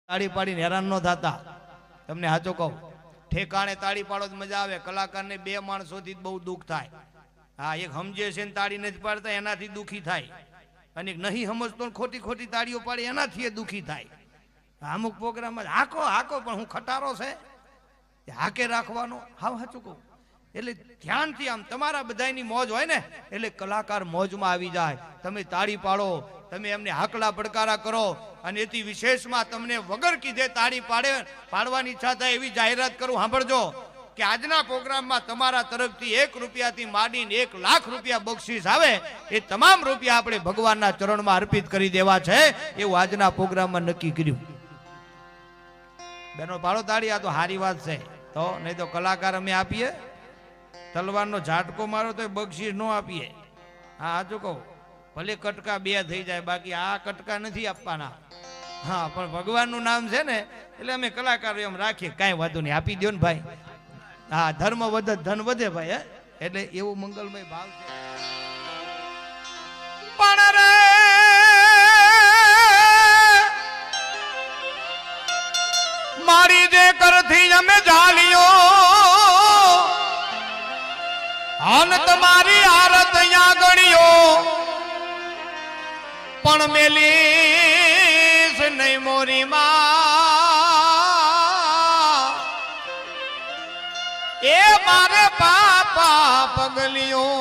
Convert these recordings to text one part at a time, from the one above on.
તાળી પાડીને હેરાન ન થતા. તમને સાચું કહું, ઠેકાણે તાળી પાડો તો મજા આવે. કલાકારને બે માણસોથી બહુ દુઃખ થાય. હા, એક સમજે છે ને તાળી નથી પાડતા એનાથી દુઃખી થાય, અને નહીં સમજતો ખોટી ખોટી તાળીઓ પાડે એનાથી એ દુઃખી થાય. અમુક પ્રોગ્રામમાં હાકો હાકો પણ હું ખટારો છે હાકે રાખવાનો. હા સાચું કહું. એટલે ધ્યાનથી આમ તમારા બધાની મોજ હોય ને એટલે કલાકાર મોજમાં આવી જાય. તમે તાળી પાડો, તમે એમને હાકલા પડકારા કરો, અને એથી વિશેષમાં તમને વગર કીધે તાળી પાડવાની ઈચ્છા થાય એવી જાહેરાત કરું. સાંભળજો કે આજના પ્રોગ્રામમાં તમારા તરફથી 1 રૂપિયાથી માંડીને 1 લાખ રૂપિયા બક્ષિસ આવે એ તમામ રૂપિયા આપણે ભગવાનના ચરણમાં અર્પિત કરી દેવા છે એવું આજના પ્રોગ્રામમાં નક્કી કર્યું. બેનો પાડો તાળી, આ તો સારી વાત છે. તો નહીં તો કલાકાર અમે આપીએ, તલવારનો ઝાટકો મારો તો બક્ષિસ ન આપીએ. હા સાચું કહું, ભલે કટકા 2 થઈ જાય, બાકી આ કટકા નથી આપવાના. હા, પણ ભગવાનનું નામ છે ને એટલે અમે કલાકારો એમ રાખીએ, કાંઈ વાંધો નહીં, આપી દો ને ભાઈ. હા, ધર્મ વધે ધન વધે ભાઈ. હે, એટલે એવું મંગલમય ભાવ છે. પણ રે મારી જે કરથી અમે જાલિયો અન તમારી આરત યા ગણ્યો, પણ મેલીસ નહીં મોરી માં એ મારે પાપા પગલિયો.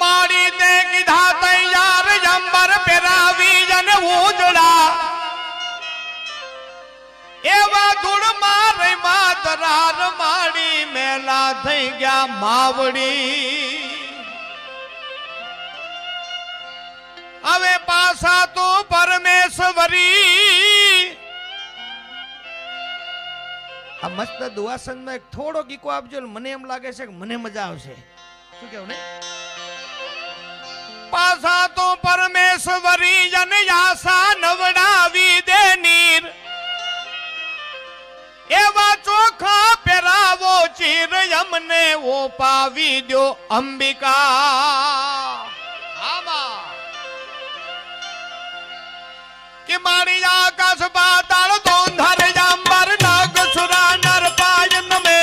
મારી તે કીધા તૈયાર જંબર પેરાવી જને ઉજળા, એવા ધૂળ મારે માતરાર માડી મેલા થઈ ગયા માવડી. હવે પાછા તો પરમેશ્વરી. આ મસ્ત દુઆસનમાં એક થોડો ગીકો આપજો, મને એમ લાગે છે કે મને મજા આવશે. શું કેવું ને? પાછા તો પરમેશ્વરી જન આશા નવડાવી દે નીર, એવા ચોખા પહેરાવો ચીર અમને ઓપાવી દો અંબિકા. કે મારી આકાશ પાતાળ ધોંધર જાંબર નાગ સુરા નર પાયન में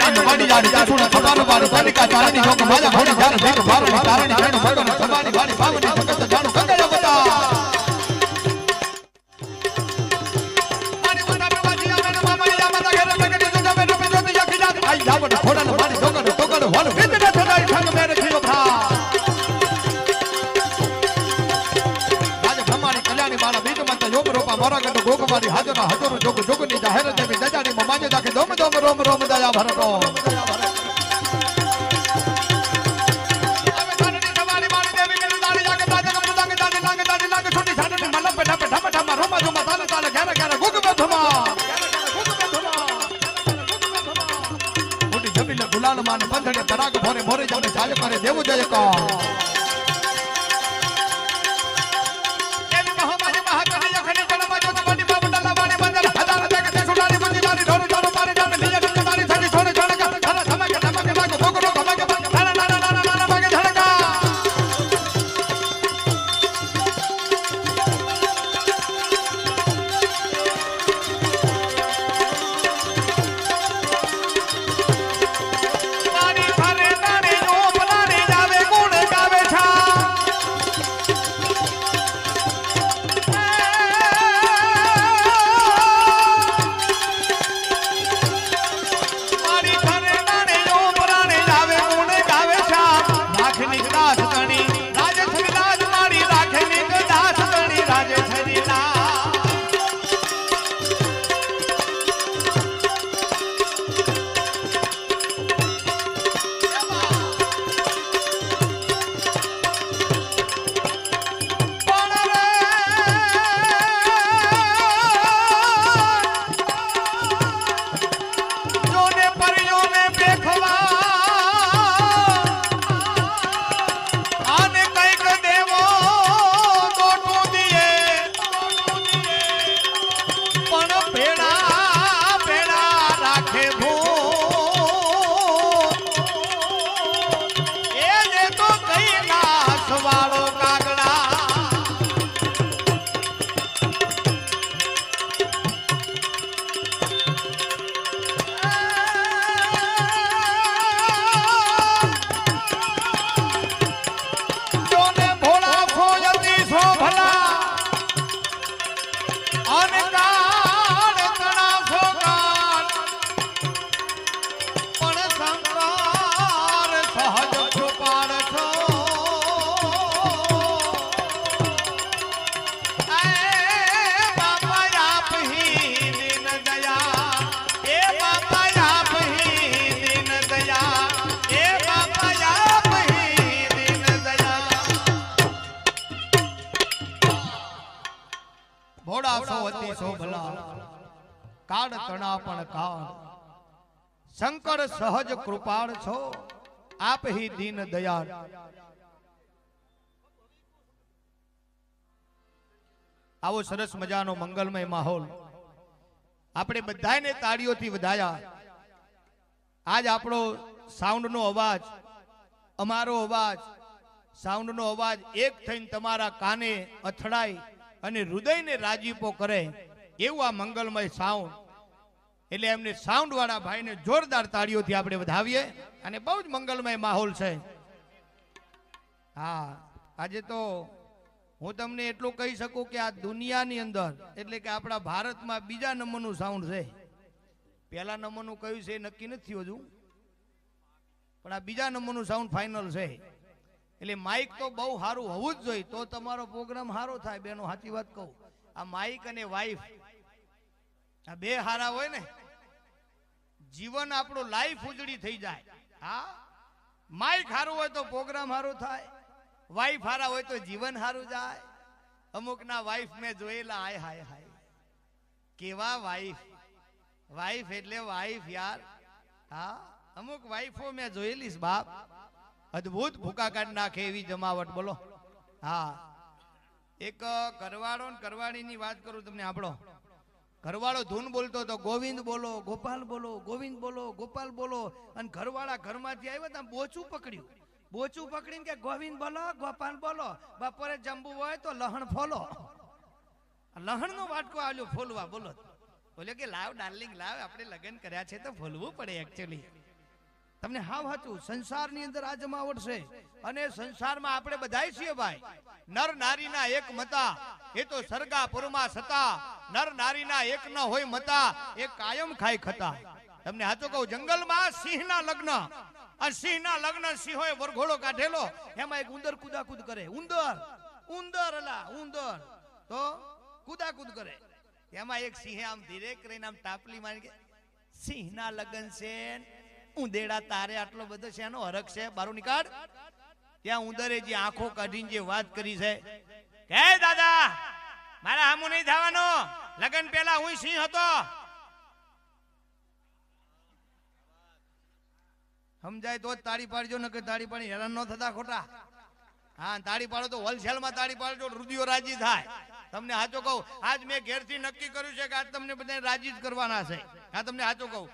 વેણ વાડી જાડી જાસુડા છોટાનો વાડી તનિકા ચારણી જોક માજા ઘોડી જાન ભીખ ભારણી તારણી વેણ મગન સબાની વાડી ભાવની જગત જાણો કંગળ બતા આની ઉના પ્રવાજી આને મામા જામતા ઘર નગડી તો જમે રૂપે તો યકી જાત આઈ જાવડ ખોડાનો વાડી ડોકડ ટોકડ હોલ વેદના થડાઈ ઠંગ મેરે થયો ભા રાજ ભમાણી કલ્યાણી બાળા બીજ મત યોગ રૂપા મારા ગંડ ગોગવાડી હાજરા હજરો જોગ જોગની જાહેર દેવી દજાની મમાજે જાકે દોમ દોમ રોમ રોમ દયા ભરતો ગુલાલ માન પંથડે પરાગ ભોરે ભોરે જાને ચાલ કરે દેવું જય કો એવી મહામાજી મહાકહ્ય ખની જણમાં જો બડી બાબડા વાણી મંદિર હજાર જગતે સુડાની મંદિર મારી ઢોર ઢોર મારી જાને લીય લીય મારી થકી છોડે છોડે ધર ધમકે ધમકે લાગો ભોગરો ધમકે ધર ના ના ના ના ભાગે ધડકા કાળ તણા પણ કાળ શંકર સહજ કૃપાળ છો આપ હી દીન દયાળ આવો સરસ મજાનો મંગલમય માહોલ આપણે બધાને તાળીઓથી વધાયા આજ આપણો સાઉન્ડનો અવાજ અમારો અવાજ સાઉન્ડનો અવાજ એક થઈને તમારા કાને અથડાય અને હૃદયને રાજીપો કરે એવું આ મંગલમય સાઉન્ડ એટલે એમને સાઉન્ડ વાળા ભાઈને જોરદાર તાળીઓથી આપણે વધાવીએ અને બહુ જ મંગલમય માહોલ છે હા આજે તો હું તમને એટલું કહી શકું કે આ દુનિયાની અંદર એટલે કે આપણા ભારતમાં બીજા નંબરનું સાઉન્ડ છે પહેલા નંબરનું કયું છે નક્કી નથી હજુ પણ આ બીજા નંબરનું સાઉન્ડ ફાઇનલ છે એટલે માઇક તો બહુ સારું હોવું જ જોઈએ તો તમારો પ્રોગ્રામ સારો થાય બેનો સાચી વાત કહું આ માઇક અને વાઇફ આ બે હારા હોય ને જીવન આપણું લાઈફ ઉજળી થઈ જાય હા માઇક સારું હોય તો પ્રોગ્રામ સારો થાય વાઇફ હારા હોય તો જીવન સારું જાય અમુક ના વાઇફ મેં જોયેલા હાય હાય હાય કેવા વાઇફ વાઇફ એટલે વાઇફ યાર હા અમુક વાઇફો મેં જોયેલી બાપ અદ્ભુત ભૂકા કાઢ નાખે એવી જમાવટ બોલો હા એક કરવાળો ને કરવાળીની વાત કરું તમને આપણો ઘરવાળો ધૂન બોલતો તો ગોવિંદ બોલો ગોપાલ બોલો ગોવિંદ બોલો ગોપાલ બોલો અને ઘરવાળા ઘરમાંથી આવ્યા તા બોચું પકડીને કે ગોવિંદ બોલો ગોપાલ બોલો બપોરે જમવું હોય તો લહણ ફોલો લહણ નો વાટકો આવ્યો ફોલવા બોલો બોલ્યો કે લાવ ડાર્લિંગ લાવ આપણે લગ્ન કર્યા છે તો ફોલવું પડે એકચ્યુઅલી તમને હાવ સાચું, સંસારની અંદર આ જમાવટ છે. અને સંસારમાં આપણે બધાય છીએ ભાઈ. નર નારીના એક મતા, એ તો સરગાપુરમાં સતા. નર નારીના એક ન હોય મતા, એ કાયમ ખાય ખતા. તમને સાચું કહું, જંગલમાં સિંહના લગ્ન, અને સિંહના લગ્ન સિંહોએ વરઘોડો કાઢેલો, એમાં એક ઉંદર કુદાકુદ કરે. ઉંદર તો કુદાકુદ કરે. એમાં એક સિંહે આમ ધીરે કરીને આમ ટાપલી મારી કે સિંહના લગ્ન છે, ઉંદેડા તારે આટલો બધો છે, એનો હરખ છે, બારું નીકાળ. ત્યાં ઉંદરે જે આંખો કાઢીને જે વાત કરી છે કે દાદા મારા હામું નહીં થવાનો, લગ્ન પહેલા હું સિંહ હતો. સમજાય તો જ તાળી પાડજો, ન કે તાળી પાડી હેરાન ન થતા ખોટા. હા, તાળી પાડો તો હોલસેલમાં તાળી પાડજો, રુધિયો રાજી થાય. તમને સાચું કહું, આજ મેં ઘેરથી નક્કી કર્યું છે કે આજ તમને બધાને રાજી જ કરવાના છે. હા, તમને સાચું કહું,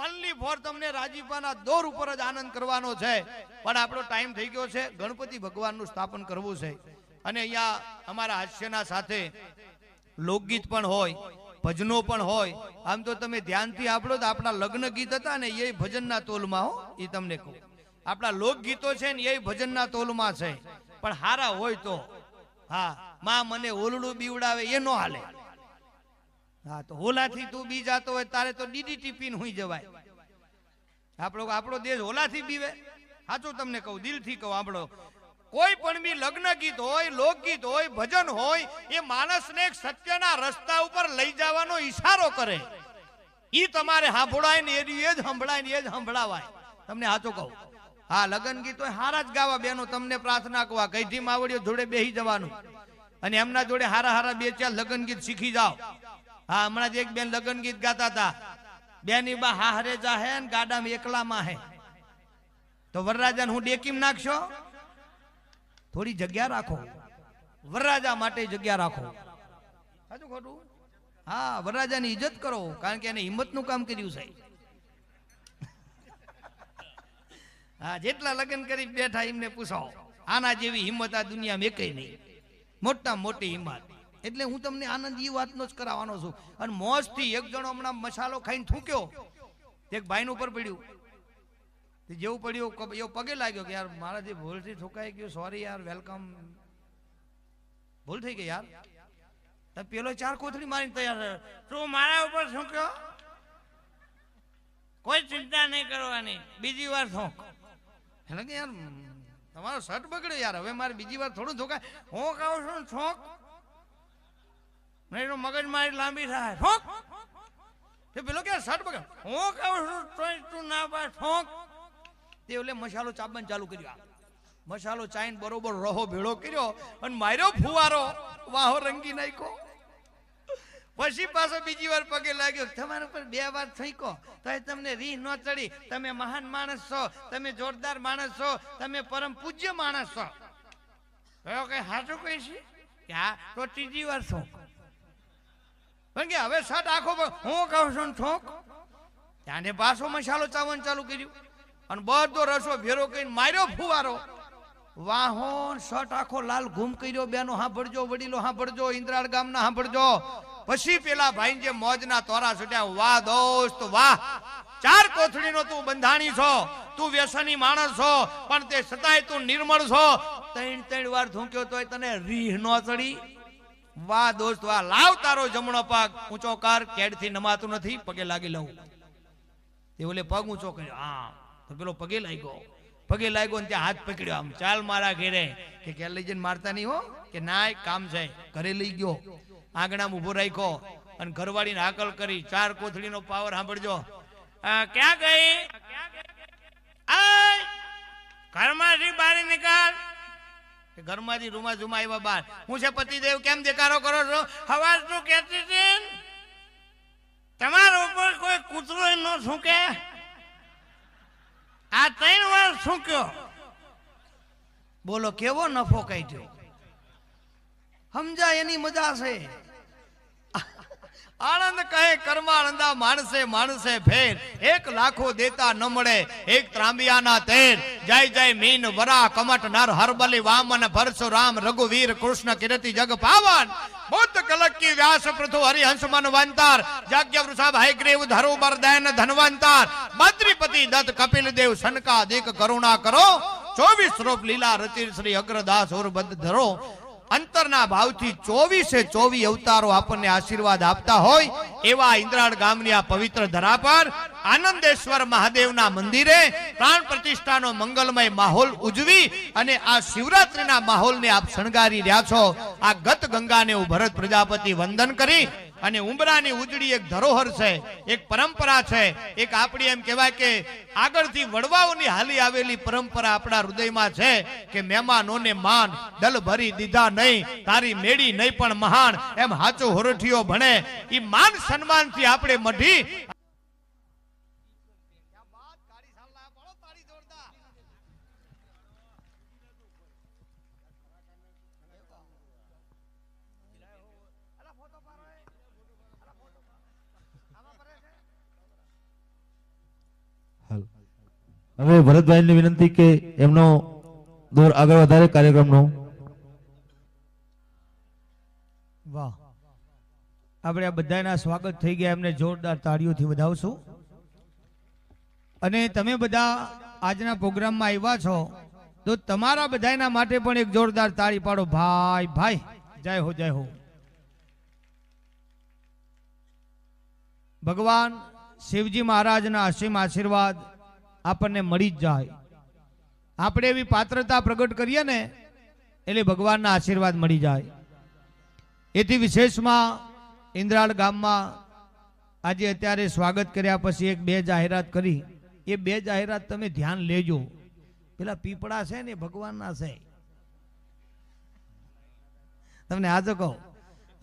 ઓનલી ફોર તમને રાજીપાના દોર ઉપર જ આનંદ કરવાનો છે. પણ આપણો ટાઈમ થઈ ગયો છે, ગણપતિ ભગવાનનું સ્થાપન કરવું છે. અને અહીંયા અમારા હાસ્યના સાથે લોકગીત પણ હોય, ભજનો પણ હોય. આમ તો તમે ધ્યાનથી આપણો તો આપણા લગ્ન ગીત હતા ને એ ભજનના તોલમાં હો, એ તમને કહું. આપણા લોકગીતો છે ને એ ભજનના તોલમાં છે. પણ હારા હોય તો. હા, માં મને ઓલડું બીવડાવે એ નો હાલે. હા, તો હોલાથી તું બી જાતો હોય તારે તો ડીડીટી પીન હોઈ જવાય. આપણો દેશ હોલાથી બીવે. સાચું તમને કહું, દિલથી કહું. આપણો કોઈ પણ બી લગ્ન ગીત હોય, લોકગીત હોય, ભજન હોય, એ માણસને એક સત્યના રસ્તા ઉપર લઈ જવાનો ઈશારો કરે. ઈ તમારે સાંભળાય ને એ જ સંભળાય ને એ જ સંભળાવાય. તમને સાચું કહું. હા, લગ્ન ગીત હોય હારા જ ગાવા બેનો. તમને પ્રાર્થના કવા કઈથી માવડીઓ જોડે બેસી જવાનું અને એમના જોડે હારા બે ચાર લગ્ન ગીત શીખી જાઓ. હા, હમણાં જ એક બેન લગ્ન ગીત ગાતા હતા. બેની બા હારે જાહે ને ગાડામાં એકલામાં હે. તો વરરાજાને હું ડેકીમ નાખશો? થોડી જગ્યા રાખો, વરરાજા માટે જગ્યા રાખો. સાચું ખોટું? હા, વરરાજાની ઇજ્જત કરો, કારણ કે એને હિંમતનું કામ કર્યું છે. હા, જેટલા લગ્ન કરી બેઠા એમને પૂછો, આના જેવી હિંમત આ દુનિયામાં એકેય નહીં. મોટામાં મોટી હિંમત. એટલે હું તમને આનંદ એ વાતનો જ કરાવવાનો છું. અને મોજથી એક જણો હમણાં મસાલો ખાઈને થૂક્યો, એક ભાઈનું ઉપર પડ્યું. જેવું પડ્યું એવો પગે લાગ્યો કે યાર મારાથી ભૂલથી ઠોકાઈ ગયું, સોરી યાર, વેલકમ, ભૂલ થઈ ગઈ યાર. તો પેલો ચાર કોથળી મારીને તૈયાર, તું મારા ઉપર થૂક્યો, કોઈ ચિંતા નહીં કરવાની, બીજી વાર થૂક. એટલે કે યાર તમારો શર્ટ બગડ્યો યાર, હવે મારે બીજી વાર થોડું થૂકાય. હું કહું છું થોક, નહીં તો મગજ મારી લાંબી થાય. ઠોક. પેલો કે શર્ટ બગડ, હું કહું છું તું ના પાડ, ઠોક. તે ઓલે મસાલો ચાબન ચાલુ કર્યો. મસાલો ચાઈને બરોબર રહો ભેળો કર્યો અને માર્યો ફુવારો, વાહો રંગી નાખ્યો. પછી પાછો બીજી વાર પગે લાગ્યો, તમારા ઉપર 2 વાર થઈકો તો તમને રીહ ન ચડી. તમે મહાન માણસ છો, તમે જોરદાર માણસ છો, તમે પરમ પૂજ્ય માણસ છો. કયો કઈ સાચું કઈ છે કે હા, તો ત્રીજી વાર શું? પણ કે હવે શર્ટ આખો હું કહું છું ઠોક. ત્યાં પાછો મસાલો ચાવન ચાલુ કર્યું અને બધો રસો ભેરો કરીને માર્યો ફુવારો. વાહો શર્ટ આખો લાલ ઘૂમ કર્યો. બેનો સાંભળજો, વડીલો સાંભળજો, ઇન્દ્રાળ ગામના સાંભળજો. પછી પેલા ભાઈ જે મોજના તોરા છૂટ્યા, વાહ દોસ્ત વાહ, 4 કોથળીનો તું બંધાણી છો, તું વ્યસની માણસ છો, પણ તે છતાંય તું નિર્મળ છો. 3 વાર થૂંક્યો તોય તને રીહ ન ચડી. વાહ દોસ્ત વાહ, લાવ તારો જમણો પગ ઊંચો કર, કેડથી નમાતું નથી, પગે લાગી લઉં. તે ઓલે પગ ઊંચો કર્યો. હા, તો પેલો પગે લાગ્યો ને ત્યાં હાથ પકડ્યો, આમ ચાલ મારા ઘેરે. કે ક્યાં લઈ જઈને મારતા નહીં હો, કે ના કામ છે. ઘરે લઈ ગયો, આંગણામાં ઉભો રાખ્યો અને ઘરવાળીને હાકલ કરી. 4 કોથળીનો પાવર સાંભળજો. ક્યાં ગઈ? ઘરમાંથી બહાર નીકળ. ઘરમાંથી રૂમા ઝુમા આવ્યા બહાર. હું છે પતિદેવ, કેમ દેખાડો કરો છો? હવા શું કહેતી હતી, તમારા ઉપર કોઈ કૂતરો ન થૂકે. આ 3 વાર થૂક્યો. બોલો કેવો નફો કાઢ્યો. સમજાય એની મજા છે. આનંદ કહે કર્માનંદા માણસે માણસે ફેર, એક લાખો દેતા ન મળે એક ત્રાંબિયાના તેર. જય જય મીન વરા કમટ નર હરબલી વામન પરશુરામ રઘુવીર કૃષ્ણ કીર્તિ જગ પાવન. બુદ્ધ કલકી વ્યાસ પૃથુ હરિહંસ મનવંતર જાગ્ય વૃષભ હયગ્રીવ ધરુ બરદૈન ધનવંતર બદ્રીપતિ દત્ત કપિલ દેવ સનકાદિક કરુણા કરો. 24 રૂપ લીલા રચિર શ્રી અગ્રદાસ ઓરબદ્ધ ધરો. અંતરના ભાવથી 24 અવતારો આપણને આશીર્વાદ આપતા હોય એવા ઇન્દ્રાળ ગામની આ પવિત્ર ધરા પર આનંદેશ્વર મહાદેવના મંદિરે પ્રાણ પ્રતિષ્ઠાનો મંગલમય માહોલ ઉજવી અને આ શિવરાત્રીના માહોલને આપ શણગારી રહ્યા છો. આ ગત ગંગાને હું ભરત પ્રજાપતિ વંદન કરી અને ઉંબરાની ઉજળી એક ધરોહર છે, એક પરંપરા છે, એક આપણી એમ કહેવાય કે આગળથી વડવાઓની હાલી આવેલી પરંપરા આપણા હૃદયમાં છે કે મહેમાનોને માન દલ ભરી દીધા નહીં, તારી મેળી નહીં પણ મહાન, એમ હાચો હોરઠીઓ ભણે. એ માન સન્માનથી આપણે મઢી હવે ભરતભાઈને વિનંતી કે એમનો દોર આગળ વધારે કાર્યક્રમનો. વાહ, આપણે આ બધાના સ્વાગત થઈ ગયા, એમને જોરદાર તાળીઓથી વધાવશું. અને તમે બધા આજના પ્રોગ્રામમાં આવ્યા છો તો તમારા બધાના માટે પણ એક જોરદાર તાળી પાડો. ભાઈ ભાઈ જય હો જય હો. ભગવાન શિવજી મહારાજના અસીમ આશીર્વાદ આપણને મળી જ જાય. આપણે એવી પાત્રતા પ્રગટ કરીએ ને એટલે ભગવાનના આશીર્વાદ મળી જાય. એથી વિશેષમાં ઇન્દ્રાળ ગામમાં આજે અત્યારે સ્વાગત કર્યા પછી એક બે જાહેરાત કરી. એ બે જાહેરાત તમે ધ્યાન લેજો. પેલા પીપળા છે ને ભગવાનના છે. તમને આ તો કહું,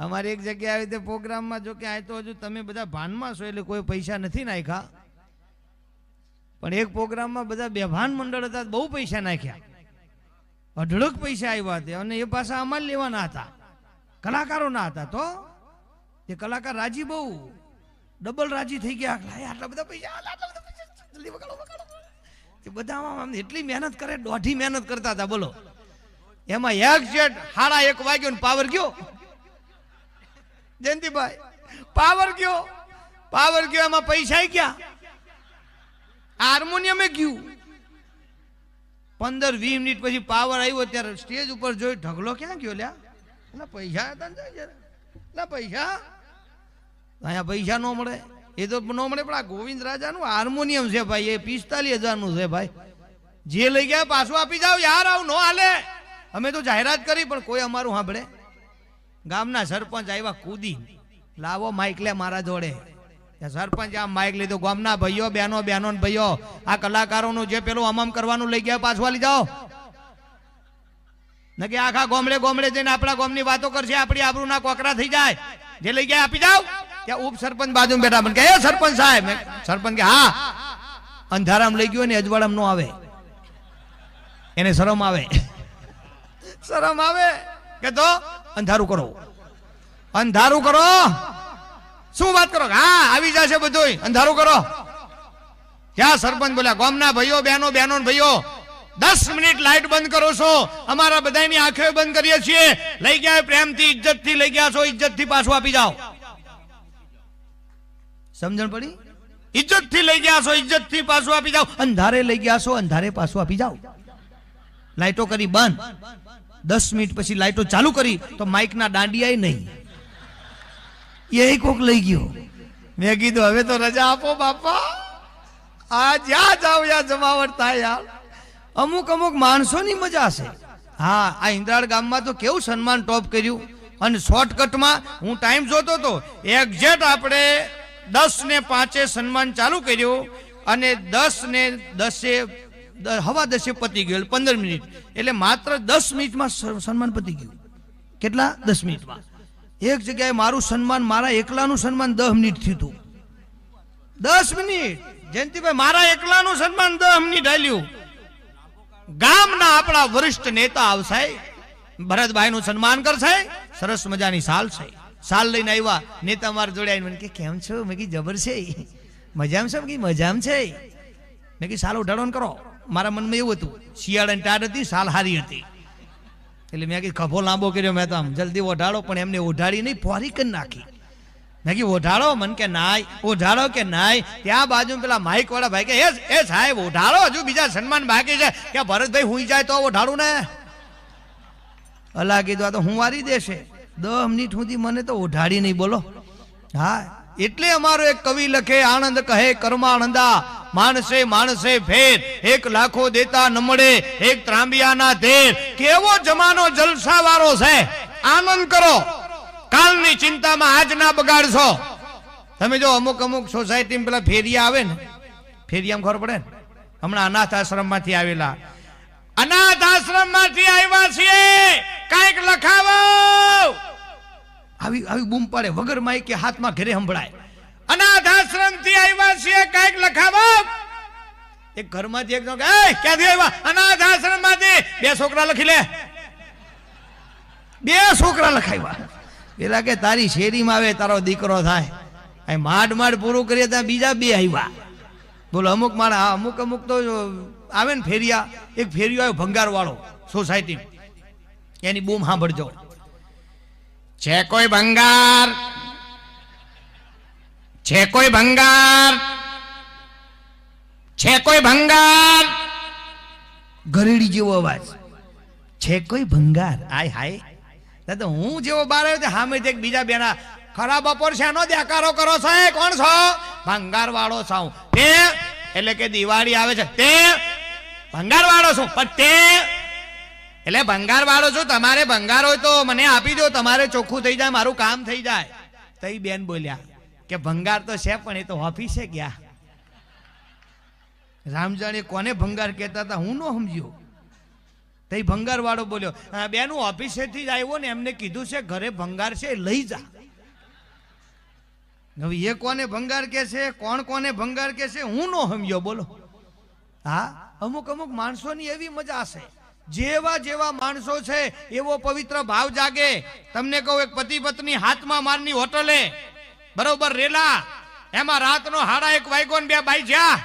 અમારી એક જગ્યાએ આવી રીતે પ્રોગ્રામમાં, જો કે આ તો હજુ તમે બધા ભાનમાં છો એટલે કોઈ પૈસા નથી નાખ્યા, પણ એક પ્રોગ્રામમાં બધા બેભાન મંડળ હતા, બહુ પૈસા નાખ્યા, અઢળક પૈસા આવ્યા હતા. અને એ પાછા અમારે લેવાના હતા, કલાકારો ના હતા. તો એ કલાકાર રાજી, બહુ ડબલ રાજી થઈ ગયા. આટલા બધા પૈસા જલ્દી વગાડો વગાડો. એ બધા એટલી મહેનત કરે, દોઢી મહેનત કરતા હતા. બોલો, એમાં એક્ઝેક્ટ 1:30 વાગ્યો ને પાવર ગયો. જયંતિભાઈ, પાવર ગયો, પાવર ગયો, એમાં પૈસા ગયા, હાર્મોનિયમે ગયું. 15-20 મિનિટ પછી પાવર આવ્યો ત્યારે સ્ટેજ ઉપર જોઈ ઢગલો ક્યાં ગયો? લ્યા પૈસા હતા ને, પૈસા અહીંયા પૈસા ન મળે, એ તો ન મળે. પણ આ ગોવિંદ રાજાનું હાર્મોનિયમ છે ભાઈ, એ 45,000 છે ભાઈ. જે લઈ ગયા પાછું આપી જાવ યાર, આવું ન હાલે. અમે તો જાહેરાત કરી પણ કોઈ અમારું સાંભળે. ગામના સરપંચ આવ્યા કૂદી, લાવો માઇક લે મારા જોડે. સરપંચ આમ માઇક લીધો, ગામના ભાઈઓ બહેનો, બહેનો ભાઈઓ, આ કલાકારોનું જે પેલું હમામ કરવાનું લઈ ગયા પાછવા લઈ જાઓ. ન કે આખા ગોમડે ગોમડે જઈને આપણા ગોમની વાતો કરશે, આપણી આબરૂના કોકરા થઈ જાય. જે લઈ ગયા આપી જાઓ. ત્યાં ઉપ સરપંચ બાજુ બેઠા, મને કે સરપંચ સાહેબ. સરપંચ કે હા, અંધારામાં લઈ ગયો ને અજવાળામાં નો આવે, એને શરમ આવે. શરમ આવે કે તો અંધારું કરો, અંધારું કરો. શું વાત કરો? હા આવી જશે બધું, અંધારું કરો. ક્યાં સરપંચ બોલ્યા, ગામના ભાઈઓ બહેનો, બહેનો ભાઈઓ 10 મિનિટ લાઈટ બંધ કરો છો, અમારા બધાની આંખો બંધ કરીએ છીએ. લઈ ગયા પ્રેમથી, ઇજ્જતથી લઈ ગયા છો, ઇજ્જતથી પાછું આપી જાઓ. સમજણ પડી? ઇજ્જતથી લઈ ગયા છો, ઇજ્જતથી પાછું આપી જાઓ. અંધારે લઈ ગયા છો, અંધારે પાછું આપી જાઓ. લાઈટો કરી બંધ, 10 મિનિટ પછી લાઈટો ચાલુ કરી તો માઇકના દાંડિયા નહીં, એ કોક લઈ ગયો. મેં કીધું હવે તો રજા આપો બાપા, આ જ્યાં જાવ યા જમાવટ થાય યાર. અમુક અમુક માણસોની મજા છે. હા, આ ઇન્દ્રાળ ગામમાં તો કેવું સન્માન ટોપ કર્યું. અને શોર્ટકટમાં હું ટાઈમ જોતો હતો, એક્ઝેક્ટ આપણે 10:05 સન્માન ચાલુ કર્યું અને 10:10 પતી ગયું, 15 મિનિટ. એટલે માત્ર 10 મિનિટમાં સન્માન પતી ગયું. કેટલા? 10 મિનિટમાં. એક જગ્યાએ મારું સન્માન, મારા એકલાનું સન્માન 10 મિનિટ થયું હતું. 10 મિનિટ જયંતિભાઈ, મારા એકલાનું સન્માન 10 મિનિટ હાલ્યું. ગામના આપણા વરિષ્ઠ નેતા આવશે, ભરતભાઈ નું સન્માન કરશે. સરસ મજાની સાલ છે, સાલ લઈને આવ્યા નેતા માર જોડે આવીને મને કે કેમ છો? મેં કીધું જબર છે. મજામાં છે? મેં મજામાં છે. મેં કીધું સાલ ઉઢાડવાનું કરો. મારા મનમાં એવું હતું શિયાળાની ટાઢ હતી, સાલ હારી હતી, એટલે મેં કીધું ખભો લાંબો કર્યો. મેં તો આમ જલ્દી ઓઢાડો, પણ એમને ઓઢાડી નહીં, પોરી કરી નાખી. મેં કીધું ઓઢાડો. મન કે નાય. ઓઢાડો કે નાય. ત્યાં બાજુ પેલા માઇક વાળા ભાઈ કે એ સાહેબ ઓઢાડો, હજુ બીજા સન્માન બાકી છે. કે ભરતભાઈ હુઈ જાય તો ઓઢાડું ને. અલા કીધું આ તો હું વારી દેશે. 10 મિનિટ સુધી મને તો ઓઢાડી નહીં. બોલો. હા, એટલે અમારો એક કવિ લખે, આનંદ કહે કર્માનંદા, માણસે માણસે ફેર, એક લાખો દેતા ન મળે, એક ત્રાંબિયાના તેર. કેવો જમાનો જલસા વાળો છે. આનંદ કરો, કાલની ચિંતામાં આજ ના બગાડશો. તમે જો અમુક અમુક સોસાયટીમાં પેલા ફેરિયા આવે ને, ફેરિયામાં ખબર પડે ને, હમણાં અનાથ આશ્રમ માંથી આવેલા, અનાથ આશ્રમ માંથી આવ્યા છીએ, કઈક લખાવો, આવી આવી બૂમ પાડે વગર માઈકે, હાથમાં ઘરે સંભળાય. અનાથ આશ્રમ થી આવ્યા છીએ, કઈક લખાવો. એક ઘરમાંથી એક ક્યાંથી આવ્યા? અનાથ આશ્રમ માંથી. 2 છોકરા લખી લે. 2 છોકરા લખાવ્યા. પેલા કે તારી શેરીમાં આવે તારો દીકરો થાય. અહીં માંડ માંડ પૂરું કરીએ ત્યાં બીજા 2 આવ્યા. બોલો. અમુક મારા અમુક અમુક તો આવે ને ફેરિયા. એક ફેરિયો આવ્યો ભંગાર વાળો સોસાયટી, એની બૂમ સાંભળજો. છે કોઈ ભંગાર? છે કોઈ ભંગાર? છે કોઈ ભંગાર? ગરેડી જેવો અવાજ. છે કોઈ ભંગાર? આય હાય. તો હું જેવો બહાર આવ્યો સામે એક બીજા બેના ખરા બપોર શાનો દેખારો કરો છો? કોણ છો? ભંગાર વાળો છું. તે એટલે કે દિવાળી આવે છે તે ભંગાર વાળો છું. પણ તે એટલે ભંગાર વાળો છું. તમારે ભંગાર હોય તો મને આપી દો, તમારે ચોખ્ખું થઈ જાય, મારું કામ થઈ જાય. તઈ બેન બોલ્યા કે ભંગાર તો છે પણ એ તો ઓફિસે ગયા. રામજાણી કોને ભંગાર કહેતા હતા હું ન સમજ્યો. તઈ ભંગાર વાળો બોલ્યો, બેન હું ઓફિસેથી જ આવ્યો ને, એમને કીધું છે ઘરે ભંગાર છે લઈ જા. હવે એ કોને ભંગાર કે છે, કોણ કોને ભંગાર કે છે હું ન સમજ્યો. બોલો. હા, અમુક અમુક માણસોની એવી મજા છે. જેવા જેવા માણસો છે એવો પવિત્ર ભાવ જાગે. તમને કહું, એક પતિ પત્ની હાથમાં મારની હોટલે બરોબર રેલા, એમાં રાતનો 1:30 વાગ્યો ને 2 બાજ્યા.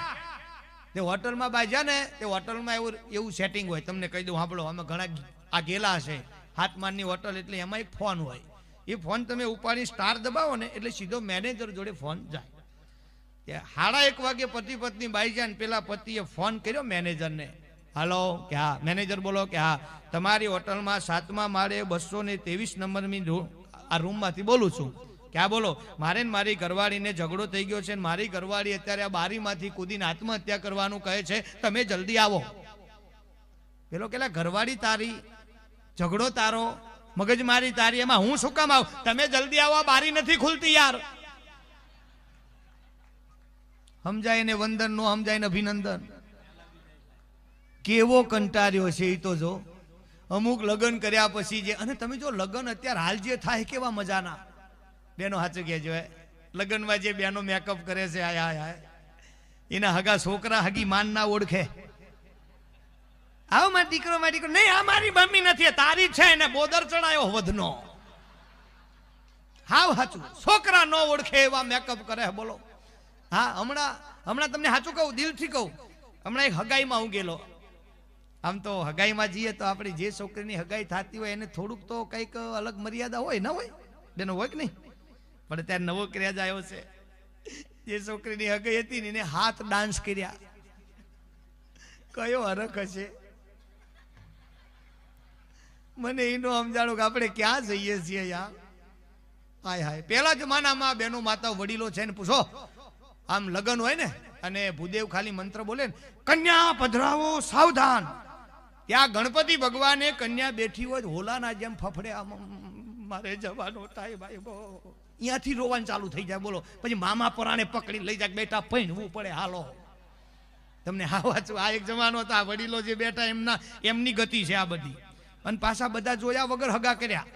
તે હોટલમાં બાજ્યા ને, તે હોટલમાં એવું સેટિંગ હોય. તમને કહી દઉં, સાંભળો, અમે ઘણા આ ગેલા છે હાથમારની હોટલ, એટલે એમાં એક ફોન હોય. એ ફોન તમે ઉપાડી સ્ટાર દબાવો ને એટલે સીધો મેનેજર જોડે ફોન જાય. 1:30 વાગે પતિ પત્ની બાજ્યા ને પેલા પતિએ ફોન કર્યો મેનેજરને. હાલો, કે હા. મેનેજર બોલો કે હા, તમારી હોટલમાં 7મા માળે 223 નંબરની આ રૂમમાંથી બોલું છું. ક્યાં બોલો? મારે ને મારી ઘરવાળીને ઝઘડો થઈ ગયો છે, મારી ઘરવાળી અત્યારે આ બારીમાંથી કૂદીને આત્મહત્યા કરવાનું કહે છે, તમે જલ્દી આવો. પેલો કેલા ઘરવાળી તારી, ઝઘડો તારો, મગજ મારી તારી, એમાં હું શું કામ આવું? તમે જલ્દી આવો, આ બારી નથી ખુલતી યાર. સમજાય ને વંદન, નો સમજાય ને અભિનંદન. કેવો કંટાળ્યો છે એ તો જો. અમુક લગ્ન કર્યા પછી જે, અને તમે જો લગ્ન અત્યારે હાલ જે થાય કેવા મજાના. બેનો સાચું કહેજો, લગ્નમાં જે બેનો મેકઅપ કરે છે, આય આય આય, એના હગા છોકરા હગી માન ના ઓળખે. આવો મારો દીકરો, મારી દીકરો. નહીં, આ મારી મમ્મી નથી, તારી છે. એને બોદર ચડાયો વધનો. હાવ સાચું. છોકરા ન ઓળખે એવા મેકઅપ કરે. બોલો. હા, હમણાં તમને સાચું કહું, દિલથી કહું, હમણાં એક હગાઈમાં હું ગયેલો. આમ તો હગાઈમાં જઈએ તો આપણી જે છોકરીની હગાઈ થતી હોય એને થોડુંક તો કંઈક અલગ મર્યાદા હોય, ના હોય બેનો? હોય કે નહીં? પણ ત્યારે નવો ક્રેઝ આવ્યો છે. જે છોકરીની હગાઈ હતી ને એને હાથ ડાન્સ કર્યા. કયો હરખ હશે? મને એનો સમજાણું કે આપણે ક્યાં જઈએ છીએ યાર. હાય હાય. પેલા જમાનામાં બેનો માતા વડીલો છે ને પૂછો, આમ લગ્ન હોય ને અને ભૂદેવ ખાલી મંત્ર બોલે ને, કન્યા પધરાવો સાવધાન. ત્યાં ગણપતિ ભગવાને કન્યા બેઠી હોય હોલાના જેમ ફફડે, આમ મારે જવાનો થાય ભાઈ, અહીંયાથી રોવાનું ચાલુ થઈ જાય. બોલો. પછી મામા પરાણે પકડી લઈ જાય, બેટા પૈણવું પડે, હાલો. તમને હા વાંચું, આ એક જમાનો હતો. આ વડીલો જે બેઠા એમની ગતિ છે આ બધી. અને પાછા બધા જોયા વગર હગા કર્યા,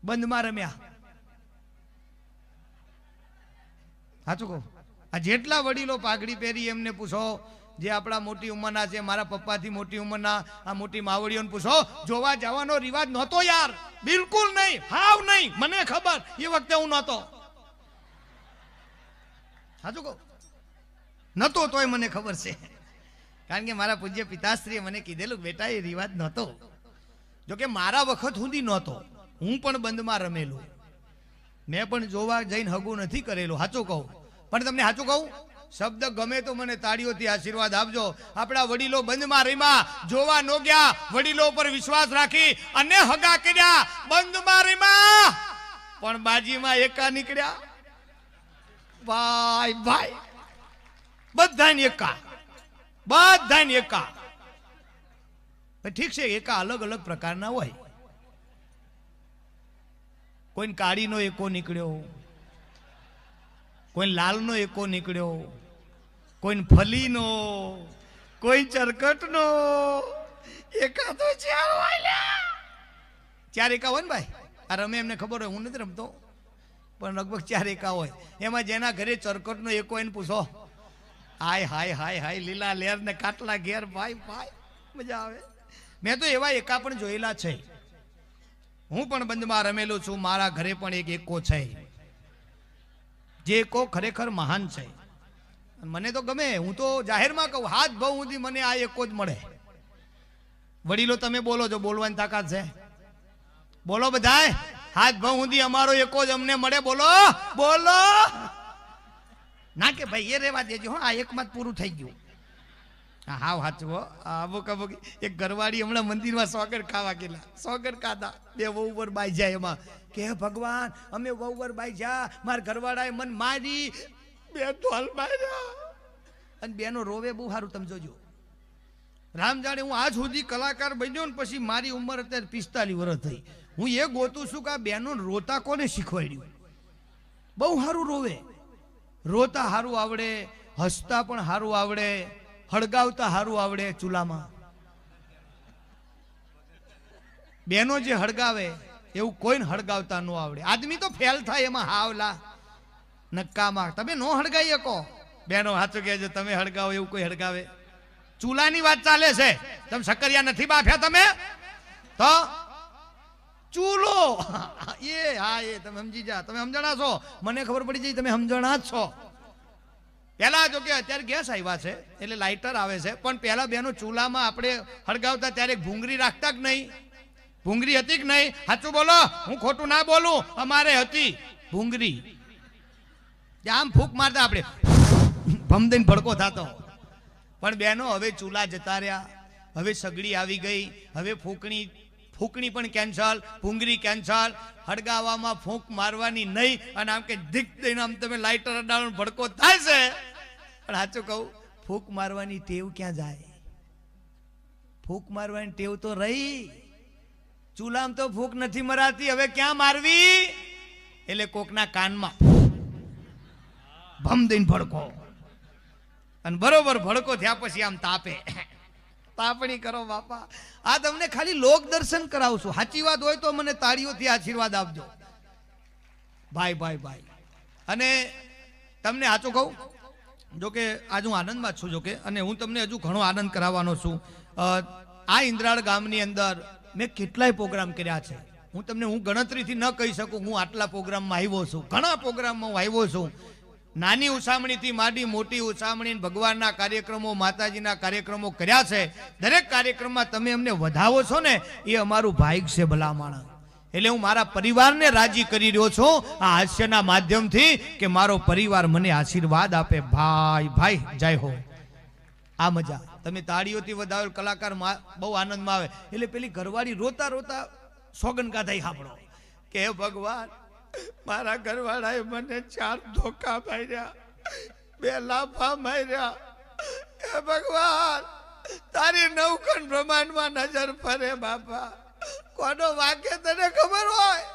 બંધમાં રમ્યા. સાચું કહું, આ જેટલા વડીલો પાઘડી પહેરી એમને પૂછો જે આપણા મોટી ઉંમરના છે, મારા પપ્પાથી મોટી ઉંમરના આ મોટી માવડીઓને પૂછો, જોવા જવાનો રિવાજ નહોતો યાર, બિલકુલ નહીં, હાવ નહીં. મને ખબર એ વખતે હું નહોતો, સાચું કહું, નહોતો તોય મને ખબર છે, કારણ કે મારા પૂજ્ય પિતાશ્રીએ મને કીધેલું બેટા એ રિવાજ નહોતો. જોકે મારા વખત સુધી નહોતો, હું પણ બંધમાં રમેલું, મેં પણ જોવા જઈને હગું નથી કરેલું, સાચું કહું. પણ તમને સાચું કહું, શબ્દ ગમે તો મને તાળીઓથી આશીર્વાદ આપજો. આપણા વડીલો બંધમાં રમ્યા, જોવા ન ગયા, વડીલો પર વિશ્વાસ રાખી અને હગા કર્યા, બંધમાં રમ્યા પણ બાજીમાં એકા નીકળ્યા. ભાઈ ભાઈ બધાને એકા, બધાને એકા. ઠીક છે, એકા અલગ અલગ પ્રકારના હોય. કોઈને કાળીનો એકો નીકળ્યો, કોઈ લાલનો એકો નીકળ્યો, કોઈ ફલીનો, કોઈ ચરકટનો. એકા તો ચાર હોય, ચાર એકા હોય ને ભાઈ. આ રમે એમને ખબર હોય, હું નથી રમતો, પણ લગભગ ચાર એકા હોય. એમાં જેના ઘરે ચરકટનો એકો એને પૂછો, હાય હાય હાય હાય, લીલા લેર ને કાટલા ઘેર, ભાઈ ભાઈ મજા આવે. મેં તો એવા એકા પણ જોયેલા છે, હું પણ બંધમાં રમેલું છું. મારા ઘરે પણ એક એકો છે, જે એકો ખરેખર મહાન છે. મને તો ગમે, હું તો જાહેરમાં કહું, હાથ ભાવ સુધી મને આ એકો જ મળે. વડીલો તમે બોલો, જો બોલવાની તાકાત છે બોલો બધાય. હાથ ભાવ સુધી અમારો એકો જ અમને મળે, બોલો બોલો. ના કે ભાઈ એ રેવા દેજો, હા એકમાં જ પૂરું થઈ ગયું. હા હાવ સાચું હો. અમુક અમુક એક ઘરવાળી હમણાં મંદિરમાં સોગર ખાવા ગયેલા, સોગર ખાધા, બે વહુ વર બાઈ જાય એમાં કે ભગવાન અમે વહુ વર બાઈ જા, મારા ઘરવાળાએ મન મારી, બે ઢોલ માર્યા. અને બેનો રોવે બહુ સારું, તમે જોજો. રામ જાણે હું આજ સુધી કલાકાર બન્યો ને પછી મારી ઉંમર અત્યારે 45 વર્ષ થઈ, હું એ ગોતું છું કે આ બેનો રોતા કોને શીખવાડ્યું. બહુ સારું રોવે, રોતા સારું આવડે, હસતા પણ સારું આવડે, હળગાવતા સારું આવડે. ચૂલામાં બેનો જે હળગાવે એવું કોઈને હળગાવતા ન આવડે. આદમી તો ફેલ થાય એમાં, હાવલા નક્કામાં. તમે નો હળગાવી શકો બેનો, સાચું કહેજો, તમે હળગાવો એવું કોઈ હળગાવે? ચૂલાની વાત ચાલે છે, તમે સકરિયા નથી બાફ્યા તમે તો ચૂલો. એ હા એ તમે સમજી જા, તમે સમજણા છો, મને ખબર પડી જાય તમે સમજણા જ છો. પહેલા જો કે અત્યારે ગેસ આવ્યા છે એટલે લાઇટર આવે છે, પણ પહેલા બેનો ચૂલામાં આપણે હળગાવતા ત્યારે ભૂંગળી રાખતા કે નહીં? ભૂંગળી હતી કે નહીં? સાચું બોલો, હું ખોટું ના બોલું. અમારે હતી ભૂંગળી, આમ ફૂંક મારતા આપણે ભમ દઈને ભડકો થતો. પણ બેનો હવે ચૂલા જતા રહ્યા, હવે સગડી આવી ગઈ, હવે ફૂંકણી પણ કેન્સલ, ભૂંગળી કેન્સલ. હળગાવામાં ફૂંક મારવાની નહીં, અને આમ કે ધીક દઈને આમ તમે લાઇટર અડાડો ભડકો થાય છે. પણ સાચું કહું, ફૂંક મારવાની ટેવ ક્યાં જાય? ફૂંક મારવાની ટેવ તો રહી, ચૂલામાં તો ફૂંક નથી મરાતી, હવે ક્યાં મારવી? એટલે કોકના કાનમાં ભમ દઈને ભડકો, અને બરોબર ભડકો થયા પછી આમ તાપે, તાપણી કરો બાપા. આ તમને ખાલી લોક દર્શન કરાવશું, સાચી વાત હોય તો મને તાળીઓથી આશીર્વાદ આપજો ભાઈ ભાઈ ભાઈ. અને તમને સાચું કહું, જોકે આજ હું આનંદમાં છું, જોકે, અને હું તમને હજુ ઘણો આનંદ કરાવવાનો છું. આ ઇન્દ્રાળ ગામની અંદર મેં કેટલાય પ્રોગ્રામ કર્યા છે. હું ગણતરીથી ન કહી શકું, હું આટલા પ્રોગ્રામમાં આવ્યો છું, ઘણા પ્રોગ્રામમાં હું આવ્યો છું. નાની ઉસામણીથી માંડી મોટી ઉસામણી, ભગવાનના કાર્યક્રમો, માતાજીના કાર્યક્રમો કર્યા છે. દરેક કાર્યક્રમમાં તમે અમને વધાવો છો ને, એ અમારું ભાગ્ય છે ભલા માણસ. એટલે હું મારા પરિવારને રાજી કરી રહ્યો છું આ હાસ્યના માધ્યમથી, કે મારો પરિવાર મને આશીર્વાદ આપે. ભાઈ ભાઈ જય હો. આ મજા તમે તાળીઓથી વધાવેલ કલાકાર બહુ આનંદમાં આવે. એટલે પેલી ઘરવાળી રોતા રોતા સોગન ગાથા સાંભળો કે હે ભગવાન, મારા ઘરવાળાએ મને 4 ધોકા માર્યા, 2 લાફા માર્યા. હે ભગવાન, તારી નવખંડ બ્રહ્માંડમાં નજર ફરે બાપા, કોનો વાગે તને ખબર હોય?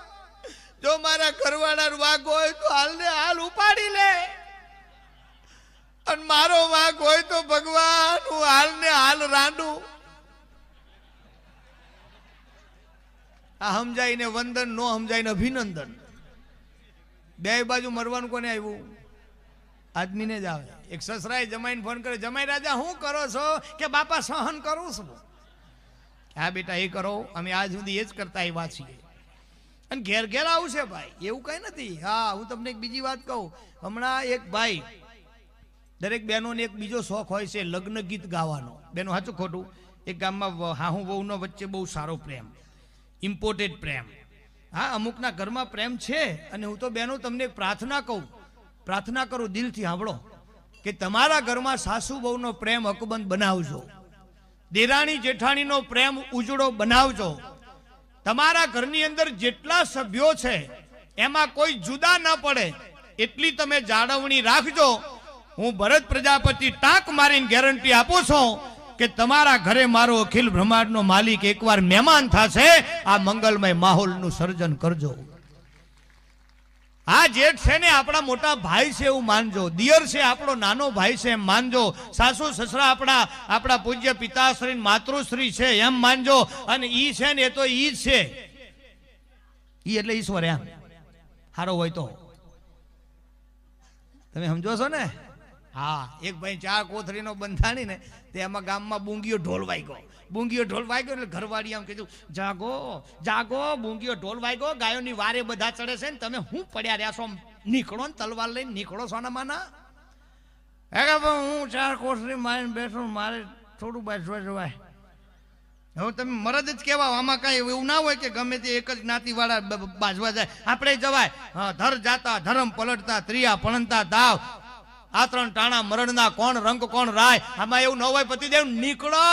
જો મારા ઘરવાળાનો વાગ હોય તો હાલને હાલ ઉપાડી લે, અને મારો વાગ હોય તો ભગવાન હું હાલને હાલ રાંડું. આ સમજાઈને વંદન, નો સમજાઈને અભિનંદન. બે બાજુ મરવાનું કોને આવ્યું? આદમીને જ આવે. એક સસરાએ જમાઈને ફોન કર્યો, જમાઈ રાજા શું કરો છો? કે બાપા સહન કરું છું. હા બેટા એ કરો, અમે આજ સુધી એ જ કરતા આવ્યા છીએ. અને ઘેર ઘેર આવશે ભાઈ, એવું કઈ નથી. હા હું તમને એક બીજી વાત કહું. હમણાં એક ભાઈ, દરેક બહેનોને એક બીજો શોખ હોય છે લગ્ન ગીત ગાવાનો. બેનો સાચું ખોટું? એક ગામમાં હાહુ વહુનો વચ્ચે બહુ સારો પ્રેમ, ઇમ્પોર્ટેડ પ્રેમ. હા અમુકના ઘરમાં પ્રેમ છે. અને હું તો બહેનો તમને એક પ્રાર્થના કહું, પ્રાર્થના કરું દિલથી, સાંભળો કે તમારા ઘરમાં સાસુ બહુનો પ્રેમ હકબંધ બનાવજો, દેરાણી જેઠાણીનો પ્રેમ ઉજળો બનાવજો. તમારા ઘરની અંદર જેટલા સભ્યો છે એમાં કોઈ જુદા ન પડે એટલી તમે જાળવણી રાખજો. હું ભરત પ્રજાપતિ ટાંક મારીને ગેરંટી આપું છું કે તમારા ઘરે મારો અખિલ બ્રહ્માંડનો માલિક એકવાર મહેમાન થશે. આ મંગલમય માહોલનું સર્જન કરજો. આ જેઠ છે ને આપણા મોટા ભાઈ છે એવું માનજો, દિયર છે આપણો નાનો ભાઈ છે એમ માનજો, સાસુ સસરા આપણા પૂજ્ય પિતાશ્રી માતૃશ્રી છે એમ માનજો. અને ઈ છે ને એ તો ઈ જ છે, ઈ એટલે ઈશ્વર એમ હારો હોય તો. તમે સમજો છો ને? હા એક ભાઈ 4 કોથળીનો બંધાણી ને તે એમાં ગામમાં બુંગીઓ ઢોલ વાગ્યો. બુંગીઓ ઢોલ વાગ્યો એટલે ઘરવાળી આમ કીધું, જાગો જાગો, બુંગીઓ ઢોલ વાગ્યો, ગાયોની વારે બધા ચડે છે ને તમે હું પડ્યા રહ્યા છો? નીકળો ને તલવાર લઈને નીકળો સોના માના. હું 4 કોથળી મારીને બેઠો, મારે થોડું બાજવા જવાય. હવે તમે મરદ જ કહેવા, આમાં કઈ એવું ના હોય કે ગમે તે એક જ જ્ઞાતિ વાળા બાજવા જાય. આપણે જવાય. ધર જાતા ધરમ પલટતા ત્રિયા પણંતા દાવ, આ 3 ટાણા મરણના કોણ રંગ કોણ રાય. આમાં એવું ન હોય. પતિદેવ નીકળો,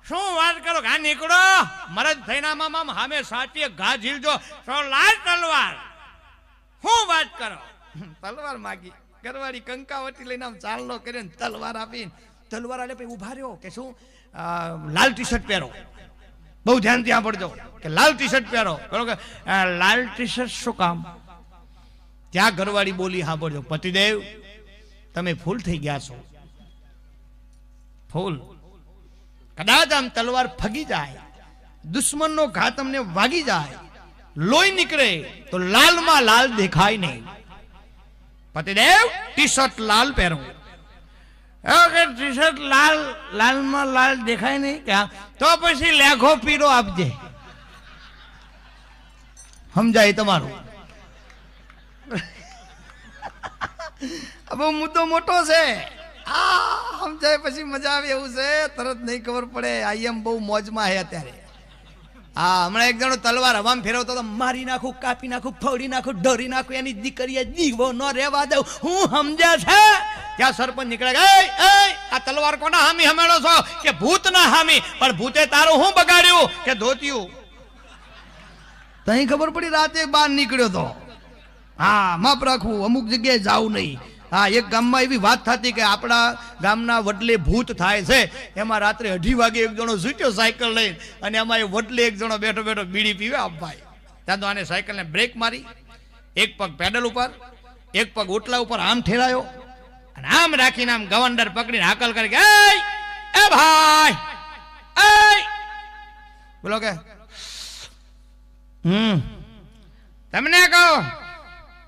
શું વાત કરો? હા નીકળો. મરદ થઈને આમાં હામે સાચીએ ઘા ઝીલજો, લાલ તલવાર. શું વાત કરો? તલવાર માગી. ઘરવાળી કંકાવટી લઈને આમ ચાલનો કરીને તલવાર આપીને, તલવાર આલે પછી ઉભા રહ્યો કે શું લાલ ટી શર્ટ પહેરો. બહુ ધ્યાનથી સાંભળજો કે લાલ ટી શર્ટ પહેરો. કે લાલ ટી શર્ટ શું કામ? ત્યાં ઘરવાળી બોલી સાંભળજો, પતિદેવ તમે ફૂલ થઈ ગયા છો, ફૂલ. કદાચ આમ તલવાર ફગી જાય, દુશ્મનનો ઘા તમને વાગી જાય, લોહી નીકળે તો લાલમાં લાલ દેખાય નહીં. પતિદેવ ટી શર્ટ લાલ પહેરો. ટી શર્ટ લાલ, લાલમાં લાલ દેખાય નહીં કે તો પછી લેઘો પીરો આપજે. સમજાય તમારું? હવે મુદ્દો મોટો છે. સમજાય પછી મજા આવે એવું છે. તરત નહીં ખબર પડે. આઈ એમ બહુ મોજમાં હે અત્યારે. હા હમણાં એક જણો તલવાર હવામાં ફેરવતો તો, મારી નાખું, કાપી નાખું, ફોડી નાખું, ડરી નાખું, એની દીકરીએ દીવો ન રહેવા દઉં. હું સમજે છે? ત્યાં સરપંચ નીકળે, આ તલવાર કોના હામી હમેળો છો? કે ભૂત ના હામી. પણ ભૂતે તારું શું બગાડ્યું? કે ધોતિયું. તઈ ખબર પડી રાતે બહાર નીકળ્યો તો. હા માપ રાખવું, અમુક જગ્યાએ જાવું નહીં. હા એક ગામમાં એવી વાત થતી કે આપણા ગામના વડલે ભૂત થાય છે. એમાં રાત્રે 2:30 વાગે એક જણો છૂટ્યો સાયકલ લઈને, અને એમાં એ વડલે એક જણો બેઠો બેઠો બીડી પીવે. આપ ભાઈ ત્યાં તો આને સાયકલને બ્રેક મારી, એક પગ પેડલ ઉપર, એક પગ ઓટલા ઉપર આમ ઠેરાયો, અને આમ રાખીને આમ ગવંડર પકડીને હાકલ કરી કે એ ભાઈ એ બોલો કે તમને કહો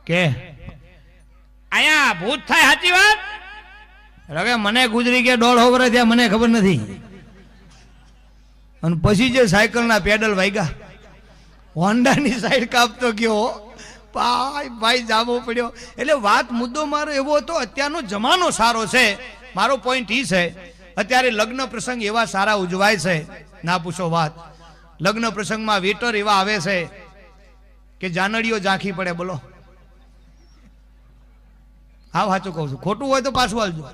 કે અહીંયા ભૂત થાય. સાચી વાત? હવે મને ગુજરી ગયા 1.5 વર્ષ થયા, મને ખબર નથી. અને પછી જે સાયકલના પેડલ વાગ્યા, હોન્ડાની સાઈડ કાપતો ગયો. ભાઈ જાવો પડ્યો. એટલે વાત મુદ્દો મારો એવો હતો, અત્યારનો જમાનો સારો છે. મારો પોઈન્ટ ઈ છે, અત્યારે લગ્ન પ્રસંગ એવા સારા ઉજવાય છે, ના પૂછો વાત. લગ્ન પ્રસંગમાં વેટર એવા આવે છે કે જાનડીઓ ઝાંખી પડે. બોલો હા સાચું કહું છું, ખોટું હોય તો પાછું હાલજો.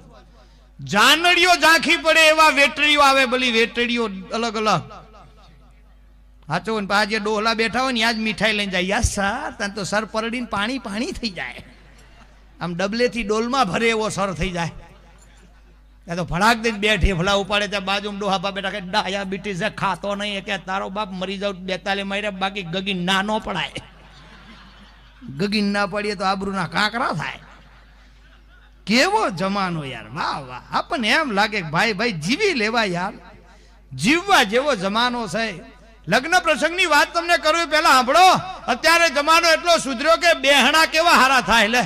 જાનડીઓ ઝાંખી પડે એવા વેટરીઓ આવે. ભલી વેટરીઓ અલગ અલગ. સાચો ને પાછા જે ડોહલા બેઠા હોય ને ત્યાં જ મીઠાઈ લઈને જાય. યા સર તને તો સર પરડીને પાણી પાણી થઈ જાય. આમ ડબલેથી ડોલમાં ભરે એવો સર થઈ જાય. ત્યાં તો ફળાક દઈને 2 ઠેફલા ઉપાડે. ત્યાં બાજુમાં ડોહા બા બેઠા કે ડાયાબિટીસ છે, ખાતો નહીં, કે તારો બાપ મરી જાવ 42 માર્યા, બાકી ગગીન ના ન પડાય. ગગીન ના પડીએ તો આબરૂના કાંકરા થાય. કેવો જમાનો યાર, વાહ વાહ. આપણને એમ લાગે કે ભાઈ જીવી લેવા યાર, જીવવા જેવો જમાનો છે. લગ્ન પ્રસંગની વાત તમને કરવી પહેલા સાંભળો. અત્યારે જમાનો એટલો સુધર્યો કે બેહણા કેવા હારા થાય. લે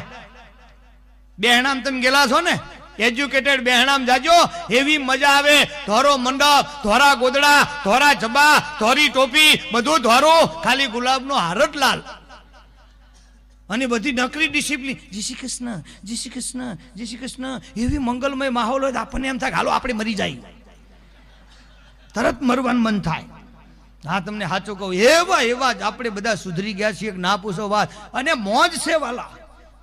બહેણામ તમે ગયેલા છો ને, એજ્યુકેટેડ બહેણામ જાજો, એવી મજા આવે. ધોરો મંડપ, ધોરા ગોદડા, ધોરા જબા, ધોરી ટોપી, બધું ધોરું, ખાલી ગુલાબનો હાર જ લાલ, અને બધી નકરી ડિસિપ્લિન. જય શ્રી કૃષ્ણ, જય શ્રી કૃષ્ણ, જય શ્રી કૃષ્ણ, એવી મંગલમય માહોલ હોય. આપણને એમ થાય હાલો આપણે મરી જાય, તરત મરવાનું મન થાય. હા તમને સાચું કહું, એવા એવા જ આપણે બધા સુધરી ગયા છીએ, ના પૂછો વાત. અને મોજ છે વાલા,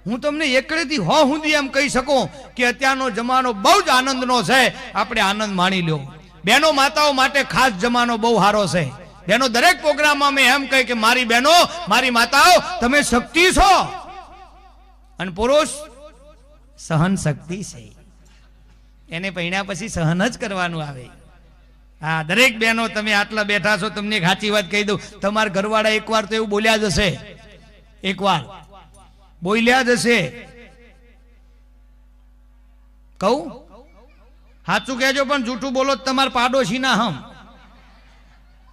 હું તમને એકડેથી હો સુધી એમ કહી શકું કે અત્યારનો જમાનો બહુ જ આનંદનો છે. આપણે આનંદ માણી લ્યો. બહેનો માતાઓ માટે ખાસ જમાનો બહુ સારો છે. બહેનો દરેક પ્રોગ્રામમાં મેં એમ કહી કે મારી બહેનો, મારી માતાઓ, તમે શક્તિ છો, અને પુરુષ સહન શક્તિ છે. એને પૈણ્યા પછી સહન જ કરવાનું આવે. હા દરેક બહેનો તમે આટલા બેઠા છો, તમને એક સાચી વાત કહી દઉં, તમારા ઘરવાળા એકવાર તો એવું બોલ્યા જ હશે, એકવાર બોલ્યા જ હશે. કહું સાચું કહેજો, પણ જૂઠું બોલો તમારા પાડોશી ના હમ.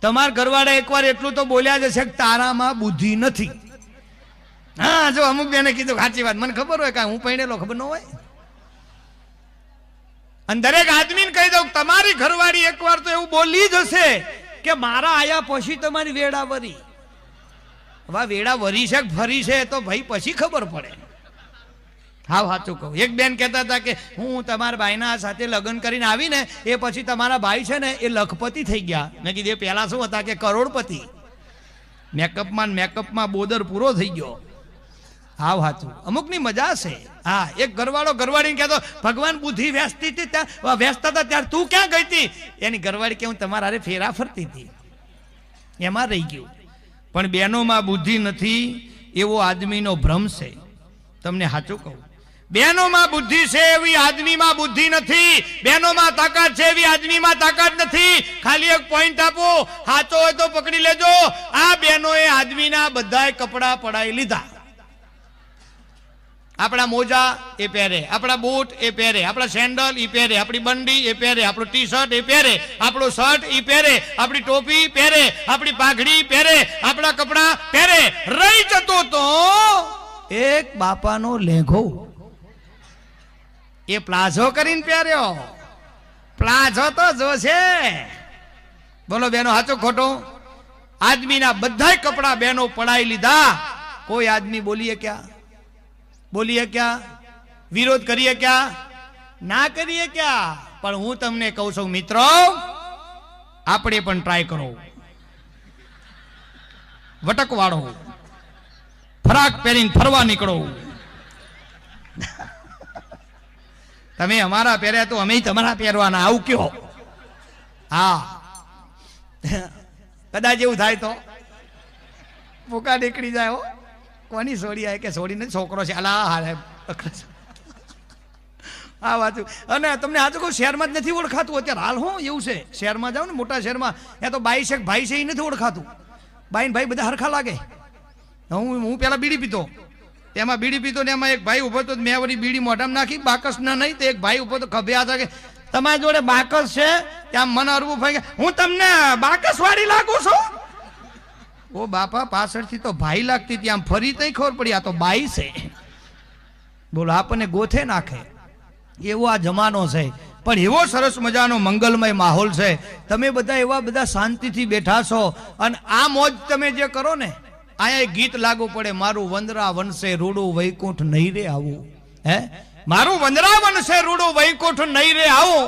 તમારા ઘરવાળા એકવાર એટલું તો બોલ્યા જ હશે કે તારામાં બુદ્ધિ નથી. હા જો અમુક બેને કીધું સાચી વાત, મને ખબર હોય, કાંઈ હું પૈણેલો ખબર ન હોય. અને દરેક આદમીને કહી દઉં, તમારી ઘરવાળી એકવાર તો એવું બોલી જ હશે કે મારા આયા પછી તમારી વેડા વરી. હવે વેડા વરી છે ફરી છે તો ભાઈ પછી ખબર પડે. હા સાચું કહું, એક બેન કહેતા હતા કે હું તમારા ભાઈના સાથે લગ્ન કરીને આવીને એ પછી તમારા ભાઈ છે ને એ લખપતિ થઈ ગયા. મેં કીધું એ પહેલા શું હતા કે કરોડપતિ. મેકઅપમાં બોદર પૂરો થઈ ગયો. હા સાચું, અમુકની મજા છે. હા એક ઘરવાળો ઘરવાળીને કહેતો ભગવાન બુદ્ધિ વેચતી હતી, ત્યાં વેચતા હતા ત્યારે તું ક્યાં ગઈ હતી? એની ઘરવાળી કે હું તમારા હારે ફેરા ફરતી હતી. એમાં રહી ગયું. પણ બહેનોમાં બુદ્ધિ નથી એવો આદમીનો ભ્રમ છે. તમને સાચું કહું, બહેનોમાં બુદ્ધિ છે એવી આદમીમાં બુદ્ધિ નથી. બહેનોમાં તાકાત છે એવી આદમીમાં તાકાત નથી. ખાલી એક પોઈન્ટ આપો, સાચો હોય તો પકડી લેજો. આ બહેનોએ આદમીના બધાય કપડા પડાવી લીધા. આપણા મોજા એ પહેરે, આપણા બૂટ એ પહેરે, આપણા સેન્ડલ એ પહેરે, આપણી બંડી એ પહેરે, આપણું ટી શર્ટ એ પહેરે, આપણું શર્ટ એ પહેરે, આપણી ટોપી પહેરે, આપણી પાઘડી પહેરે, આપણા કપડા પહેરે. રહી જતો તો એક બાપાનો લેઘો એ પ્લાઝો કરીને પહેર્યો. પ્લાઝો તો જોશે. બોલો બેનો સાચું ખોટું? આદમીના બધાય કપડા બેનો પડાઈ લીધા. કોઈ આદમી બોલીએ ક્યાં? બોલીએ ક્યાં? વિરોધ કરીએ ક્યાં? ના કરીએ ક્યાં? પણ હું તમને કહું છું મિત્રો, આપણે પણ ટ્રાય કરો. વટકવાળો ફરાક પહેરીને ફરવા નીકળો. તમે અમારા પહેર્યા તો અમે તમારા પહેરવાના, આવું કયો? હા કદાચ એવું થાય તો ભૂકા નીકળી જાય. કોની સોડી આવે કે સોડી નથી, છોકરો છે. અલા હા વાંચું. અને તમને આજે કહું, શહેરમાં જ નથી ઓળખાતું અત્યારે. હાલ હું એવું છે, શહેરમાં જાવ ને મોટા શહેરમાં, ત્યાં તો બાઈ છે ભાઈ છે એ નથી ઓળખાતું. બાઈ ને ભાઈ બધા હરખા લાગે. હું પેલા બીડી પીતો, તેમાં બીડી પીતો ને એમાં એક ભાઈ ઉભો તો મેં વળી બીડી મોઢામાં નાખી, બાકસ ના નહીં તો એક ભાઈ ઉભો તો ખભે હતા કે તમારી જોડે બાકસ છે? ત્યાં મને અરવું ભાઈ હું તમને બાકસ વાળી લાગુ છું. ઓ બાપા, પાછળથી તો ભાઈ લાગતી હતી, આમ ફરી તઈ ખબર પડી આ તો બાઈ છે. બોલો આપણને ગોથે નાખે એવો આ જમાનો છે. પણ એવો સરસ મજાનો મંગલમય માહોલ છે. તમે બધા એવા બધા શાંતિથી બેઠા છો, અને આ મોજ તમે જે કરો ને, અહીંયા એક ગીત લાગુ પડે, મારું વંદરા વનસે રૂડું વૈકુંઠ નહીં રે આવું. હે, મારું વંદરા વનસે રૂડું વૈકુંઠ નહીં રે આવું.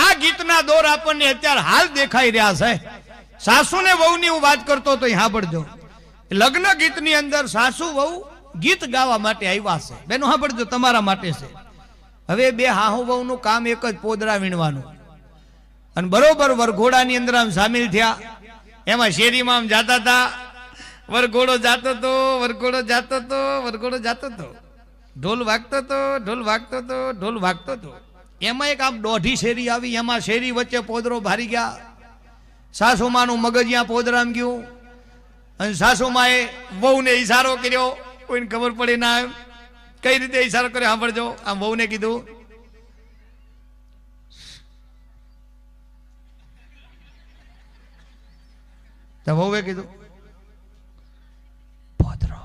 આ ગીતના દોર આપણને અત્યારે હાલ દેખાઈ રહ્યા છે. સાસુ ને વહુ ની હું વાત કરતો તો સાંભળજો. લગ્ન ગીતની અંદર સાસુ વહુ ગીત ગાવા માટે આવ્યા છે. બેનો સાંભળજો, તમારા માટે છે. હવે બે હાહુ વહુ નું કામ એક જ, પોદરા વીણવાનું. અને બરોબર વરઘોડાની અંદર આમ સામેલ થયા. એમાં શેરીમાં આમ જાતા હતા. વરઘોડો જાતો તો, વરઘોડો જાતો તો, વરઘોડો જાતો તો, ઢોલ વાગતો તો, ઢોલ વાગતો તો, ઢોલ વાગતો તો. એમાં એક આમ દોઢી શેરી આવી. એમાં શેરી વચ્ચે પોદરો ભારી ગયા. સાસુમાનું મગજ ત્યાં પોદરામ ગયું. અને સાસુમાએ વહુને ઈશારો કર્યો. કોઈને ખબર પડી ના એમ કઈ રીતે ઈશારો કર્યો સાંભળજો. આમ વહુને કીધું, તો વહુએ કીધું પોદરો.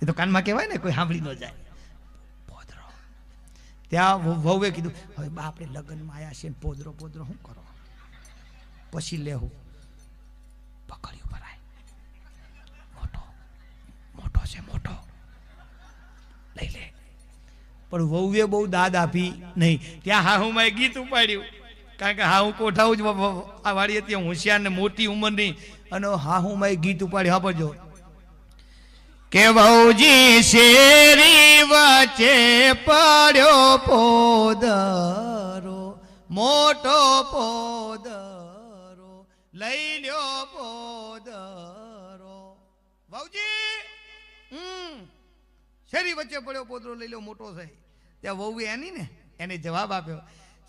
એ તો કાનમાં કહેવાય ને, કોઈ સાંભળી ન જાય. ત્યાં વહુએ કીધું હવે બા આપણે લગ્નમાં આવ્યા છીએ પોદરો પોદરો શું કરો પછી લેવું પકડ્યું ભરાય મોટો મોટો છે મોટો લઈ લે પણ વહુએ બહુ દાદ આપી નહીં ત્યાં હા હું મેં ગીત ઉપાડ્યું કારણ કે હા હું કોઠાવું જ આ વાળી હતી હોશિયાર ને મોટી ઉંમરની અને હા હું મેં ગીત ઉપાડ્યું હા પડજો કે વહુજી શેરી વચ્ચે પડ્યો પોદરો મોટો પોદરો લઈ લ્યો પોદરો વહુજી શેરી વચ્ચે પડ્યો પોદરો લઈ લ્યો મોટો છે ત્યાં વહુએ એની ને એને જવાબ આપ્યો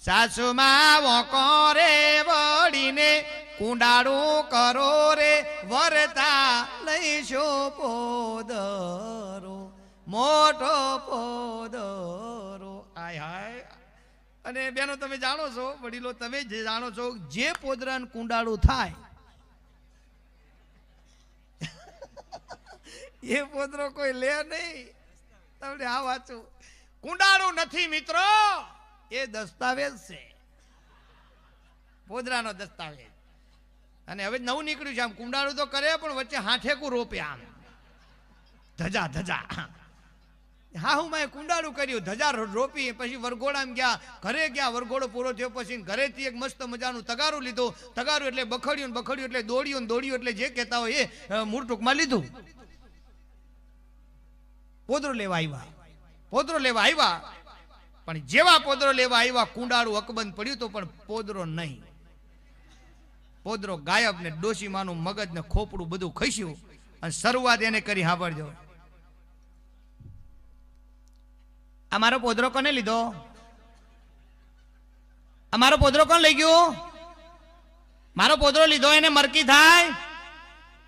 સાસુમાં વોકો રે વળીને કુંડાળું કરો રે વરતા લઈશો પોદરો મોટો પોદરો આય હાય અને બેનો તમે જાણો છો વડીલો તમે જે જાણો છો જે પોદરાનું કુંડાળું થાય એ પોદરો કોઈ લે નહીં તમને આ વાંચું કુંડાળું નથી મિત્રો એ દસ્તાવેજ છે પોદરાનો દસ્તાવેજ અને હવે નવું નીકળ્યું છે આમ કુંડાળું તો કરે પણ વચ્ચે હાઠેકું રોપે આમ ધજા ધજા હા હું મેં કુંડાળું કર્યું ધજા રોપી પછી વરઘોડામાં ગયા ઘરે ગયા વરઘોડો પૂરો થયો પછી ઘરેથી એક મસ્ત મજાનું તગારું લીધું તગારું એટલે બખડ્યું એટલે દોડ્યું એટલે જે કહેતા હોય એ મૂળ ટૂંકમાં લીધું પોદરો લેવા આવ્યા પણ જેવા પોદરો લેવા આવ્યા કુંડાળું અકબંધ પડ્યું તો પણ પોદરો નહીં પોદરો ગાયબ ને ડોશીમાનું મગજ ને ખોપડું બધું ખસ્યું અને શરૂઆત એને કરી સાંભળજો અમારો પોદરો કોને લીધો અમારો પોદરો કોણ લઈ ગયો મારો પોદરો લીધો એને મરકી થાય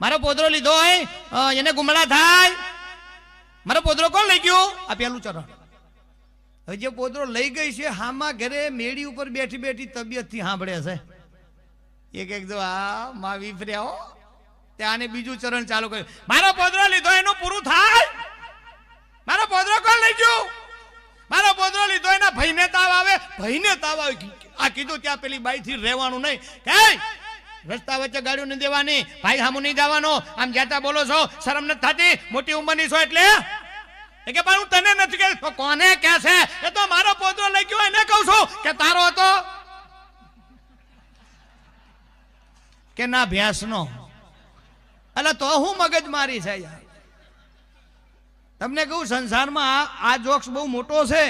મારો પોદરો લીધો હોય એને ગુમડા થાય મારો પોદરો કોણ લઈ ગયો આ પેલું ચરણ હવે જે પોદરો લઈ ગઈ છે હામાં ઘરે મેળી ઉપર બેઠી બેઠી તબિયતથી સાંભળે છે એક જો આ માં વિફર્યા હો ત્યાં બીજું ચરણ ચાલુ કર્યું મારો પોદરો લીધો એનું પૂરું થાય મારો પોદરો કોણ લઈ ગયો મારો પોદરો લીધો એના ભાઈને તાવ આવે આ કીધું ત્યાં પેલી બાઈ થી રહેવાનું નહીં કે રસ્તા વચ્ચે ગાડીઓ નહીં દેવાની ભાઈ સામું નહીં જવાનો આમ જાતા બોલો છો શરમ નથી થતી મોટી ઉંમરની છો એટલે કે પણ હું તને નથી કે કોને કે છે એ તો મારો પોદરો લઈ ગયો એને કહું છું કે તારો હતો કે ના ભેંસનો એટલે તો હું મગજ મારી છે યાર તમને કહું સંસારમાં આ જોક્સ બહુ મોટો છે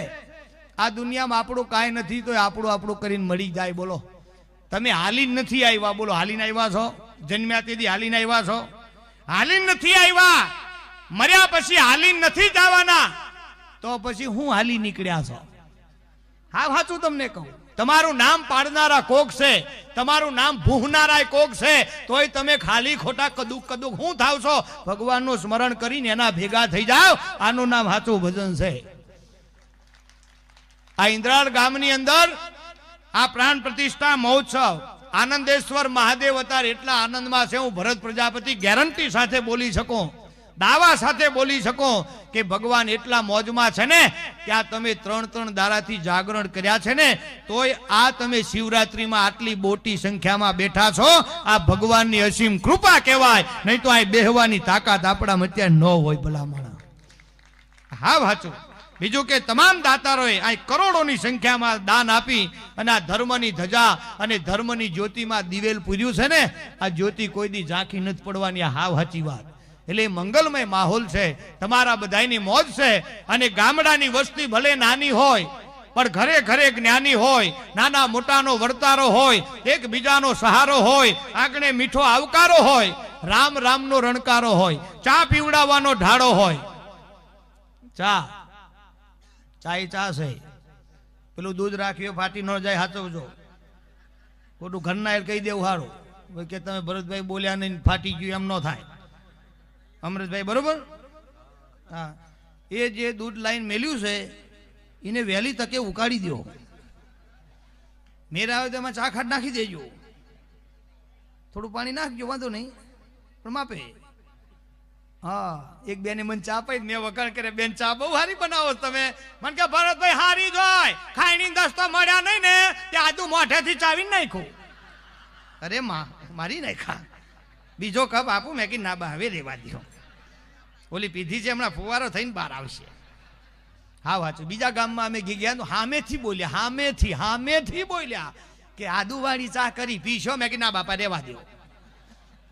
આ દુનિયામાં આપણું કાંઈ નથી તો આપણું કરીને મળી જાય બોલો તમે હાલીને નથી આવ્યા બોલો હાલીને આવ્યા છો જન્મ્યા તેથી હાલીને આવ્યા છો હાલીને નથી આવ્યા મર્યા પછી હાલીને નથી જવાના તો પછી હું હાલી નીકળ્યા છો હા સાચું તમને કહું તમારું નામ પાડનારા કોક છે તમારું નામ ભૂહનારા કોક છે તોય તમે ખાલી ખોટા કદુક હું થાવ છો ભગવાનનું સ્મરણ કરીને એના ભેગા થઈ જાઓ આનું નામ સાચું ભજન છે આ ઇન્દ્રાળ ગામની અંદર આ પ્રાણ પ્રતિષ્ઠા મહોત્સવ આનંદેશ્વર મહાદેવ અવતાર એટલા આનંદમાં છે હું ભરત પ્રજાપતિ ગેરંટી સાથે બોલી શકું દાવા સાથે બોલી શકો કે ભગવાન એટલા મોજમાં છે ને ત્યાં તમે 3 દાડાથી જાગરણ કર્યા છે ને તોય આ તમે શિવરાત્રીમાં આટલી મોટી સંખ્યામાં બેઠા છો આ ભગવાનની અસીમ કૃપા કહેવાય નહીં તો આ બેહવાની તાકાત આપણામાં અત્યારે ન હોય ભલામણ હા સાચું બીજું કે તમામ દાતારોએ આ કરોડોની સંખ્યામાં દાન આપી અને આ ધર્મની ધજા અને ધર્મની જ્યોતિમાં દિવેલ પૂર્યું છે ને આ જ્યોતિ કોઈ દી ઝાંખી નથી પડવાની હાવ સાચી વાત એટલે મંગલમય માહોલ છે તમારા બધાની મોજ છે અને ગામડાની વસ્તી ભલે નાની હોય પણ ઘરે ઘરે જ્ઞાની હોય નાના મોટાનો વર્તારો હોય એકબીજાનો સહારો હોય આગળ મીઠો આવકારો હોય રામ રામનો રણકારો હોય ચા પીવડાવવાનો ઢાળો હોય ચા છે પેલું દૂધ રાખ્યું ફાટી ન જાય સાચવજો ખોટું ઘરના કહી દેવું સારું કે તમે ભરતભાઈ બોલ્યા નહીં ફાટી ગયું એમ ન થાય અમૃતભાઈ બરોબર હા એ જે દૂધ લાઈન મેલ્યું છે એને વહેલી તકે ઉકાળી દો મેરા આવે તો એમાં ચા ખાટ નાખી દેજો થોડું પાણી નાખજો વાંધો નહીં પણ માપે હા એક બેને મને ચા પાઈ, મેં વખાણ કરે, બેન ચા બહુ સારી બનાવો છો તમે. મને કે ભરતભાઈ હારી જ હોય, ખાઈની 10 તો મળ્યા નહીં ને તે આદુ મોઢેથી ચાવીને નાખ્યું. અરે મારી નાખા, બીજો કપ આપું. મેં કીધું ના બા હવે રેવા દો, ઓલી પીધી છે હમણાં ફુવારો થઈને બહાર આવશે. હા વાંચું. બીજા ગામમાં અમે ગયા તો હામેથી બોલ્યા, હામેથી બોલ્યા કે આદુવાળી ચા કરી પીશો. મેં કીધું ના બાપા રેવા દો,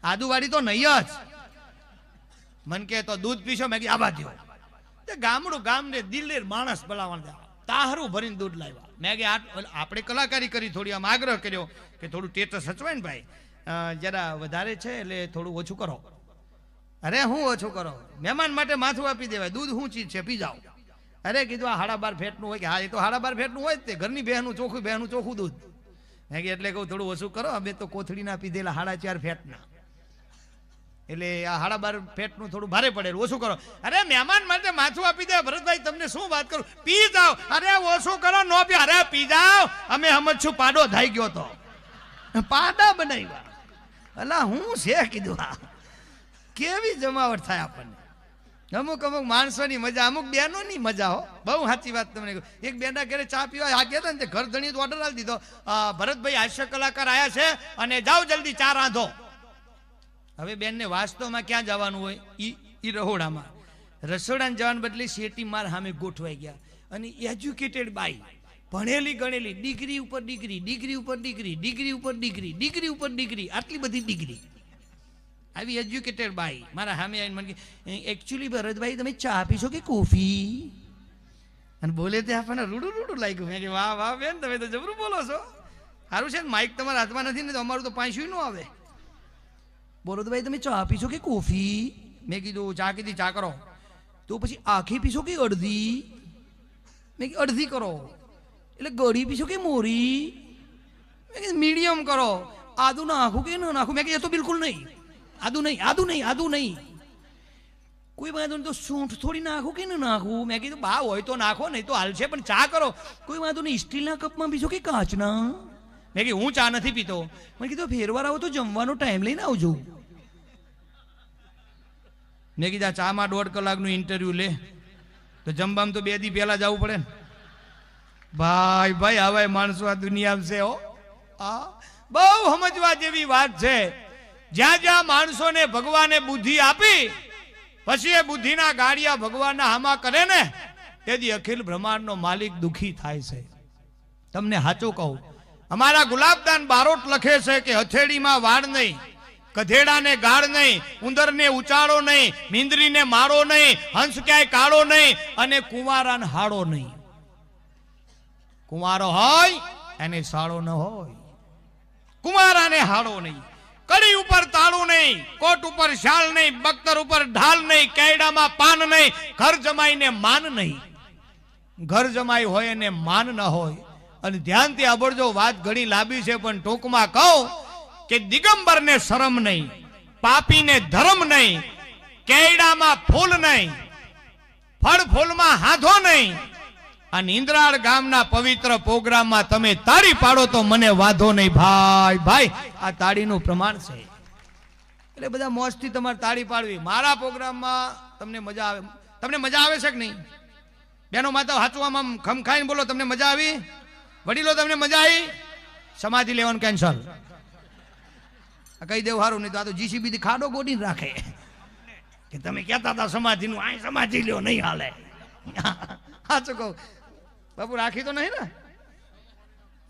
આદુવાળી તો નહીં જ. મન કે તો દૂધ પીશો. મેં કીધું આવા દો. તે ગામડું ગામને દિલ્હી માણસ બોલાવવાનું, તાહરું ભરીને દૂધ લાવ્યા. મેં કે આપણે કલાકારી કરી, થોડી આમ આગ્રહ કર્યો કે થોડું ટેટસ સચવાય ને ભાઈ, જરા વધારે છે એટલે થોડું ઓછું કરો. અરે હું ઓછું કરો, મહેમાન માટે માથું આપી દેવાય, દૂધ શું ચીજ છે પી જાઓ. અરે કીધું આ 12.5 ફેટનું હોય કે હા એ તો 12.5 ફેટનું હોય જ તે, ઘરની બહેનું ચોખ્ખું દૂધ. મેં કે એટલે કહું થોડું ઓછું કરો, અમે તો કોથળીના પીધેલા 4.5 ફેટના, એટલે આ 12.5 ફેટનું થોડું ભારે પડેલું, ઓછું કરો. અરે મહેમાન માટે માથું આપી દે ભરતભાઈ, તમને શું વાત કરું, પી જાઓ. અરે ઓછું કરો, નો પી. અરે પી જાઓ, અમે સમજશું પાડો થઈ ગયો તો પાડા બનાવ્યા. અલા હું છે કીધું, આ કેવી જમાવટ થાય આપણને. અમુક માણસોની મજા, અમુક બહેનોની મજા. હો બહુ સાચી વાત તમને કહું. એક બેના ઘરે ચા પીવા આ ગયા ને, ઘર ધણી ઓર્ડર આપી દીધો, ભરતભાઈ હાસ્ય કલાકાર આવ્યા છે અને જાઓ જલ્દી ચા રાંધો. હવે બેનને વાસ્તવમાં ક્યાં જવાનું હોય, ઈ રહોડામાં. રસોડાને જવાને બદલે શેટી માર સામે ગોઠવાઈ ગયા. અને એજ્યુકેટેડ બાઈ, ભણેલી ગણેલી, ડિગ્રી ઉપર ડિગ્રી, ડિગ્રી ઉપર ડિગ્રી, ડિગ્રી ઉપર ડિગ્રી, ડિગ્રી ઉપર ડિગ્રી, આટલી બધી ડિગ્રી, આવી એજ્યુકેટેડ બાઈ મારા સામે આવીને મને કે એકચ્યુઅલી ભરતભાઈ તમે ચા પીશો કે કોફી? અને બોલે તે આપણને રૂડું લાગ્યું. મેં કે વાહ વાહ બેન, તમે તો જબરું બોલો છો. સારું છે ને માઇક તમારા હાથમાં નથી ને, તો અમારું તો પાંચું ન આવે. બોલો તો ભાઈ તમે ચા પીશો કે કોફી? મેં કીધું ચા કીધી, ચા કરો. તો પછી આખી પીશો કે અડધી? મેં કીધું અડધી કરો. એટલે ગળી પીશો કે મોરી? મેં કીધું મીડિયમ કરો. આદુ નાખું કે ન નાખું? મેં કીધું એ તો બિલકુલ નહીં, આદુ નહીં. કોઈ વાંધો નહીં, તો સૂંઠ થોડી નાખું કે ન નાખું? મેં કીધું બા હોય તો નાખો, નહીં તો હાલશે, પણ ચા કરો. કોઈ વાંધો નહીં, સ્ટીલના કપમાં પીશો કે કાચના? મેં કીધું હું ચા નથી પીતો. મેં કીધું ફેરવાર આવો તો જમવાનો ટાઈમ લઈને આવજો. મેં કીધું ચામાં 1.5 કલાકનું ઇન્ટરવ્યુ લે તો જમવામાં તો 2 દી પહેલા જવું પડે ને ભાઈ. હવે માણસો આ દુનિયામાં છે. હો આ બહુ સમજવા જેવી વાત છે. જ્યાં જ્યાં માણસોને ભગવાને બુદ્ધિ આપી, પછી એ બુદ્ધિના ગાડિયા ભગવાનના હામા કરે ને, તેથી અખિલ બ્રહ્માંડનો માલિક દુખી થાય છે. તમને સાચું કહું, અમારા ગુલાબદાન બારોટ લખે છે કે હથેળીમાં વાળ નહીં, ગધેડાને ગાળ નહીં, ઉંદરને ઉચાળો નહીં, મીંદરીને મારો નહીં, હંસ ક્યાંય કાળો નહીં, અને કુંવારાને હાડો નહીં. કુંવારો હોય એને સાળો ન હોય, કુંવારાને હાડો નહીં. કડી ઉપર તાળું નહીં, કોટ ઉપર શાલ નહીં, બખ્તર ઉપર ઢાલ નહીં, કેડામાં પાન નહીં, ઘર જમાઈને માન નહીં. ઘર જમાઈ હોય એને માન ન હોય. અને ધ્યાનથી સાંભળજો, વાત ઘણી લાંબી છે પણ ટૂંકમાં કહું કે દિગંબરને શરમ નહીં, પાપીને ધર્મ નહીં, કેડામાં ફૂલ નહીં, ફળ ફૂલમાં હાથો નહીં. આ નિંદ્રાળ ગામના પવિત્ર પ્રોગ્રામમાં તમે તાળી પાડો તો મને વાંધો નહીં. ભાઈ આ તાળીનું પ્રમાણ છે. એટલે બધા મોજથી તમારે તાળી પાડવી. મારા પ્રોગ્રામમાં તમને મજા આવે. તમને મજા આવે છે કે નહીં? બેનો માતા હાચું આમ ખમખાઈને બોલો, તમને મજા આવી? વડીલો તમને મજા આવી? સમાધિ લેવાનું કેન્સલ. કહી દેવું સારું, નહીં તો આ તો જીસીબી થી ખાડો ગોડીને રાખે કે તમે કહેતા હતા સમાધિનું, આ સમાધિ લ્યો, નહીં હાલે. સાચું કહું બાપુ, રાખી તો નહીં ને?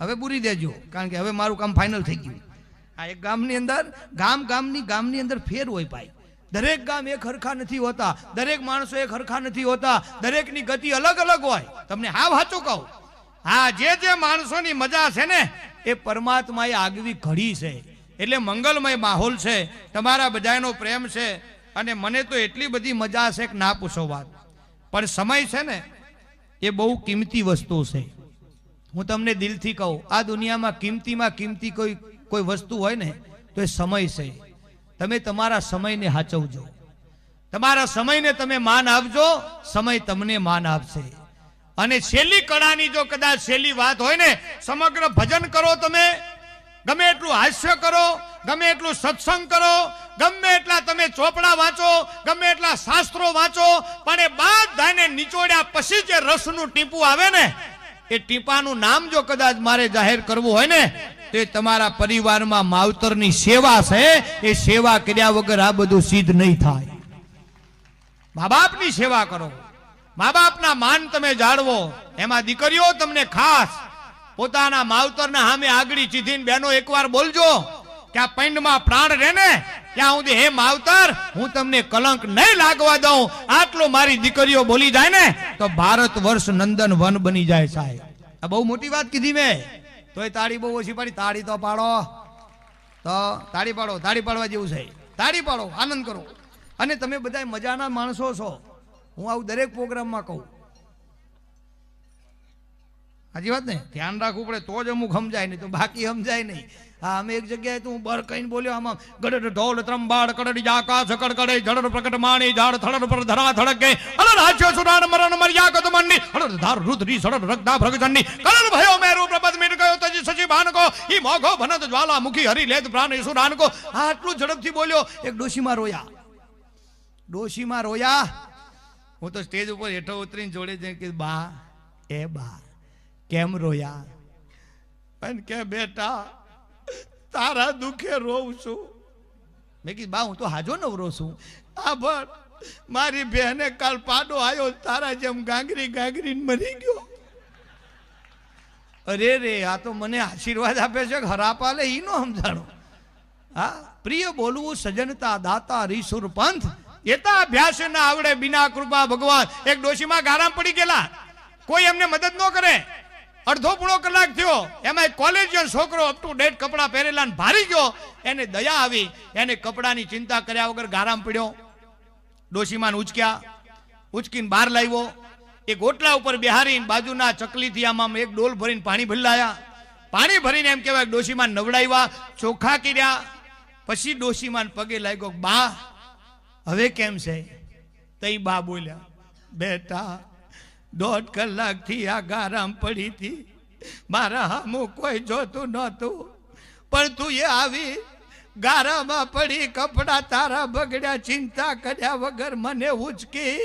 હવે પૂરી દેજો, કારણ કે હવે મારું કામ ફાઇનલ થઈ ગયું. આ એક ગામની અંદર ગામની અંદર ફેર હોય ભાઈ. દરેક ગામ એક હરખા નથી હોતા, દરેક માણસો એક હરખા નથી હોતા, દરેકની ગતિ અલગ અલગ હોય. તમને હાવ સાચું કહું, હા જે માણસોની મજા છે ને એ પરમાત્માએ આગવી ઘડી છે. એટલે મંગલમય માહોલ છે, તમારા બધાનો પ્રેમ છે, અને મને તો એટલી બધી મજા છે કે ના પૂછો વાત. પણ સમય છે ને એ બહુ કિંમતી વસ્તુ છે. હું તમને દિલથી કહું, આ દુનિયામાં કિંમતી કોઈ વસ્તુ હોય ને તો એ સમય છે. તમે તમારા સમયને સાચવજો, તમારા સમયને તમે માન આપજો, સમય તમને માન આપશે. અને છેલ્લી કળાની જો કદાચ છેલ્લી વાત હોય ને, સમગ્ર ભજન કરો તમે, ગમે એટલું હાસ્ય કરો, ગમે એટલું સત્સંગ કરો, ગમે એટલા તમે ચોપડા વાંચો, ગમે એટલા શાસ્ત્રો વાંચો, પણ એ બધાને નિચોડ્યા પછી જે રસનું ટીપું આવે ને, એ ટીપાનું નામ જો કદાચ મારે જાહેર કરવું હોય ને, તો એ તમારા પરિવારમાં માવતરની સેવા છે. એ સેવા કર્યા વગર આ બધું સિદ્ધ નહીં થાય. મા બાપની સેવા કરો, મા બાપના માન તમે જાળવો. એમાં દીકરીઓ તમને ખાસ પોતાના માવતરના સામે આગળી ચીધીને બહેનો એકવાર બોલજો કે આ પૈંડમાં પ્રાણ રહે ને ત્યાં સુધી હે માવતર હું તમને કલંક નહીં લાગવા દઉં. આટલો મારી દીકરીઓ બોલી જાય ને તો ભારત વર્ષ નંદન વન બની જાય. સાહેબ આ બહુ મોટી વાત કીધી મેં, તોય તાળી બહુ ઓછી પાડી. તાળી તો પાડો, તો તાળી પાડો, તાળી પાડવા જેવું છે. તાળી પાડો, આનંદ કરો. અને તમે બધા મજાના માણસો છો, હું આવું દરેક પ્રોગ્રામમાં કહું. સાચી વાત ને, ધ્યાન રાખવું પડે તો જ અમુક સમજાય નહીં, તો બાકી સમજાય નહીં. હા, અમે એક જગ્યાએ તું બર કહીને બોલ્યો, આમાં ગડડ ઢોલ ત્રંબાડ કડડી આકાશ કડકડે જડડ પ્રકટ માણી ઝાડ થડડ પર ધરા થડક ગઈ અલર હાચ્યો સુરાણ મરણ મર્યા કદમની અલર ધાર રુદ્રી સડડ રગદા ભગજનની કલર ભયો મેરુ પ્રપદ મિટ ગયો તજી સચી ભાનકો ઈ મોઘો ભનત જ્વાલા મુખી હરી લેત પ્રાણ સુરાણકો. આટલું ઝડપથી બોલ્યો. એક ડોશીમાં રોયા, ડોશીમાં રોયા. હું તો સ્ટેજ ઉપર હેઠો ઉતરીને જોડે જઈને કે બા, એ બા કેમ રોયા? પણ કે બેટા તારા દુખે રોઉં છું. મેં કીધું બા હું તો હાજો નવરો છું. આ પણ મારી બહેને કાલ પાડો આવ્યો તારા જેમ ગાંગરી ગાંગરી મરી ગયો. અરે રે, આ તો મને આશીર્વાદ આપે છે કે હરાપાલે ઈ નો સમજાણો. હા, પ્રિય બોલવું સજનતા દાતા રીસુર પંથ એતા અભ્યાસ ના આવડે બિના કૃપા ભગવાન. એક ડોશીમાં ગારામ પડી ગયેલા, કોઈ એમને મદદ ન કરે. અડધો પૂણો કલાક થયો, એમાં એક કોલેજિયન છોકરો અપ ટુ ડેટ કપડા પહેરેલા ને ભારી ગયો. એને દયા આવી, એને કપડાની ચિંતા કર્યા વગર ગારામ પડ્યો. ડોશીમાન ઉચક્યા, ઉચકીને બહાર લાવ્યો. એ ગોટલા ઉપર બેહારીને બાજુના ચકલીથી આમાં એક ડોલ ભરીને પાણી ભરલાયા. પાણી ભરીને એમ કહેવાય ડોશીમાન નવડાવ્યા, ચોખ્ખા કર્યા. પછી ડોશીમાન પગે લાગ્યો, બા હવે કેમ છે? તઈ બા બોલ્યા, બેટા 1.5 કલાકથી આ ગારામ પડી હતી, મારા હામું કોઈ જોતું નહોતું, પણ તું એ આવી ગારામાં પડી, કપડા તારા બગડ્યા, ચિંતા કર્યા વગર મને ઉચકી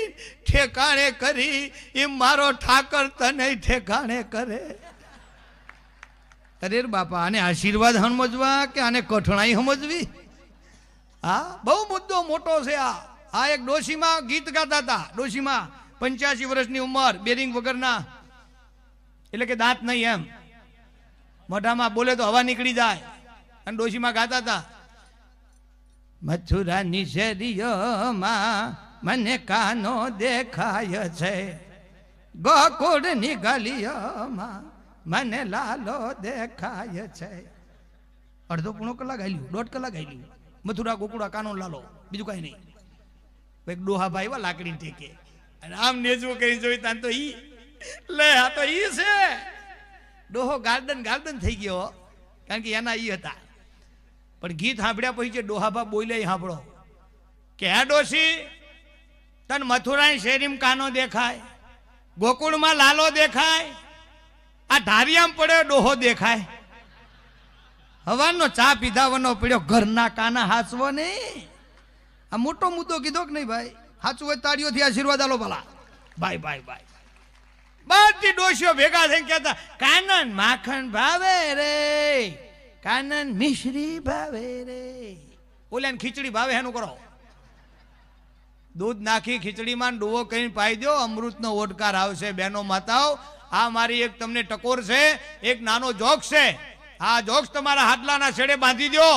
ઠેકાણે કરી. એ મારો ઠાકર તને ઠેકાણે કરે. અરે બાપા, આને આશીર્વાદ સમજવા કે આને કઠણાઈ સમજવી? હા, બહુ મુદ્દો મોટો છે આ. એક ડોશીમાં ગીત ગાતા હતા. ડોશીમાં 85 વર્ષની ઉંમર, બેરિંગ વગરના, એટલે કે દાંત નહીં, એમ મોઢામાં બોલે તો હવા નીકળી જાય. અને ડોશીમાં ગાતા હતા, મથુરાની શેરીઓમાં મને કાનો દેખાય છે, ગોકુળની ગલીઓમાં મને લાલો દેખાય છે. અડધો પૂણો કલાક હાલ્યું, 1.5 કલાક હાલ્યું. મથુરા ગોકુળા કાનો લાલો, બીજું કઈ નહીં. એક ડોહા ભાઈ વા લાકડી ટેકે અને આમ નેજવું કરી જોઈ તા તો ઈ લે, આ તો ઈ છે. ડોહો ગાર્ડન થઈ ગયો, કારણ કે એના ઈ હતા. પણ ગીત સાંભળ્યા પછી જે ડોહાભા બોલ્યા એ સાંભળો કે હે ડોશી, તન મથુરાની શેરીમાં કાનો દેખાય, ગોકુળમાં લાલો દેખાય, આ ધારિયામાં પડ્યો ડોહો દેખાય. હવાનો ચા પીધાવાનો પડ્યો, ઘરના કાના હાચવો નહીં. આ મોટો મુદ્દો કીધો કે નહીં ભાઈ? સાચું હોય તાળીઓથી આશીર્વાદ આલો ભલા. ભાઈ ભાઈ ભાઈ, બધી ડોશીઓ ભેગા થઈને કહેતા, કાનન માખણ ભાવે રે, કાનન મિશ્રી ભાવે રે. ઓલે ખીચડી ભાવે એનું કરો. દૂધ નાખી ખીચડીમાં ડોવો કરીને પાઈ દો, અમૃતનો ઓડકાર આવશે. બહેનો માતાઓ, આ મારી એક તમને ટકોર છે, એક નાનો જોક્સ છે. આ જોક્સ તમારા હાડલાના છેડે બાંધી દો.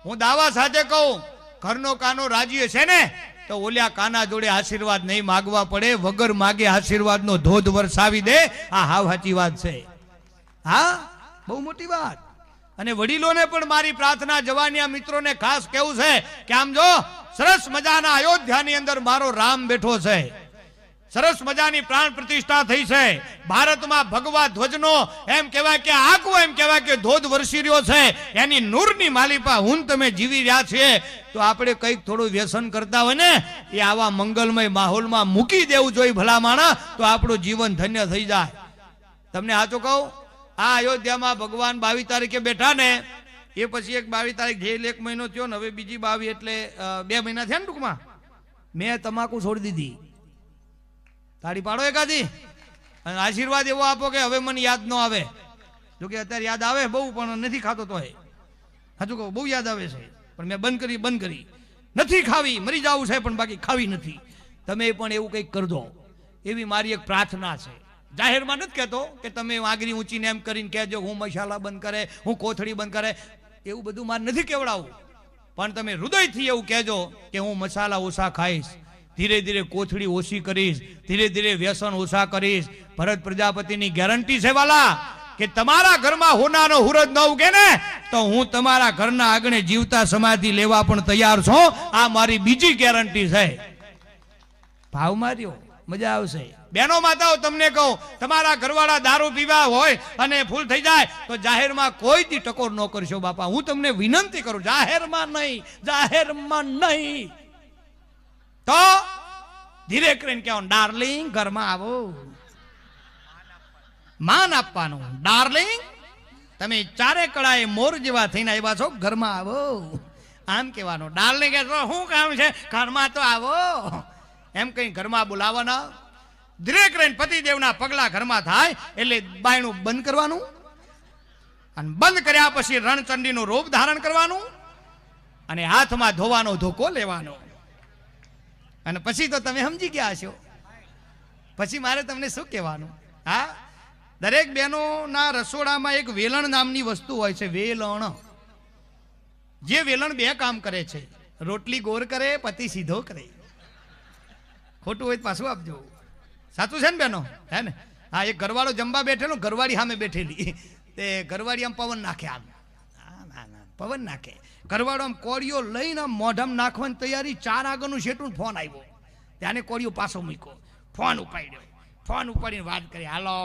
હું દાવા સાથે કહું, ઘરનો કાનો રાજી છે ને તો ઓલ્યા કાના જોડે આશીર્વાદ નહીં માગવા પડે, વગર માગે આશીર્વાદનો ધોધ વરસાવી દે. આ હાવ સાચી વાત છે. હા, બહુ મોટી વાત. અને વડીલોને પણ મારી પ્રાર્થના, જવાનિયા મિત્રોને ખાસ કેવું છે કે આમ જો સરસ મજાના અયોધ્યાની અંદર મારો રામ બેઠો છે, સરસ મજાની પ્રાણ પ્રતિષ્ઠા થઈ છે. ભારતમાં ભગવા ધ્વજનો એમ કહેવાય કે આખો એમ કહેવાય કે ધોધ વરસી રહ્યો છે. એની નૂરની માલિપા હું તમે જીવી રહ્યા છીએ. તો આપણે કંઈક થોડું વ્યસન કરતા હોય ને, એ આવા મંગલમય માહોલમાં મૂકી દેવું જોઈએ ભલા માણા, તો આપણું જીવન ધન્ય થઈ જાય. તમને સાચું કહું, આ અયોધ્યામાં ભગવાન 22 તારીખે બેઠા ને એ પછી એક 22 તારીખ જેલ 1 મહિનો થયો ને હવે બીજી 22 એટલે 2 મહિના થયા ને ટૂંકમાં મેં તમાકુ છોડી દીધી. તાળી પાડો એકાદી અને આશીર્વાદ એવો આપો કે હવે મને યાદ ન આવે. જોકે અત્યારે યાદ આવે બહુ પણ નથી ખાતો તો સાચું કહું બહુ યાદ આવે છે પણ મેં બંધ કરી નથી ખાવી. મરી જવું છે પણ બાકી ખાવી નથી. તમે પણ એવું કંઈક કરજો એવી મારી એક પ્રાર્થના છે. જાહેરમાં નથી કહેતો કે તમે આગરી ઊંચીને એમ કરીને કહેજો હું મસાલા બંધ કરે, હું કોથળી બંધ કરે, એવું બધું મારે નથી કેવડાવું. પણ તમે હૃદયથી એવું કહેજો કે હું મસાલા ઓછા ખાઈશ, ધીરે ધીરે કોથળી ઓછી કરીશ, ધીરે ધીરે વ્યસન ઓછા કરીશ. ભરત પ્રજાપતિની ગેરંટી છે વાલા કે તમારા ઘરમાં હોનાનો હુરજ ન ઉગે ને તો હું તમારા ઘરના આગળ જીવતા સમાધિ લેવા પણ તૈયાર છું. આ મારી બીજી ગેરંટી છે. ભાવ માર્યો મજા આવશે. બહેનો માતાઓ તમને કહું તમારા ઘરવાળા દારૂ પીવા હોય અને ફૂલ થઈ જાય તો જાહેરમાં કોઈ દી ટકોર ન કરશો બાપા. હું તમને વિનંતી કરું જાહેરમાં નહીં. તો ધીરે કરીને કહેવાનું ડાર્લિંગ ઘરમાં આવો, માન આપવાનું. ડાર્લિંગ તમે ચારે કળાએ મોર જેવા થઈને આવ્યા છો, ઘરમાં આવો આમ કહેવાનું. ડાર્લિંગ શું કામ છે ઘરમાં તો આવો એમ કઈ ઘરમાં બોલાવવાના. ધીરે કરીને પતિદેવના પગલા ઘરમાં થાય એટલે બાયણું બંધ કરવાનું અને બંધ કર્યા પછી રણચંડીનું રૂપ ધારણ કરવાનું અને હાથમાં ધોવાનો ધોકો લેવાનો. અને પછી તો તમે સમજી ગયા છો. પછી મારે તમને શું કહેવાનું? હા, દરેક બહેનોના રસોડામાં એક વેલણ નામની વસ્તુ હોય છે. વેલણ, જે વેલણ 2 કામ કરે છે. રોટલી ગોર કરે, પતિ સીધો કરે. ખોટું હોય પાછું આપજો. સાચું છે ને બહેનો? હે ને? હા, એક ઘરવાળો જમવા બેઠેલો, ઘરવાળી સામે બેઠેલી. તે ઘરવાળી આમ પવન નાખે, આમ પવન નાખે. ઘરવાળો આમ કોળીઓ લઈને આમ મોઢામાં નાખવાની તૈયારી. 4 આગળનું શેઠું ફોન આવ્યો. ત્યાંને કોળીઓ પાછો મૂક્યો, ફોન ઉપાડ્યો. ફોન ઉપાડીને વાત કરી. હાલો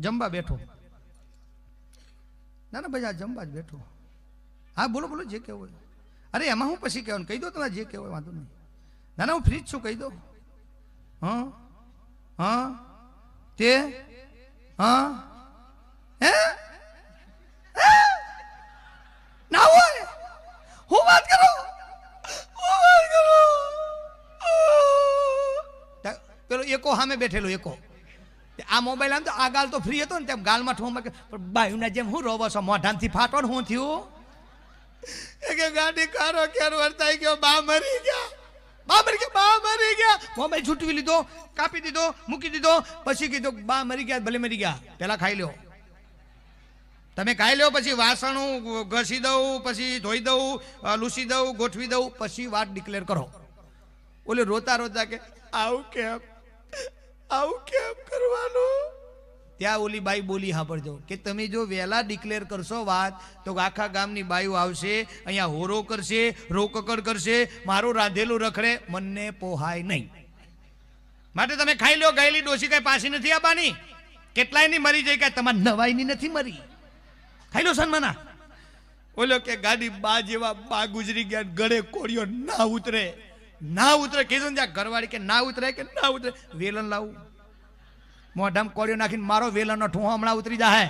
જમવા બેઠો. ના ભાઈ આ જમવા જ બેઠો. હા બોલો જે કહેવું હોય. અરે એમાં હું પછી કહેવાનું કહી દો તમારે જે કહેવું હોય વાંધો નહીં. ના હું ફ્રી જ છું કહી દો. હા તે હા હે ના હોય હું વાત કરો પેલો એકો સામે બેઠેલો એકો. આ મોબાઈલ આમ તો આ ગાલ તો ફ્રી હતો ને તેમ ગાલમાં ઠોમાં પણ બાયુના જેમ હું રોવો છો મોઢામથી ફાટો ને હું થયું કે ગાડી કારો ક્યારે વર્તાઈ ગયો. બા મરી ગયા. મોબાઈલ છૂટવી લીધો, કાપી દીધો, મૂકી દીધો. પછી કીધું બા મરી ગયા, ભલે મરી ગયા, પેલા ખાઈ લ્યો. તમે ખાઈ લ્યો પછી વાસણું ઘસી દઉં, પછી ધોઈ દઉં, લૂસી દઉં, ગોઠવી દઉં, પછી વાત ડિક્લેર કરો. ઓલે રોતા કે આવું કેમ કરવાનું? ત્યાં ઓલી બાઈ બોલી સાંભળજો કે તમે જો વહેલા ડિક્લેર કરશો વાત તો આખા ગામની બાઈઓ આવશે, અહીંયા હોરો કરશે, રોકકડ કરશે, મારું રાંધેલું રખડે, મને પોહાય નહીં. માટે તમે ખાઈ લો. ગયેલી ડોસી કઈ પાછી નથી આવવાની. કેટલાય ની મરી જાય, કઈ તમારે નવાઈની નથી મરી. ખાઈ લો સન્માના. ઓલો કે ગાડી બા જેવા બા ગુજરી ગયા, ગળે કોળિયો ના ઉતરે. કીધું ને ઘરવાળી કે ના ઉતરે. વેલણ લાવું, મોઢામાં કોળિયો નાખીને મારો વેલણનો ઠું હમણાં ઉતરી જાય.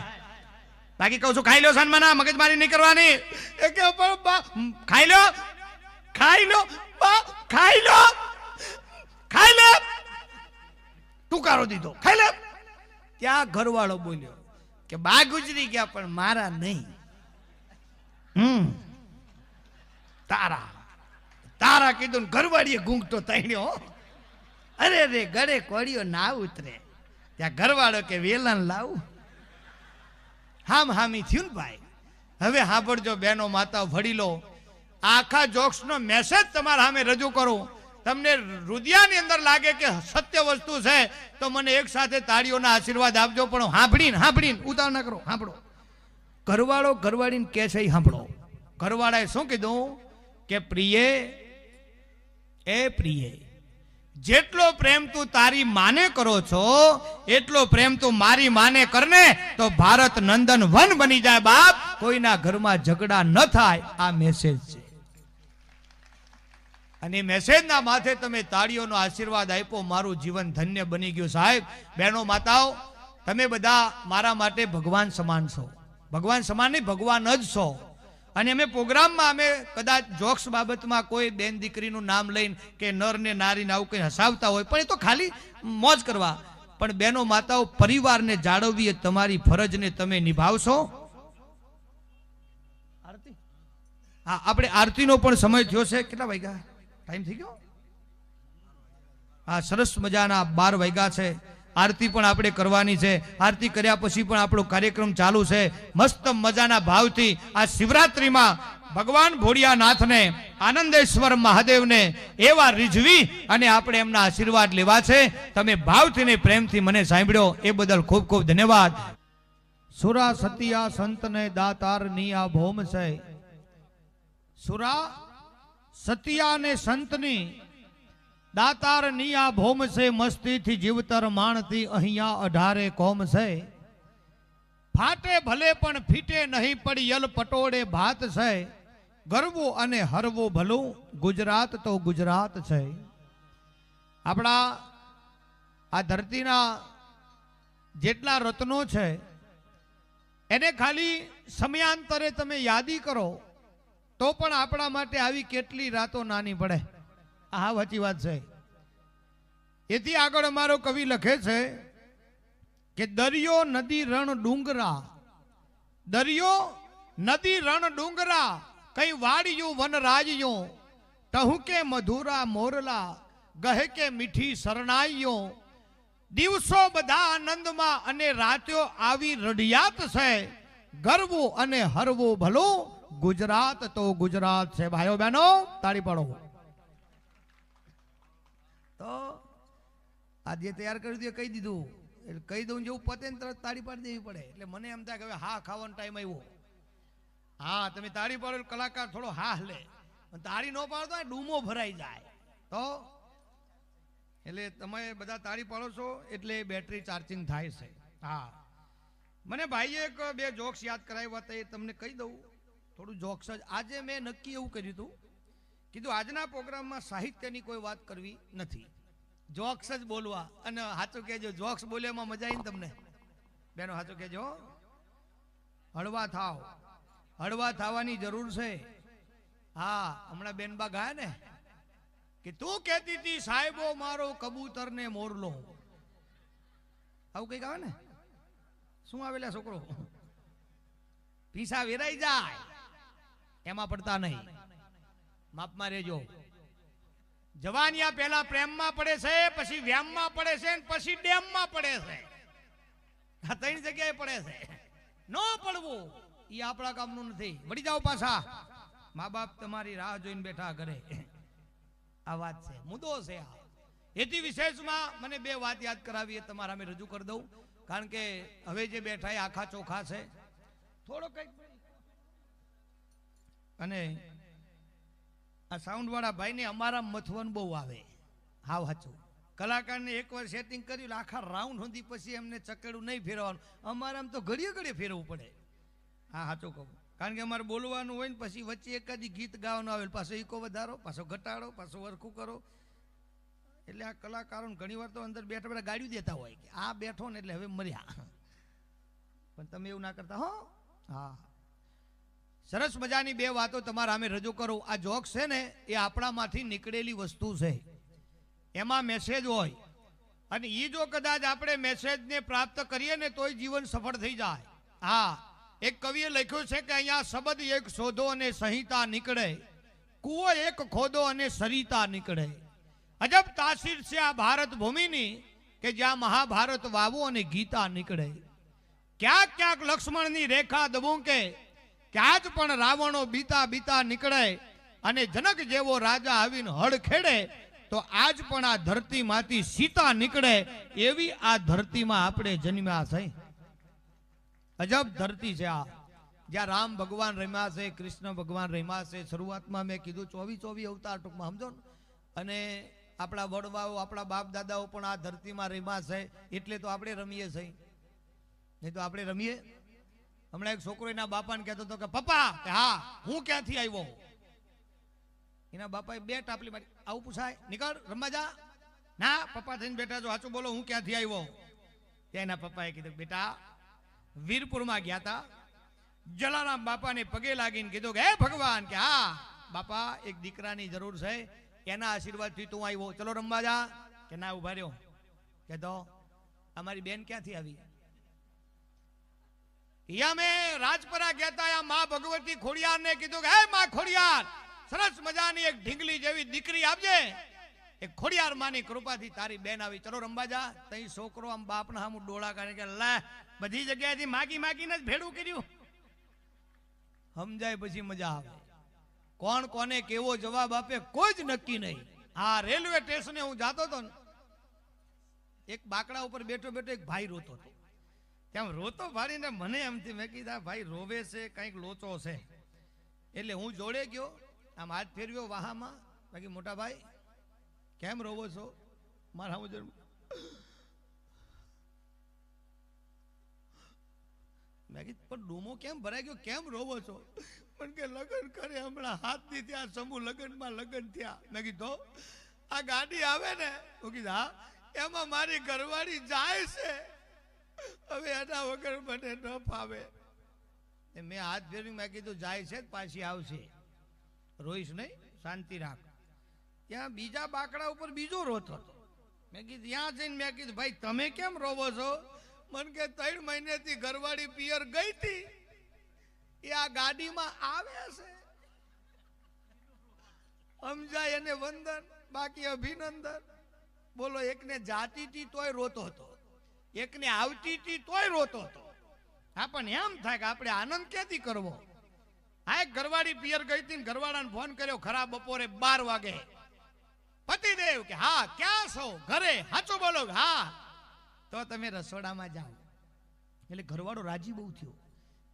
બાકી કહું છું ખાઈ લો સન્માના, મગજમારી નહીં કરવાની. ખાઈ લો ટુકારો દીધો. ખાઈ લે. ત્યાં ઘરવાળો બોલ્યો કે બા ગુજરી ગયા પણ મારા નહીં. તારા કીધું ઘરવાળીએ ઘૂંઘતો તાણ્યો. અરે ગળે કોળિયો ના ઉતરે. ત્યાં ઘરવાળો કે વેલણ લાવું. હામી થયું ને ભાઈ. હવે સાંભળજો બહેનો માતાઓ વડીલો, આખા જોક્સનો મેસેજ તમારા સામે રજૂ કરું. તમને હૃદયની અંદર લાગે કે સત્ય વસ્તુ છે તો મને એક સાથે તાળીઓના આશીર્વાદ આપજો. પણ સાંભળીને ઉતાવળ ના કરો. સાંભળો. ઘરવાળો ઘરવાળીને કે છે સાંભળો. ઘરવાળાએ શું કીધું કે પ્રિય, જેટલો પ્રેમ તું તારી માને કરો છો એટલો પ્રેમ તું મારી માને કરને તો ભારત નંદન વન બની જાય બાપ. કોઈના ઘરમાં ઝઘડા ન થાય. આ મેસેજ છે. અને મેસેજના માથે તમે તાળીઓનો આશીર્વાદ આપ્યો, મારું જીવન ધન્ય બની ગયું. સાહેબ, બહેનો, માતાઓ, તમે બધા મારા માટે ભગવાન સમાન છો. ભગવાન સમાન નહીં, ભગવાન જ છો. અને અમે પ્રોગ્રામમાં અમે કદાચ જોક્સ બાબતમાં કોઈ બેન દીકરીનું નામ લઈને કે નર ને નારીને આવું કંઈ હસાવતા હોય, પણ એ તો ખાલી મોજ કરવા. પણ બહેનો, માતાઓ, પરિવારને જાળવવી એ તમારી ફરજને તમે નિભાવશો. આરતી, હા, આપણે આરતીનો પણ સમય થયો છે. કેટલા વાગ્યા? ટાઈમ થઈ ગયો? હા, સરસ મજાના 12 વાગ્યા છે. આરતી પણ આપણે કરવાની છે. આરતી કર્યા પછી પણ આપણો કાર્યક્રમ ચાલુ છે. મસ્ત મજાના ભાવથી આ શિવરાત્રીમાં ભગવાન ભોળિયાનાથને, આનંદેશ્વર મહાદેવને એવા રીઝવી અને આપણે એમના આશીર્વાદ લેવા છે. તમે ભાવથી ને પ્રેમથી મને સાંભળ્યો એ બદલ ખૂબ ખૂબ ધન્યવાદ. સુરા સતિયા સંતને દાતાર ની આ ભોમ છે. સુરા સતિયા ને સંતની દાતાર ની આ ભોમ છે. મસ્તીથી જીવતર માણતી અહીંયા 18 કોમ છે. ફાટે ભલે પણ ફીટે નહીં, પડી યલ પટોળે ભાત છે. ગરવું અને હરવું ભલું, ગુજરાત તો ગુજરાત છે. આપણા આ ધરતીના જેટલા રત્નો છે એને ખાલી સમયાંતરે તમે યાદી કરો તો પણ આપણા માટે આવી કેટલી રાતો નાની પડે. હા, સાચી વાત છે. એથી આગળ અમારો કવિ લખે છે કે દરિયો નદી રણ ડુંગરા, દરિયો નદી રણ ડુંગરા, કઈ વાડિયું વન રાજ્યું, ટહુ કે મધુરા મોરલા, ગહે કે મીઠી શરણાઈઓ. દિવસો બધા આનંદમાં અને રાત્યો આવી રડિયાત છે. ગરવું અને હરવું ભલું, ગુજરાત તો ગુજરાત છે. ભાઈઓ બહેનો, તાળી પાડો. તો આ જે તૈયાર કર્યું હતું એ કહી દીધું, એટલે કહી દઉં જેવું પતે ને તરત તાળી પાડી દેવી પડે. એટલે મને એમ થાય કે હવે હા ખાવાનો ટાઈમ આવ્યો. હા, તમે તાળી પાડો એટલે કલાકાર થોડો હા લે, તાળી ન પાડો તો ડૂમો ભરાઈ જાય. તો એટલે તમે બધા તાળી પાડો છો એટલે બેટરી ચાર્જિંગ થાય છે. હા, મને ભાઈએ એક 2 જોક્સ યાદ કરાવ્યા હતા, એ તમને કહી દઉં. થોડું જોક્સ જ. આજે મેં નક્કી એવું કર્યું હતું, કીધું આજના પ્રોગ્રામમાં સાહિત્યની કોઈ વાત કરવી નથી, જોક્સ જ બોલવા. અને સાચું કહેજો, જોક્સ બોલ્યામાં મજા આવી ને તમને બેનો? સાચું કહેજો, હળવા થાવ. હળવા થવાની જરૂર છે. હા, હમણાં બેનબા ગયા ને કે તું કહેતી હતી સાહેબો મારો કબૂતર ને મોરલો, આવું કઈક આવે ને. શું આવેલા છોકરો? પીસા વેરાઈ જાય એમાં પડતા નહીં, માપમાં રહેજો. જવાનિયા પહેલા પ્રેમમાં પડે છે, પછી વ્યામમાં પડે છે, પછી ડેમમાં પડે છે. આ 3 જગ્યાએ પડે છે. ન પડવું એ આપણા કામનું નથી. વળી જાઓ પાછા, મા બાપ તમારી રાહ જોઈને બેઠા ઘરે. આ વાત છે, મુદ્દો છે આ. એથી વિશેષમાં મને 2 વાત યાદ કરાવી, એ તમારા અમે રજૂ કરી દઉં. કારણ કે હવે જે બેઠા એ આખા ચોખા છે. થોડો કંઈક અને આ સાઉન્ડ વાળા ભાઈને અમારા મથવન બહુ આવે. હાવ સાચું. કલાકારને એકવાર સેટિંગ કર્યું આખા રાઉન્ડ સુધી પછી એમને ચકેડું નહીં ફેરવાનું. અમારામાં તો ઘડીએ ઘડીએ ફેરવવું પડે. હા, સાચું કહું. કારણ કે અમારે બોલવાનું હોય ને પછી વચ્ચે એકાદી ગીત ગાવાનું આવે, પાછો ઈકો વધારો, પાછો ઘટાડો, પાછો વરખું કરો. એટલે આ કલાકારોને ઘણી વાર તો અંદર બેઠા બેઠા ગાડી દેતા હોય કે આ બેઠો ને એટલે હવે મર્યા. પણ તમે એવું ના કરતા હો. હા, સરસ મજાની 2 વાતો તમારા અમે રજૂ કરું. આ જોક્સ છે ને એ આપણામાંથી નીકળેલી વસ્તુ છે, એમાં મેસેજ હોય. અને એ જો કદાચ આપણે મેસેજને પ્રાપ્ત કરીએ ને તોય જીવન સફળ થઈ જાય. હા, એક કવિએ લખ્યું છે કે અહીંયા શબ્દ એક શોધો અને સંહિતા નીકળે, કૂવો એક ખોદો અને સરિતા નીકળે. અજબ તાસીર છે આ ભારત ભૂમિની કે જ્યાં મહાભારત વાવો અને ગીતા નીકળે. ક્યાંક ક્યાંક લક્ષ્મણની રેખા દબુંકે, ક્યાં જ પણ રાવણો બીતા બીતા નીકળે. અને જનક જેવો રાજા આવીને હળ ખેડે તો આજ પણ આ ધરતીમાંથી સીતા નીકળે. એવી આ ધરતીમાં આપણે જન્મ્યા છે. અજબ ધરતી છે આ, જ્યાં રામ ભગવાન રમ્યા છે, કૃષ્ણ ભગવાન રમ્યા છે. શરૂઆતમાં મેં કીધું 24 અવતાર ટૂંકમાં, સમજો ને. અને આપણા વડવાઓ, આપણા બાપ દાદાઓ પણ આ ધરતીમાં રમ્યા છે, એટલે તો આપણે રમીએ છીએ. નહીં તો આપણે રમીએ? હમણાં એક છોકરો એના બાપાને કહેતો હતો કે પપ્પા, હા હું ક્યાંથી આવ્યો? એના બાપાએ 2 ટાપલી મારી. આવું પૂછાય? નીકળ રમવા જા. ના પપ્પા થઈને બેઠા છો, સાચું બોલો, હું ક્યાંથી આવ્યો? ત્યાં એના પપ્પાએ કીધું બેટા વીરપુરમાં ગયા હતા, જલારામ બાપાને પગે લાગીને કીધું કે હે ભગવાન, કે હા બાપા એક દીકરાની જરૂર છે, એના આશીર્વાદથી તું આવ્યો, ચલો રમવા જા. કે ના ઉભા રહ્યો, કે તો અમારી બેન ક્યાંથી આવી? યા મેં રાજપરા ગયા હતા, યા માં ભગવતી ખોડિયાર ને કીધું કે હે માં ખોડિયાર, સરસ મજાની એક ઢીંગલી જેવી દીકરી આપજે. એક ખોડિયાર માની કૃપાથી તારી બેન આવી, ચલો રમવા જા. તઈ છોકરો આમ બાપના સામું ડોળા કાઢે કે લે બધી જગ્યાએથી માગી માગીને જ ભેડું કર્યું. સમજાય પછી મજા આવે. કોણ કોને કેવો જવાબ આપે કોઈ જ નક્કી નહીં. હા રેલવે સ્ટેશને હું જાતો હતો ને, એક બાકડા ઉપર બેઠો બેઠો એક ભાઈ રોતો હતો. ત્યાં રોતો ભાડીને મને એમથી મેં કીધા ભાઈ રોવે છે, કંઈક લોચો છે. એટલે હું જોડે ગયો, આમ હાથ ફેરવ્યો વાહામાં, બાકી મોટા ભાઈ કેમ રોવો છો? મારા હું મેં કીધું પણ ડૂમો કેમ ભરાઈ ગયો, કેમ રોવો છો? પણ કે લગ્ન કરે હમણાં હાથથી ત્યાં સમૂહ લગ્નમાં લગ્ન થયા. મેં કીધું આ ગાડી આવે ને, હું કીધું હા, એમાં મારી ઘરવાળી જાય છે, હવે એના વગર મને ન ફાવે. મેં હાથ ફેરવી, મેં કીધું જાય છે પાછી આવશે, રોઈશ નહીં, શાંતિ રાખ. ત્યાં બીજા બાકડા ઉપર બીજો રોતો હતો. મેં કીધું ત્યાં જઈને મેં કીધું ભાઈ તમે કેમ રોવો છો? મને કે 3 મહિનેથી ઘરવાળી પિયર ગઈ હતી, એ આ ગાડીમાં આવે છે. સમજાય એને વંદન, બાકી અભિનંદન. બોલો એકને જાતી હતી તોય રોતો હતો, એકને આવતી હતી તોય રોતો હતો. હા પણ એમ થાય કે આપણે આનંદ ક્યાંથી કરવો? હા એક ઘરવાળી પિયર ગઈ હતી ને ઘરવાળાને ફોન કર્યો ખરા બપોરે 12 વાગે. પતિદેવ કે હા ક્યાં છો? ઘરે. સાચું બોલો? હા. તો તમે રસોડામાં જાઓ. એટલે ઘરવાળો રાજી બહુ થયો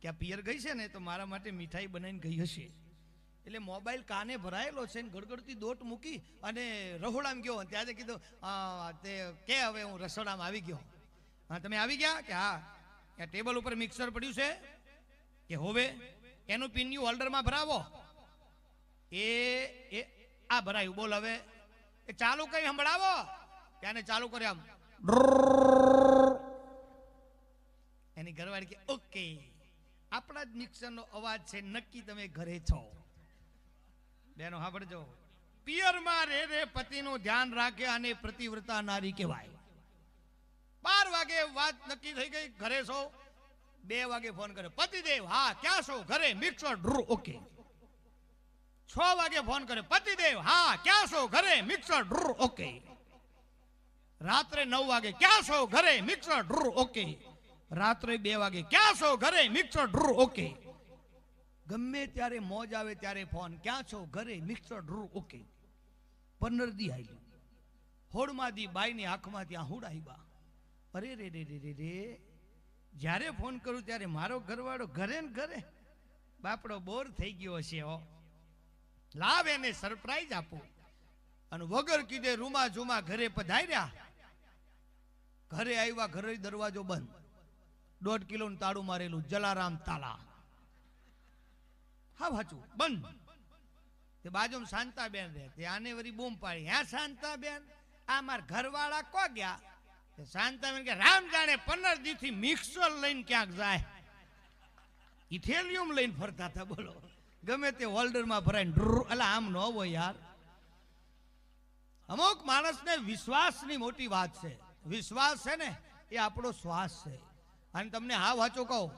કે આ પિયર ગઈ છે ને તો મારા માટે મીઠાઈ બનાવીને ગઈ હશે. એટલે મોબાઈલ કાને ભરાયેલો છે ને ગડગડતી દોટ મૂકી અને રહોડામાં ગયો. ત્યારે કીધું તે કે હવે હું રસોડામાં આવી ગયો. હા તમે આવી ગયા? કે હા. ત્યાં ટેબલ ઉપર મિક્સર પડ્યું છે કે હોવે એનું પિન્યુ હોલ્ડરમાં ભરાવો. એ આ ભરાયું. બોલ હવે એ ચાલુ કરી સંભળાવો. ત્યાંને ચાલુ કરે આમ. એની ઘરવાળી કે ઓકે, આપણા જ મિક્સરનો અવાજ છે, નક્કી તમે ઘરે છો. બેનો સાંભળજો, પિયરમાં રે પતિનું ધ્યાન રાખે અને પ્રતિવ્રતા નારી કહેવાય. 12 વાગે વાત નક્કી થઈ ગઈ, ઘરે છો. 2 વાગે ફોન કર્યો, પતિદેવ હા ક્યાં છો? ઘરે. Mixer okay. 6 વાગે ફોન કર્યો, પતિદેવ હા ક્યાં છો? ઘરે. Mixer okay. રાત્રે 9 વાગે ક્યાં છો? ઘરે. Mixer okay. રાત્રે 2 વાગે ક્યાં છો? ઘરે. Mixer okay. ગમે ત્યારે મોજ આવે ત્યારે ફોન, ક્યાં છો? ઘરે. Mixer okay. 15 દી આવી, હોડમાંથી બાઈની આંખમાંથી આહુડ આવ્યા. અરે રે રે રે રે રે, જ્યારે ફોન કરું ત્યારે મારો ઘરવાળો ઘરે ને ઘરે. બાપડો બોર થઈ ગયો હશે. લાવ એને સરપ્રાઈઝ આપું. અને વગર કીધે રૂમા ઝુમા ઘરે પધાર્યા. ઘરે આવ્યા, ઘરે દરવાજો બંધ, 1.5 કિલોનું તાળું મારેલું, જલારામ તાલા. હા સાચું બંધ. તે બાજુમાં શાંતાબેન રહે, તે આને વળી બૂમ પાડી, હે શાંતાબેન આ માર ઘરવાળા કો ગયા? શાંતાબેન કે રામ જાણે 15 દીથી મિક્સર લઈને ક્યાંક જાય. ઇથેલિયમ લઈને ફરતા હતા. બોલો ગમે તે હોલ્ડરમાં ભરાઈને એટલે આમ ન હોય યાર. અમુક માણસને વિશ્વાસની મોટી વાત છે. વિશ્વાસ છે ને એ આપણો શ્વાસ છે. અને તમને હા વાંચો કહું,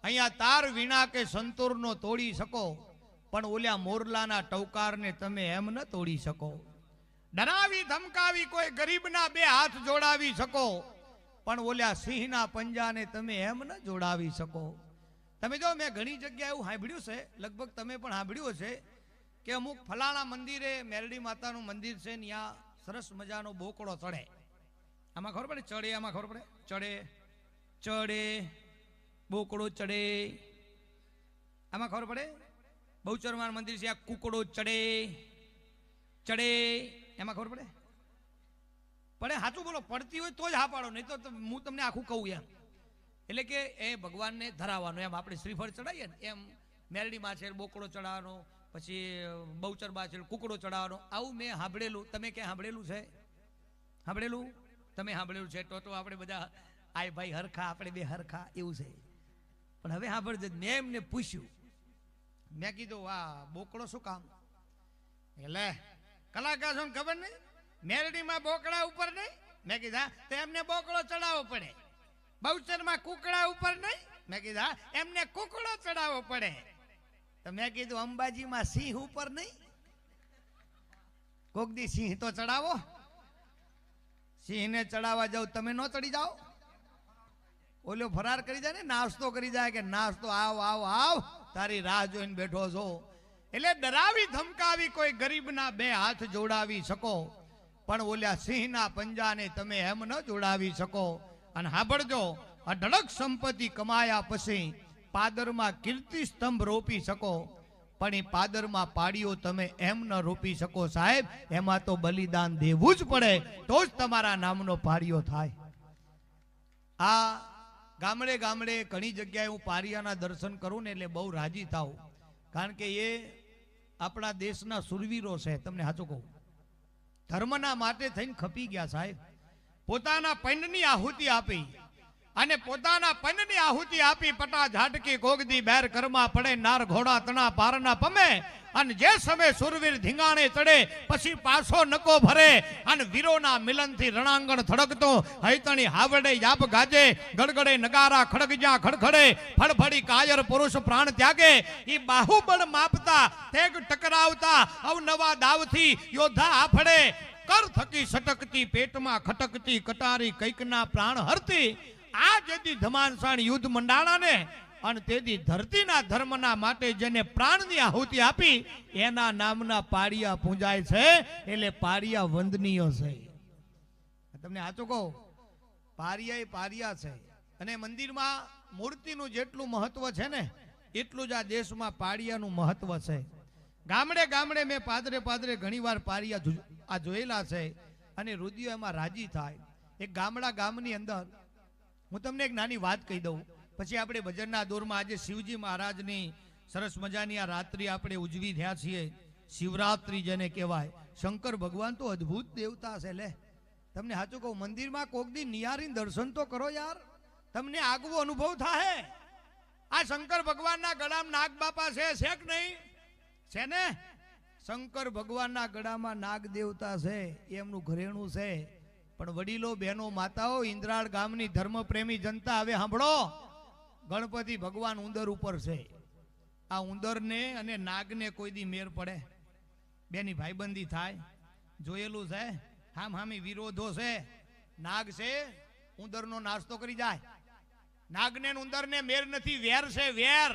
અહીંયા તાર વીણા કે સંતૂરનો તોડી શકો, પણ ઓલ્યા મોરલાના ટવકારને તમે એમ ન તોડી શકો. ડરાવી ધમકાવી કોઈ ગરીબના 2 હાથ જોડાવી શકો, પણ ઓલ્યા સિંહના પંજાને તમે એમ ન જોડાવી શકો. તમે જો મેં ઘણી જગ્યાએ એવું સાંભળ્યું છે, લગભગ તમે પણ સાંભળ્યું હશે કે અમુક ફલાણા મંદિરે મેરડી માતાનું મંદિર છે ને ત્યાં સરસ મજાનો બોકડો ચડે. આમાં ખબર પડે? ચડે. આમાં ખબર પડે? ચડે ચડે બોકડો ચડે. આમાં ખબર પડે? બહુચરમાન મંદિર છે, આ કુકડો ચડે ચડે. એમાં ખબર પડે? પડે. સાચું બોલો, પડતી હોય તો જ હા પાડો, નહીં તો હું તમને આખું કહું એમ. એટલે કે એ ભગવાનને ધરાવવાનો, એમ આપણે શ્રીફળ ચડાવીએ ને એમ મેરડીમાં છે બોકડો ચડાવવાનો, પછી બહુચર બાછેલ કુકડો ચડાવવાનો, આવું મેં સાંભળેલું. તમે ક્યાં સાંભળેલું છે? સાંભળેલું? તમે સાંભળેલું છે તો આપણે બધા આય ભાઈ હરખા, આપણે બે હરખા એવું છે. પણ હવે સાંભળજો, મેં એમને પૂછ્યું, મેં કીધું આ બોકડો શું કામ? એટલે કલાકાર છો ખબર નહીં, મેરડીમાં બોકડા ઉપર નહીં. મેં કીધા તો એમને બોકડો ચડાવવો પડે. બહુચરમાં કુકડા ઉપર નહીં. મેં કીધા એમને કુકડો ચડાવવો પડે. તો મેં કીધું અંબાજીમાં સિંહ ઉપર નહીં, કોક દી સિંહ તો ચડાવો. સિંહને ચડાવવા જાવ, તમે ન ચડી જાઓ? ઓલો ફરાર કરી જાય ને, નાસ્તો કરી જાય કે નાસ્તો આવ આવ આવ, તારી રાહ જોઈને બેઠો છો. એટલે ડરાવી ધમકાવી કોઈ ગરીબના બે હાથ જોડાવી શકો, પણ ઓલા સિંહના પંજાને તમે એમ ન જોડાવી શકો. અને સાંભળજો, અઢળક સંપત્તિ કમાયા પછી પાદરમાં કીર્તિ સ્તંભ રોપી શકો, પણ એ પાદરમાં પાડીઓ તમે એમ ન રોપી શકો. સાહેબ, એમાં તો બલિદાન દેવું જ પડે, તો જ તમારા નામનો પાડીઓ થાય. આ ગામડે ગામડે ઘણી જગ્યાએ હું પારિયાના દર્શન કરું ને એટલે બહુ રાજી થાઉં, કારણ કે એ આપણા દેશના સુરવીરો છે. તમને સાચું કહું, ધર્મના માટે થઈને ખપી ગયા સાહેબ. પોતાના પૈણની આહુતિ આપી, અને પોતાના પૈણની આહુતિ આપી પટા ઝાટકી ગોગદી બેર કરમાં પડે, નાર ઘોડા તણા પારના પમે. અને જે સમય સુરવીર ધીંગાણે ચડે પછી પાછો નકો ભરે, અને વીરોના મિલનથી રણાંગણ થડકતો, હૈતણી હાવડે યાપ ગાજે, ગડગડે નગારા ખડગજા ખડખડે, ફળફળી કાયર પુરુષ પ્રાણ ત્યાગે. ઈ બાહુબળ માપતા તેગ ટકરાવતા અવનવા દાવથી યોદ્ધા આફડે, કર થકી સટકતી પેટમાં ખટકતી કટારી કઈકના પ્રાણ હરતી. આ જેથી ધમાનસાણ યુદ્ધ મંડાણા ને, અને તેથી ધરતીના ધર્મના માટે જેને પ્રાણની આહુતિ આપી એના નામના પાડિયા પૂજાય છે. એટલે પાડિયા વંદનીય છે. તમને સાચું કહું, પારિયા પારિયા છે. અને મંદિરમાં મૂર્તિનું જેટલું મહત્વ છે ને, એટલું જ આ દેશમાં પાડિયાનું મહત્વ છે. ગામડે ગામડે મેં પાદરે પાદરે ઘણીવાર પારિયા આ જોયેલા છે, અને રુદિયો એમાં રાજી થાય. એક ગામની અંદર હું તમને એક નાની વાત કહી દઉં, પછી આપણે ભજનના દોરમાં આજે શિવજી મહારાજની સરસ મજાની આ રાત્રિ આપણે ઉજવી રહ્યા છીએ. શિવરાત્રિ જેને કહેવાય. શંકર ભગવાન તો અદ્ભુત દેવતા છે. લે તમને સાચું કહું, મંદિરમાં કોક દી નિહારીને દર્શન તો કરો યાર, તમને આગવો અનુભવ થાય. આ શંકર ભગવાનના ગળામાં નાગ બાપા છે કે નહીં? છે ને? શંકર ભગવાનના ગળામાં નાગ દેવતા છે, એમનું ઘરેણું છે. પણ વડીલો, બહેનો, માતાઓ, ઇન્દ્રાળ ગામની ધર્મપ્રેમી જનતા, હવે સાંભળો, ગણપતિ ભગવાન ઉંદર ઉપર છે. આ ઉંદરને અને નાગને કોઈ દી મેર પડે? બેની ભાઈબંધી થાય? જોયેલું છે? હામી વિરોધો છે. નાગ છે, ઉંદરનો નાસ્તો કરી જાય. નાગને ઉંદરને મેર નથી, વેર છે, વેર.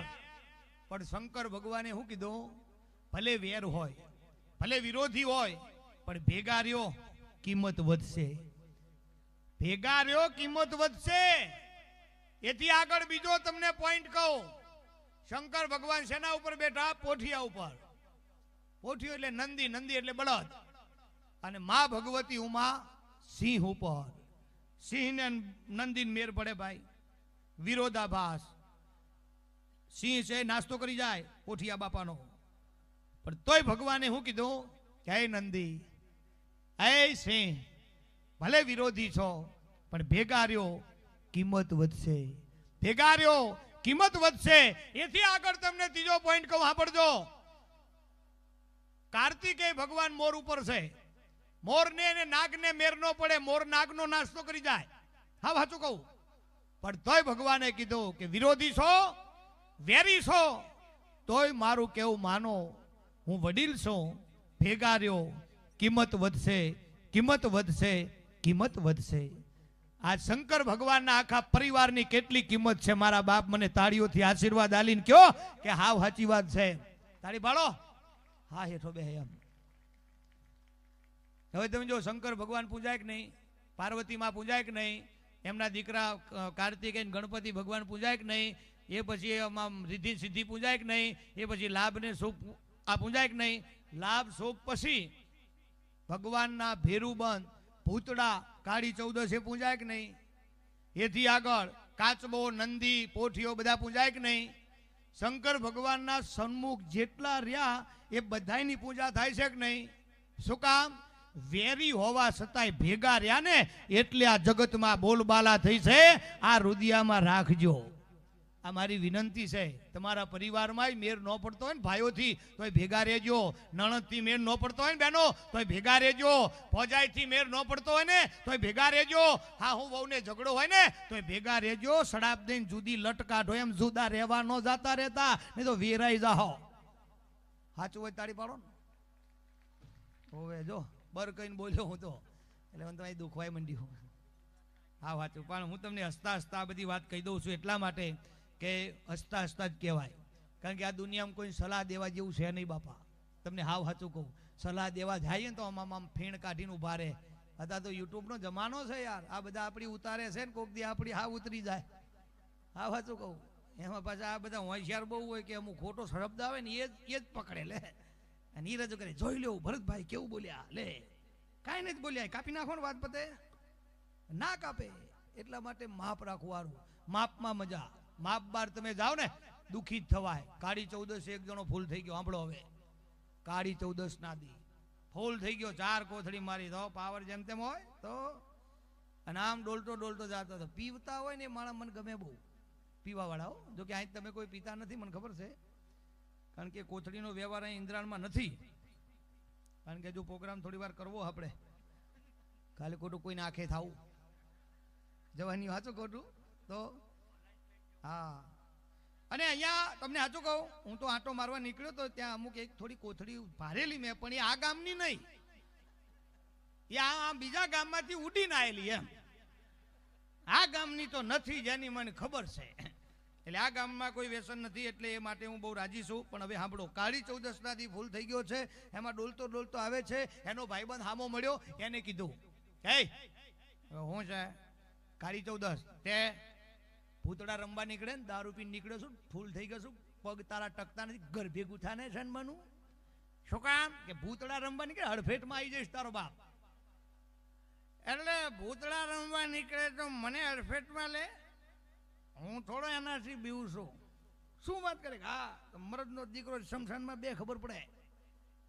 પણ શંકર ભગવાને શું કીધું? ભલે વેર હોય, ભલે વિરોધી હોય, પણ ભેગા રહ્યો કિંમત વધશે. ભેગા રહ્યો કિંમત વધશે. એથી આગળ બીજો તમને પોઈન્ટ કહું. શંકર ભગવાન શેના ઉપર બેઠા? પોઠિયા ઉપર. પોઠિયો એટલે નંદી, નંદી એટલે બળદ. અને માં ભગવતી ઉમા સિંહ ઉપર. સિંહ ને નંદી મેર પડે ભાઈ? વિરોધાભાસ. સિંહ છે નાસ્તો કરી જાય પોઠિયા બાપાનો, પણ તોય ભગવાને શું કીધું? કે હે નંદી, હે સિંહ, ભલે વિરોધી છો પણ ભેગા રહ્યો કિંમત વધશે. ભેગા રહ્યો કિંમત વધશે. એથી આગળ તમને ત્રીજો પોઈન્ટ કહું, સાંભળજો. કાર્તિકેય ભગવાન મોર ઉપર છે. મોરને અને નાગને મેર ન પડે, મોર નાગનો નાસ્તો કરી જાય. હા, સાચું કહું. પણ તોય ભગવાને કીધું કે વિરોધી છો, વેરી છો, તોય મારું કેવું માનો, હું વડીલ છું. ભેગા રહ્યો કિંમત વધશે, કિંમત વધશે, કિંમત વધશે. આ શંકર ભગવાનના આખા પરિવારની કેટલી કિંમત છે. મારા બાપ મને તાળીઓથી આશીર્વાદ આલીને કયો કે હાવ સાચી વાત છે. તાળી પાડો. હા, હેઠો બે એમ. હવે તમે જો, શંકર ભગવાન પૂજાય કે નહીં? પાર્વતીમાં પૂજાય કે નહીં? એમના દીકરા કાર્તિકેય ગણપતિ ભગવાન પૂજાય કે નહીં? એ પછી રિદ્ધિ સિદ્ધિ પૂજાય કે નહીં? એ પછી લાભ ને શુભ આ પૂજાય કે નહીં? લાભ શુભ પછી ભગવાનના ભેરુબંધ, ભૂતડા, કાળી ચૌદસે પૂજાય કે નહીં? એથી આગળ કાચબો, નંદી, પોઠિયો બધા પૂજાય કે નહીં? શંકર ભગવાનના સન્મુખ જેટલા રહ્યા એ બધાયની પૂજા થાય છે કે નહીં? શું કામ? વેરી હોવા છતાંય ભેગા રહ્યા ને એટલે આ જગતમાં બોલબાલા થઈ છે. આ રુદિયામાં રાખજો. આ મારી વિનંતી છે. તમારા પરિવારમાં મેર ન પડતો હોય ને ભાઈઓથી તોય ભેગા રહેજો. નણંદથી મેર ન પડતો હોય ને બહેનો તોય ભેગા રહેજો. ફોજાઈથી મેર ન પડતો હોય ને તોય ભેગા રહેજો. હા હું વહુને ઝઘડો હોય ને તોય ભેગા રહેજો. સડાપ દઈને જુદી લટ કાઢો એમ જુદા રહેવા ન જાતા રહેતા, નહીં તો વેરાઈ જાહો. સાચું હોય તાળી પાડો ને. હવે જો બર કહીને બોલ્યો હું તો એટલે મને તમારી દુખવાય મંડ્યું. હા વાંચું પણ હું તમને હસતા હસતા બધી વાત કહી દઉં છું એટલા માટે કે હસતા હસતા જ કહેવાય. કારણ કે આ દુનિયામાં કોઈ સલાહ દેવા જેવું છે નહીં બાપા. તમને હાવ સાચું કહું, સલાહ દેવા જાય ને તો આમ ફેણ કાઢીને ઉભા રહે. અત્યારે તો યુટ્યુબનો જમાનો છે યાર. આ બધા આપણી ઉતારે છે ને કોક દી આપણી હાવ ઉતરી જાય. હા સાચું કહું. એમાં પાછા આ બધા હોશિયાર બહુ હોય કે અમુક ખોટો શબ્દ આવે ને એ જ પકડે લે અને એ રજૂ કરે. જોઈ લેવું ભરતભાઈ કેવું બોલ્યા, લે કાંઈ નથી બોલ્યા, કાપી નાખો ને વાત પતે. ના કાપે. એટલા માટે માપ રાખવું સારું. માપમાં મજા. માપ બાર તમે જાઓ ને દુઃખી જ થવાય. કાળી 14 એક જણો ફૂલ થઈ ગયો. સાંભળો હવે, કાળી 14 ના દી ફૂલ થઈ ગયો. 4 કોથળી મારી તો પાવર જેમ તેમ હોય તો, અને આમ ડોલતો ડોલતો જતો હતો. પીવતા હોય ને એ માણસ મને ગમે બહુ, પીવા વાળા. જો કે અહીં તમે કોઈ પીતા નથી મને ખબર છે, કારણ કે કોથળીનો વ્યવહાર અહીં ઇન્દ્રાણમાં નથી. કારણ કે જો પ્રોગ્રામ થોડી વાર કરવો આપણે, કાલે ખોટું કોઈને આંખે થાવું જવાની સાચું ખોટું તો. હા અને અહીંયા તમને સાચું કહું, હું તો આંટો મારવા નીકળ્યો તો ત્યાં અમુક એક થોડી કોથળી ભારેલી મેં, પણ એ આ ગામની નહીં, એ આ બીજા ગામમાંથી ઉડીને આવેલી એમ. આ ગામની તો નથી જેની મને ખબર છે. એટલે આ ગામમાં કોઈ વ્યસન નથી, એટલે એ માટે હું બહુ રાજી છું. પણ હવે સાંભળો, કાળી 14 ના દી ફૂલ થઈ ગયો છે. એમાં ડોલતો ડોલતો આવે છે. એનો ભાઈબંધ હામો મળ્યો. એને કીધું, હે હું છે કાળી 14 તે ભૂતડા રમવા નીકળે ને દારૂ પીને નીકળ્યો છું, ફૂલ થઈ ગયો છું, પગ તારા ટકતા નથી, ઘર ભેગું થાને છે ને મનું. શું કામ? કે ભૂતડા રમવા નીકળે હડફેટમાં આવી જઈશ તારો બાપ. એટલે ભૂતડા રમવા નીકળે તો મને હડફેટમાં લે, હું થોડો એનાથી બીવું છું. શું વાત કરે? હા મરદનો દીકરો શમશાનમાં બે ખબર પડે.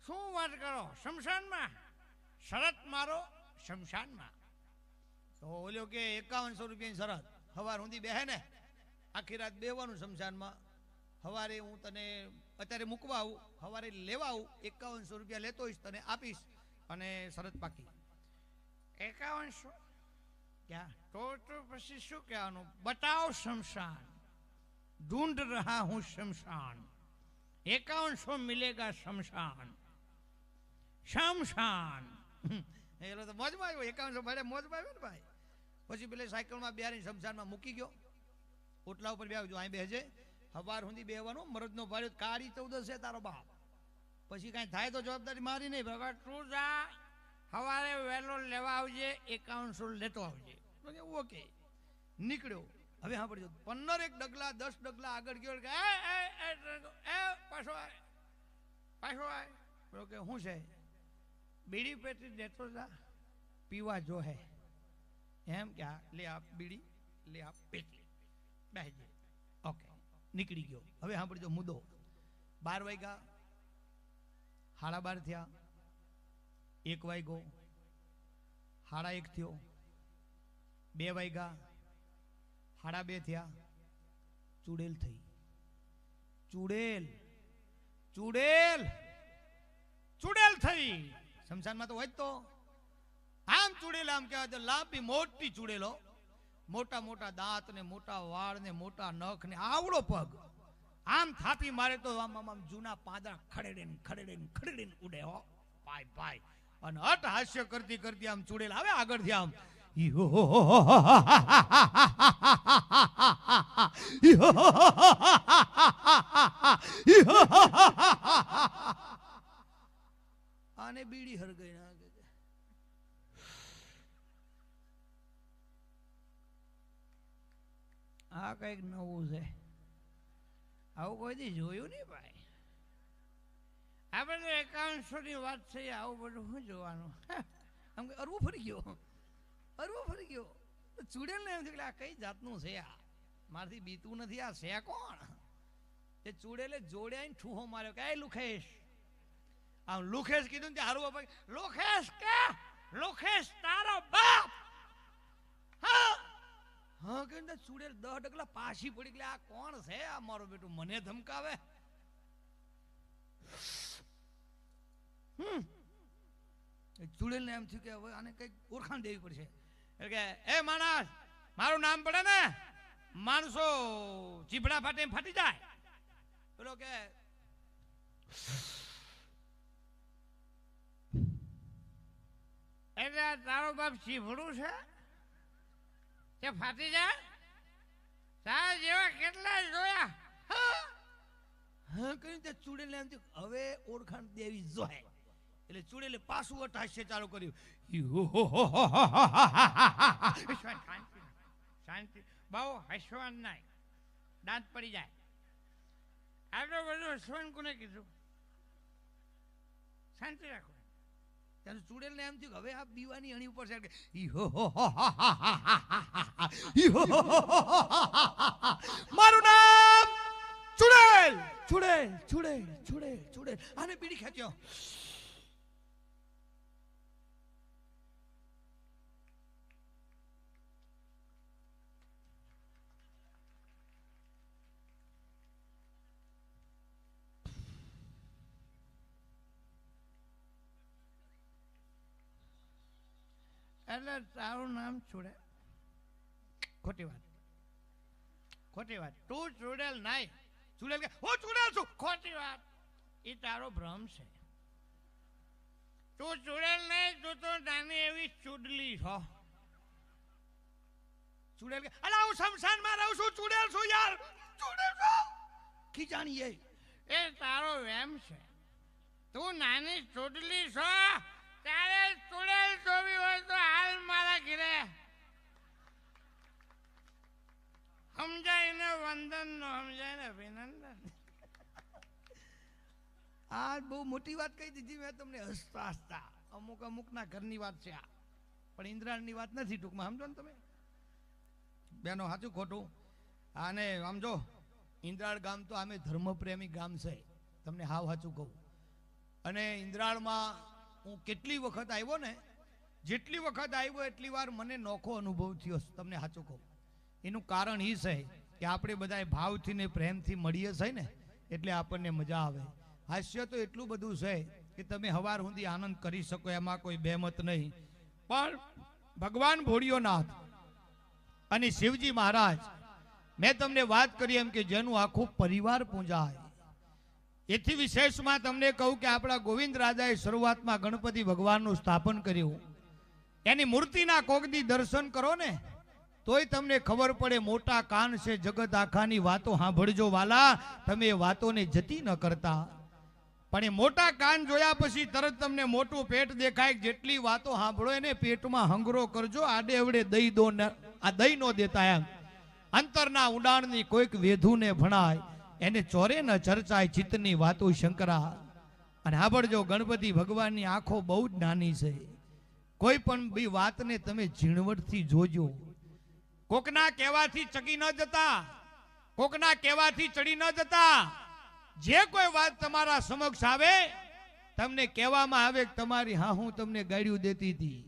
શું વાત કરો? શમશાનમાં શરત મારો શમશાનમાં. તો ઓલ્યો કે 5100 રૂપિયાની શરત. સવાર સુધી બેહે ને આખી રાત બેવાનું શમશાનમાં. સવારે હું તને અત્યારે મૂકવા આવું, સવારે લેવા આવું, 5100 રૂપિયા લેતો હોઈશ, તને આપીશ અને શરત પાકી. 5100 ક્યાં? તો પછી શું કહેવાનું? બતાવ શમશાન, ઢૂંઢ રહા હું શમશાન, 5100 મિલેગા શમશાન. શમશાન એટલે તો મોજમાં આવ્યો. 5100 ભાડે મોજમાં આવ્યો ને ભાઈ. પછી પેલે સાયકલમાં બેહારીને શમશાનમાં મૂકી ગયો. ઓટલા ઉપર બેહજો, અહીં બેહજે, સવાર સુધી બેહવાનું. મરદનો ભાડ્યો કાળી 14 છે તારો બાપ. પછી કાંઈ થાય તો જવાબદારી મારી નહીં. ભગવાન તું જા, સવારે વહેલો લેવા આવજે, 5100 લેતો આવજે. ઓકે નીકળ્યો. હવે સાંભળજો, 15 ડગલા 10 ડગલા આગળ ગયો કે પાછો આય, પાછો આય. કે શું છે? બીડી પેટી દેતો જા, પીવા જો હે એમ કે લે આપ બીડી, લે આપ પેટી, બેસજે. ઓકે નીકળી ગયો. હવે સાંભળજો મુદ્દો. 12 વાગ્યા, 12:30 થયા, 1 વાગ્યો, 1:30 થયો, 2 વાગ્યા, 2:30 થયા, ચૂડેલ થઈ. ચૂડેલ ચૂડેલ ચૂડેલ થઈ. શમશાનમાં તો હોય જ તો. આમ ચૂડેલ આમ કહેવાય તો લાંબી મોટી ચૂડેલો, મોટા મોટા દાંત ને મોટા વાળ ને મોટા નખ ને આવડો પગ. આમ થાપી મારે તો આમ આમ જૂના પાંદડા ખડેડીને ખડેડીને ખડેડીને ઉડે હો ભાઈ ભાઈ. અને અટ હાસ્ય કરતી કરતી આમ ચૂડેલ આવે આગળથી આમ આને બીડી હરગાઈ નાખે. આ કઈક નવું છે, આવું કોઈ દી જોયું નહીં ભાઈ. આ બધું 5100 ની વાત છે, આવું બધું શું જોવાનું? આમ અરવું ફરી ગયો, અરવું ફરી ગયો. ચૂડેલ ને એમ થયું કે આ કઈ જાતનું છે, આ મારથી બીતું નથી, આ છે કોણ? એ ચૂડેલે જોડે આવીને ઠૂહો માર્યો કે લુખેશ. આમ લુખેશ કીધું ને હારું બાપા લુખેશ કે લુખેશ તારો બાપ. હા હા કે ચૂડેલ 10 ડગલા પાછી પડી એટલે આ કોણ છે આ મારો બેટું મને ધમકાવે. ચૂડેલ ને એમ થયું કે હવે આને કઈક ઓળખાણ દેવી પડશે. એટલે કે એ માણસ મારું નામ પડે ને માણસો ચીભડા ફાટે ફાટી જાય. પેલો કે એટલે તારો બાપ ચીભડું છે તે ફાટી જાય તારા જેવા કેટલા જોયા. હા કઈ તે ચૂડેલ એમ થયું હવે ઓળખાણ દેવી જોઈએ. એટલે ચૂડેલે પાછું હાસ્ય ચાલુ કર્યું. શાંતિ બહુ હસવાનું નહીં દાંત પડી જાય. આટલો બધો હસવાનું કોને કીધું? શાંતિ રાખો. ત્યારે ચૂડેલ ને એમ થયું હવે આ દીવાની અણી ઉપર છે. મારું નામ ચૂડેલ ચૂડેલ ચૂડેલ ચૂડેલ ચૂડેલ. આને બીડી ખેંચ્યો. એટલે તારું નામ ચૂડેલ. ખોટી વાત ખોટી વાત. તું ચૂડેલ નહીં. ચૂડેલ કે હું ચૂડેલ છું. ખોટી વાત. એ તારો ભ્રમ છે. તું ચૂડેલ નહીં તું તો નાની એવી ચૂડલી છો. ચૂડેલ કે અલા હું શમશાનમાં રહું છું ચૂડેલ છું યાર ચૂડેલ છું. ખીજાણી એ તારો વેમ છે. તું નાની ચૂડલી છો. તારે ચૂડેલ જોવી હોય તો હાલ મારા ઘરે. સમજાય ને વંદન નો સમજાય ને અભિનંદન. આ બહુ મોટી વાત કહી દીધી મેં તમને હસતા હસતા. અમુક અમુક ના ઘરની વાત છે આ પણ ઇન્દ્રાણની વાત નથી ટૂંકમાં. સમજો ને તમે બેનો સાચું ખોટું. આને સમજો ઇન્દ્રાળ ગામ તો આમે ધર્મપ્રેમી ગામ છે તમને હાવ સાચું કહું. અને ઇન્દ્રાળમાં હું કેટલી વખત આવ્યો ને જેટલી વખત આવ્યો એટલી વાર મને નોખો અનુભવ થયો તમને સાચું કહું. એનું કારણ એ છે કે આપણે બધા ભાવથી ને પ્રેમથી મળીએ છે ને એટલે આપણને મજા આવે. હાસ્ય તો એટલું બધું છે કે તમે હવાર સુધી આનંદ કરી શકો એમાં કોઈ બેમત નહીં. પણ ભગવાન ભોળિયોનાથ અને શિવજી મહારાજ મેં તમને વાત કરી એમ કે જેનું આખું પરિવાર પૂજાય. એથી વિશેષમાં તમને કહું કે આપણા ગોવિંદ રાજાએ શરૂઆતમાં ગણપતિ ભગવાનનું સ્થાપન કર્યું. એની મૂર્તિના કોકદી દર્શન કરો ને તોય તમને ખબર પડે મોટા કાન છે જગત આખાની વાતો સાંભળજો વાલા. તમે એ વાતોને જતી ન કરતા. પણ એ મોટા કાન જોયા પછી તરત તમને મોટું પેટ દેખાય. જેટલી વાતો સાંભળો એને પેટમાં હંગરો કરજો. આડે અવડે દઈ દો આ દઈ નો દેતા એમ. અંતરના ઉડાણની કોઈક વેધુને ભણાય એને ચોરે ન ચર્ચાય ચિત્તની વાતો શંકરા. અને સાંભળજો ગણપતિ ભગવાનની આંખો બહુ જ નાની છે. કોઈ પણ બી વાતને તમે ઝીણવટથી જોજો. કોકના કહેવાથી ચકી ન જતા. કોકના કહેવાથી ચડી ન જતા. જે કોઈ વાત તમારા સમક્ષ આવે તમને કહેવામાં આવે કે તમારી હા હું તમને ગાળ્યું દેતી હતી.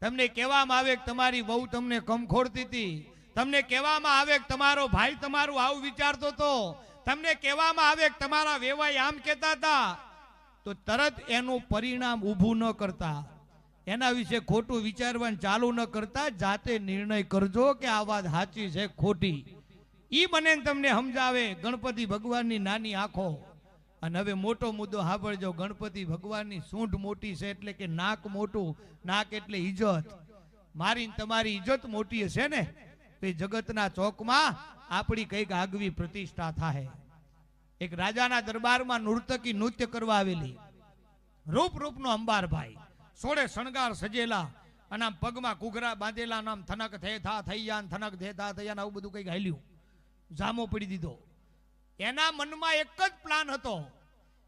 તમને કહેવામાં આવે કે તમારી વહુ તમને કમખોડતી હતી. તમને કહેવામાં આવે કે તમારો ભાઈ તમારું આવું વિચારતો હતો. તમને કહેવામાં આવે કે તમારા વેવાઈ આમ કહેતા હતા તો તરત એનું પરિણામ ઊભું ન કરતા. એના વિશે ખોટું વિચારવાનું ચાલુ ન કરતા. જાતે નિર્ણય કરજો કે આ વાત સાચી છે ખોટી. ઈ બને તમને સમજાવે ગણપતિ ભગવાનની નાની આંખો. અને હવે મોટો મુદ્દો સાંભળજો. ગણપતિ ભગવાનની સૂંઢ મોટી છે એટલે કે નાક મોટું. નાક એટલે ઇજ્જત. મારી તમારી ઇજ્જત મોટી હશે ને તો એ જગતના ચોકમાં આપણી કઈક આગવી પ્રતિષ્ઠા થાય. એક રાજાના દરબારમાં નૃત્યકી નૃત્ય કરવા આવેલી. રૂપ રૂપનો અંબારભાઈ સોળે શણગાર સજેલા અને આમ પગમાં કુઘરા બાંધેલા. નામ થનક થેથા થૈયા થનક થેથા થૈયા આવું બધું કઈક હાલ્યું. જામો પડી દીધો. એના મનમાં એક જ પ્લાન હતો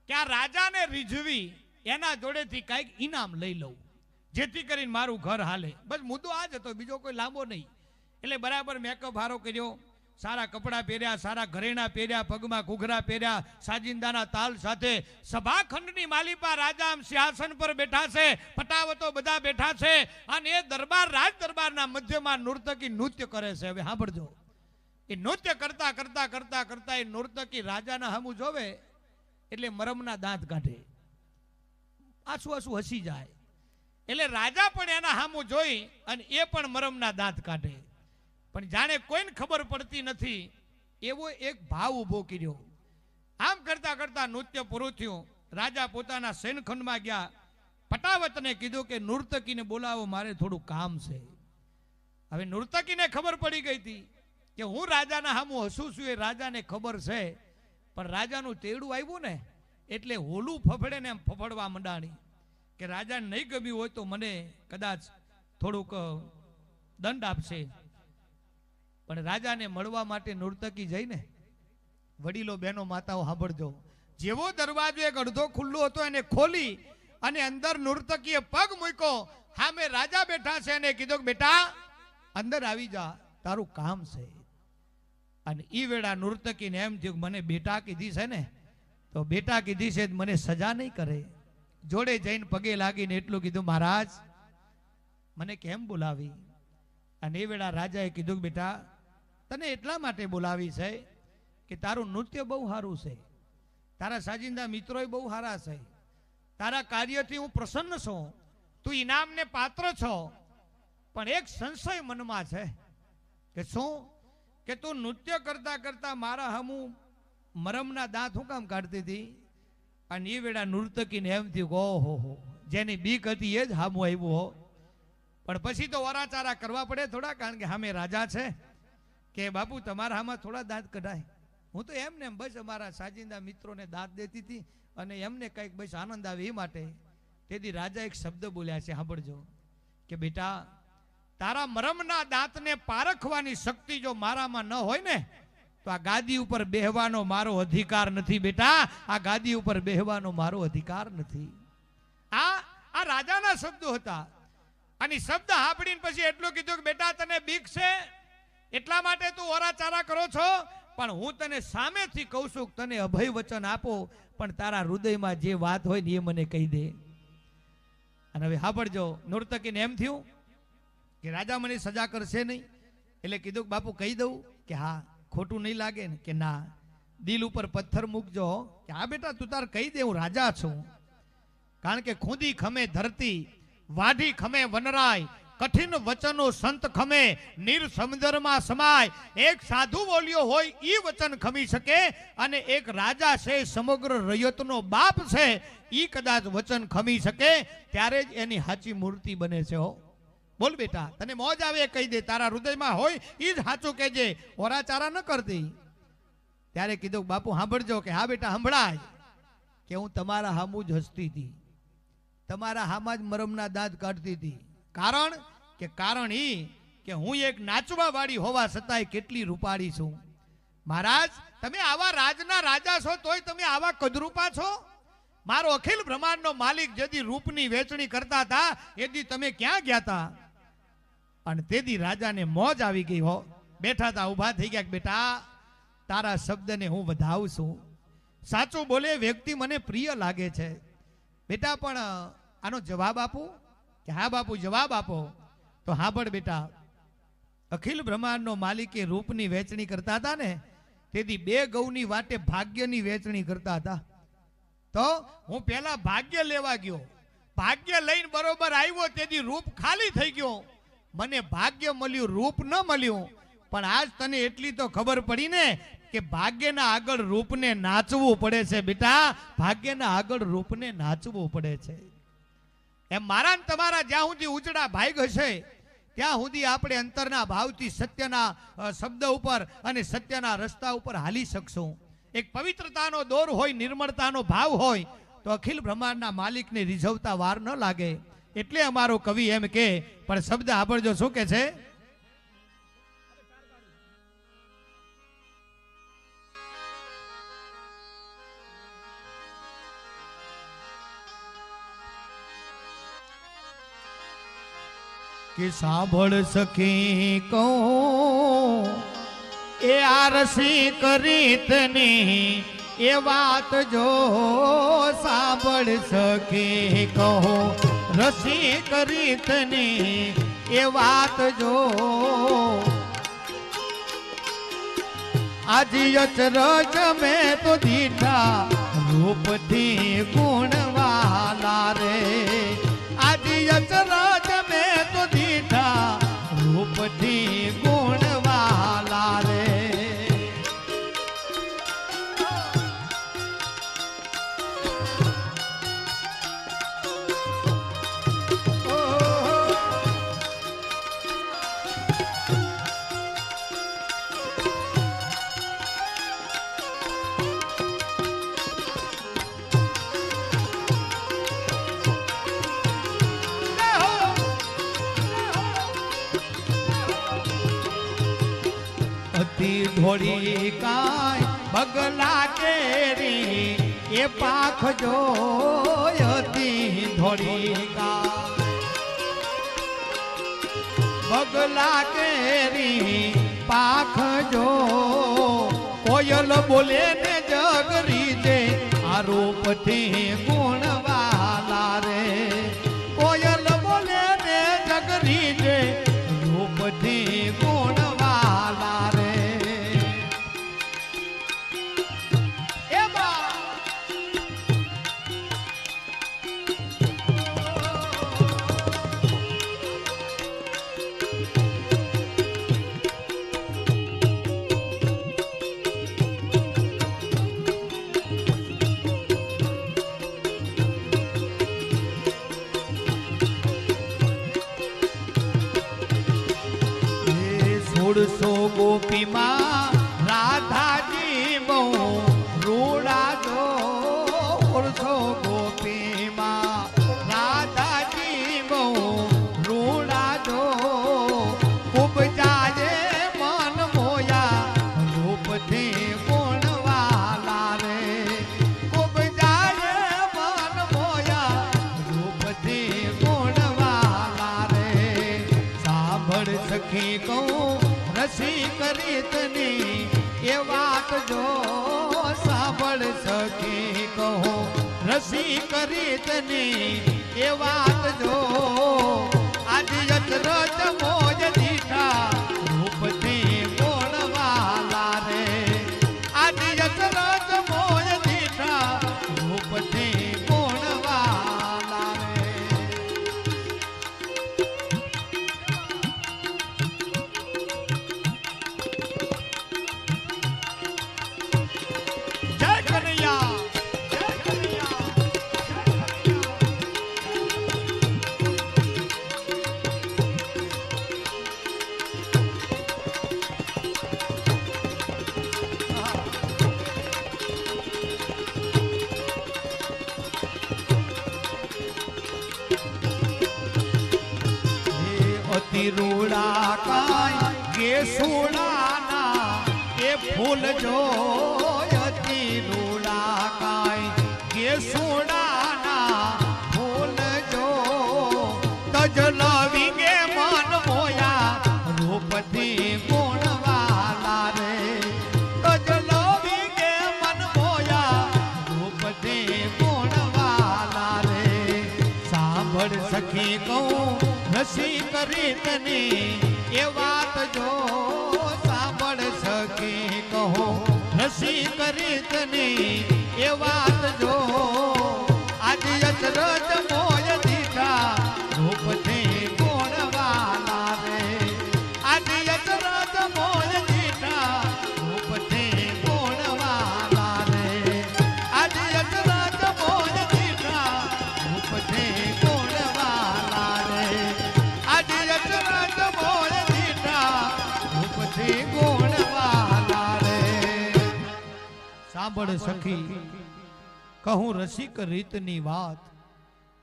કે આ રાજાને રીઝવી એના જોડેથી કઈક ઇનામ લઈ લઉં જેથી કરીને મારું ઘર હાલે. બસ મુદ્દો આ જ હતો બીજો કોઈ લાંબો નહીં. એટલે બરાબર મેકઅપ હારો કર્યો સારા કપડાં પહેર્યા, સારા ઘરેણા પહેર્યા, પગમાં ઘૂઘરા પહેર્યા, સાજિંદાના તાલ સાથે સભાખંડની માલિપા રાજા આમ સિંહાસન પર બેઠા છે, પટાવતો બધા બેઠા છે, અને એ દરબાર રાજ દરબારના મધ્યમાં નર્તકી નૃત્ય કરે છે. હવે સાંભળજો, એ નૃત્ય કરતા કરતા કરતા કરતા એ નર્તકી રાજાના સામું જોવે એટલે મરમના દાંત કાઢે, આંસુ આંસુ હસી જાય. એટલે રાજા પણ એના સામું જોઈ અને એ પણ મરમના દાંત કાઢે. પણ જાણે કોઈને ખબર પડતી નથી એવો એક ભાવ ઊભો કર્યો. આમ કરતા કરતા નૃત્ય પૂરું થયું. રાજા પોતાના સૈનખંડમાં ગયા, પટાવતને કીધું કે નર્તકીને બોલાવો, મારે થોડું કામ છે. હવે નર્તકીને ખબર પડી ગઈ હતી કે હું રાજાના સામું હસું છું, એ રાજાને ખબર છે. પણ રાજાનું તેડું આવ્યું ને એટલે હોલું ફફડે ને એમ ફફડવા મંડાણી કે રાજાને નહીં ગમ્યું હોય તો મને કદાચ થોડુંક દંડ આપશે. પણ રાજાને મળવા માટે નર્તકી જઈને, વડીલો બહેનો માતાઓ સાંભળજો, જેવો દરવાજો એક અડધો ખુલ્લો હતો એને ખોલી અને અંદર નર્તકીએ પગ મૂક્યો. સામે રાજા બેઠા છે અને કીધું કે બેટા અંદર આવી જા, તારું કામ છે. અને ઈ વેળા નર્તકીને એમ થયું મને બેટા કીધી છે ને તો બેટા કીધી છે મને સજા નહીં કરે. જોડે જઈને પગે લાગીને એટલું કીધું, મહારાજ મને કેમ બોલાવી? અને એ વેળા રાજાએ કીધું કે બેટા તને એટલા માટે બોલાવી છે કે તારું નૃત્ય બહુ સારું છે, તારા સાજિંદા મિત્રોય બહુ સારા છે, તારા કાર્યથી હું પ્રસન્ન છું, તું ઇનામને પાત્ર છો. પણ એક સંશય મનમાં છે કે શું? કે તું નૃત્ય કરતા કરતા મારા હમું મરમના દાંત હું કામ કાઢતી હતી? અને એ વેળા નર્તકીને એમ થયું ઓહો હો, જેની બીક હતી એ જ હામું આવ્યું હો. પણ પછી તો વરાચારા કરવા પડે થોડા, કારણ કે સામે રાજા છે કે બાપુ તમારા આમાં થોડા દાંત કઢાય. હું તો એમને એમ બસ અમારા સાજિંદા મિત્રોને દાંત દેતી હતી અને એમને કંઈક બસ આનંદ આવે એ માટે. તેથી રાજા એક શબ્દ બોલ્યા છે, સાંભળજો, કે બેટા તારા મરમના દાંતને પારખવાની શક્તિ જો મારામાં ન હોય ને તો આ ગાદી ઉપર બેહવાનો મારો અધિકાર નથી. બેટા આ ગાદી ઉપર બેહવાનો મારો અધિકાર નથી. આ રાજાના શબ્દો હતા. અને શબ્દ સાંભળીને પછી એટલું કીધું કે બેટા તને બીક છે એટલા માટે તું ઓરાચારા કરો છો, પણ હું તને સામેથી કહું છું તને અભય વચન આપો, પણ તારા હૃદયમાં જે વાત હોય ને એ મને કહી દે. અને હવે સાંભળજો, નર્તકીને એમ થયું કે રાજા મને સજા કરશે નહીં. એટલે કીધું કે બાપુ કહી દઉં? કે હા, ખોટું નહીં લાગે ને? કે ના. દિલ ઉપર પથ્થર મૂકજો કે હા બેટા તું તાર કહી દે, હું રાજા છું. કારણ કે ખુદી ખમે ધરતી, વાઢી ખમે વનરાય, કઠિન વચનો સંત ખમે, નીર સમુદ્રમાં સમાય. એક સાધુ બોલ્યો હોય ઈ વચન ખમી શકે, અને એક રાજા છે સમગ્ર રૈયતનો બાપ છે ઈ કદાચ વચન ખમી શકે, ત્યારે જ એની સાચી મૂર્તિ બને છે. હો બોલ બેટા, તને મોજ આવે કહી દે, તારા હૃદયમાં હોય ઈ જ સાચું કહેજે, ઓરાચારા ન કરતી. ત્યારે કીધું બાપુ સાંભળજો કે હા બેટા સંભળાય, કે હું તમારા હામું જ હસતી હતી, તમારા હામાં જ મરમના દાંત કાઢતી હતી. કારણ ઈ કે હું એક નાચવા વાળી હોવા છતાંય કેટલી રૂપાળી છું. મહારાજ તમે આવા રાજના રાજા છો તોય તમે આવા કદરૂપા છો? મારો અખિલ બ્રહ્માંડનો માલિક જેદી રૂપની વેચણી કરતા હતા એદી તમે ક્યાં ગયા હતા? અને તેદી રાજાને મોજ આવી ગઈ. હો બેઠા હતા, ઉભા થઈ ગયા કે બેટા તારા શબ્દને હું વધાવું છું, સાચું બોલે વ્યક્તિ મને પ્રિય લાગે છે. બેટા પણ આનો જવાબ આપું? કે હા બાપુ જવાબ આપો. તો સાંભળ બેટા, અખિલ બ્રહ્માંડનો માલિકે રૂપની વેચણી કરતા હતા ને તેથી બે ગૌની વાટે ભાગ્યની વેચણી કરતા હતા. તો હું પેલા ભાગ્ય લેવા ગયો, ભાગ્ય લઈને બરોબર આવ્યો તેથી રૂપ ખાલી થઈ ગયો. મને ભાગ્ય મળ્યું, રૂપ ન મળ્યું. પણ આજ તને એટલી તો ખબર પડી ને કે ભાગ્યના આગળ રૂપને નાચવું પડે છે. બેટા ભાગ્યના આગળ રૂપને નાચવું પડે છે. એમ મારા ને તમારા જ્યાં સુધી ઉજળા ભાગ હશે ત્યાં સુધી આપણે અંતરના ભાવથી સત્યના શબ્દ ઉપર અને સત્યના રસ્તા ઉપર હાલી શકશું. એક પવિત્રતાનો દોર હોય, નિર્મળતાનો ભાવ હોય તો અખિલ બ્રહ્માંડના માલિકને રીઝવતા વાર ન લાગે. એટલે અમારો કવિ એમ કે, પણ શબ્દ સાંભળજો શું કે છે? કે સાંભળ સખી કહું એ આ રસિક રીતની એ વાત જો સાંભળ સકે કહો રસિક રીતની એ વાત જો આજી અચરજ મેં તો દીઠા રૂપથી ગુણવાલા રે આજી અચરજ મેં તો દીઠા રૂપથી ગુણવાલા રે ધોળી કાય બગલા કેરી એ પાખ જો હતી ધોળી કાય બગલા કેરી પાખ જો કોયલ બોલે ને જગરી દે આરોપથી ગુણવાલા રે કોયલ બોલે ને જગરી દે રૂપથી ગુણવાલા રે સો ગોપી માં રાધાજી બહુ રૂડા જો સો ગોપી માં રાધાજી બહુ રૂડા જો ખૂબ જાજે મન મોયા રૂપથી ગુણવાલા રે ખૂબ જાજે મન મોયા રૂપથી ગુણવાલા રે સાંભળ સખી કહું રસિક રીતની એ વાત જો સાંભળ સખી કહો રસિક રીતની એ વાત જો આજ અચરજ મોજ દીઠા રૂપથી ગુણવાલા રે આજ અચરજ મોજ દીઠા રૂપથી ગુણવાલા રે રૂડા કાય કે સોડાના એ ફૂલ જો અતિ રૂડા કાય કે સોડાના ફૂલ જો તજલ વિગે મન મોયા રૂપથી ગુણવાલા રે તજલ વિગે મન મોયા રૂપથી ગુણવાલા રે સાંભળ સખી કહું રસિક રીતની એ વાત જો સાંભળ સખી કહો રસિક રીતની એ વાત જો આજ અચરજ મોજ દીઠા રૂપથી ગુણવાલા રે આજ અચરજ મોજ દીઠા રૂપથી ગુણવાલા રે આજ અચરજ મોજ દીઠા રૂપથી ગુણવાલા રે સાંભળ સખી કહું રસિક રીતની વાત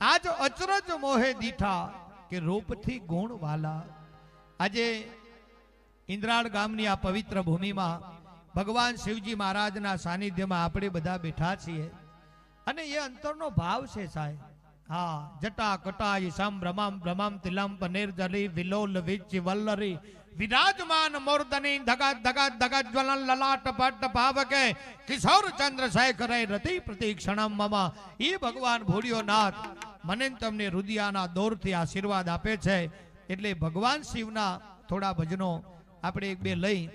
આજ અચરજ મોહે દીઠા કે રૂપથી ગુણ વાલા આજે ઇન્દ્રાળ ગામની આ પવિત્ર ભૂમિમાં ભગવાન શિવજી મહારાજના સાનિધ્યમાં આપણે બધા બેઠા છીએ અને એ અંતરનો ભાવ છે સાહેબ હા જટા કટાઈ સામ બ્રહ્મામ બ્રહ્મામ તિલામ પનેર જલી વિલોલ વિચ વલ્લરી વિરાજમાન મૂર્ધની ધગા ધગા ધગા જ્વલન લલાટ પટ ભાવકે કિશોર ચંદ્રશેખર રતિ પ્રતિક્ષણમ મમ. એ ભગવાન ભોળિયોનાથ મને ને તમને રુદિયાના દોરથી આશીર્વાદ આપે છે. એટલે ભગવાન શિવના થોડા ભજનો આપણે એક બે લઈ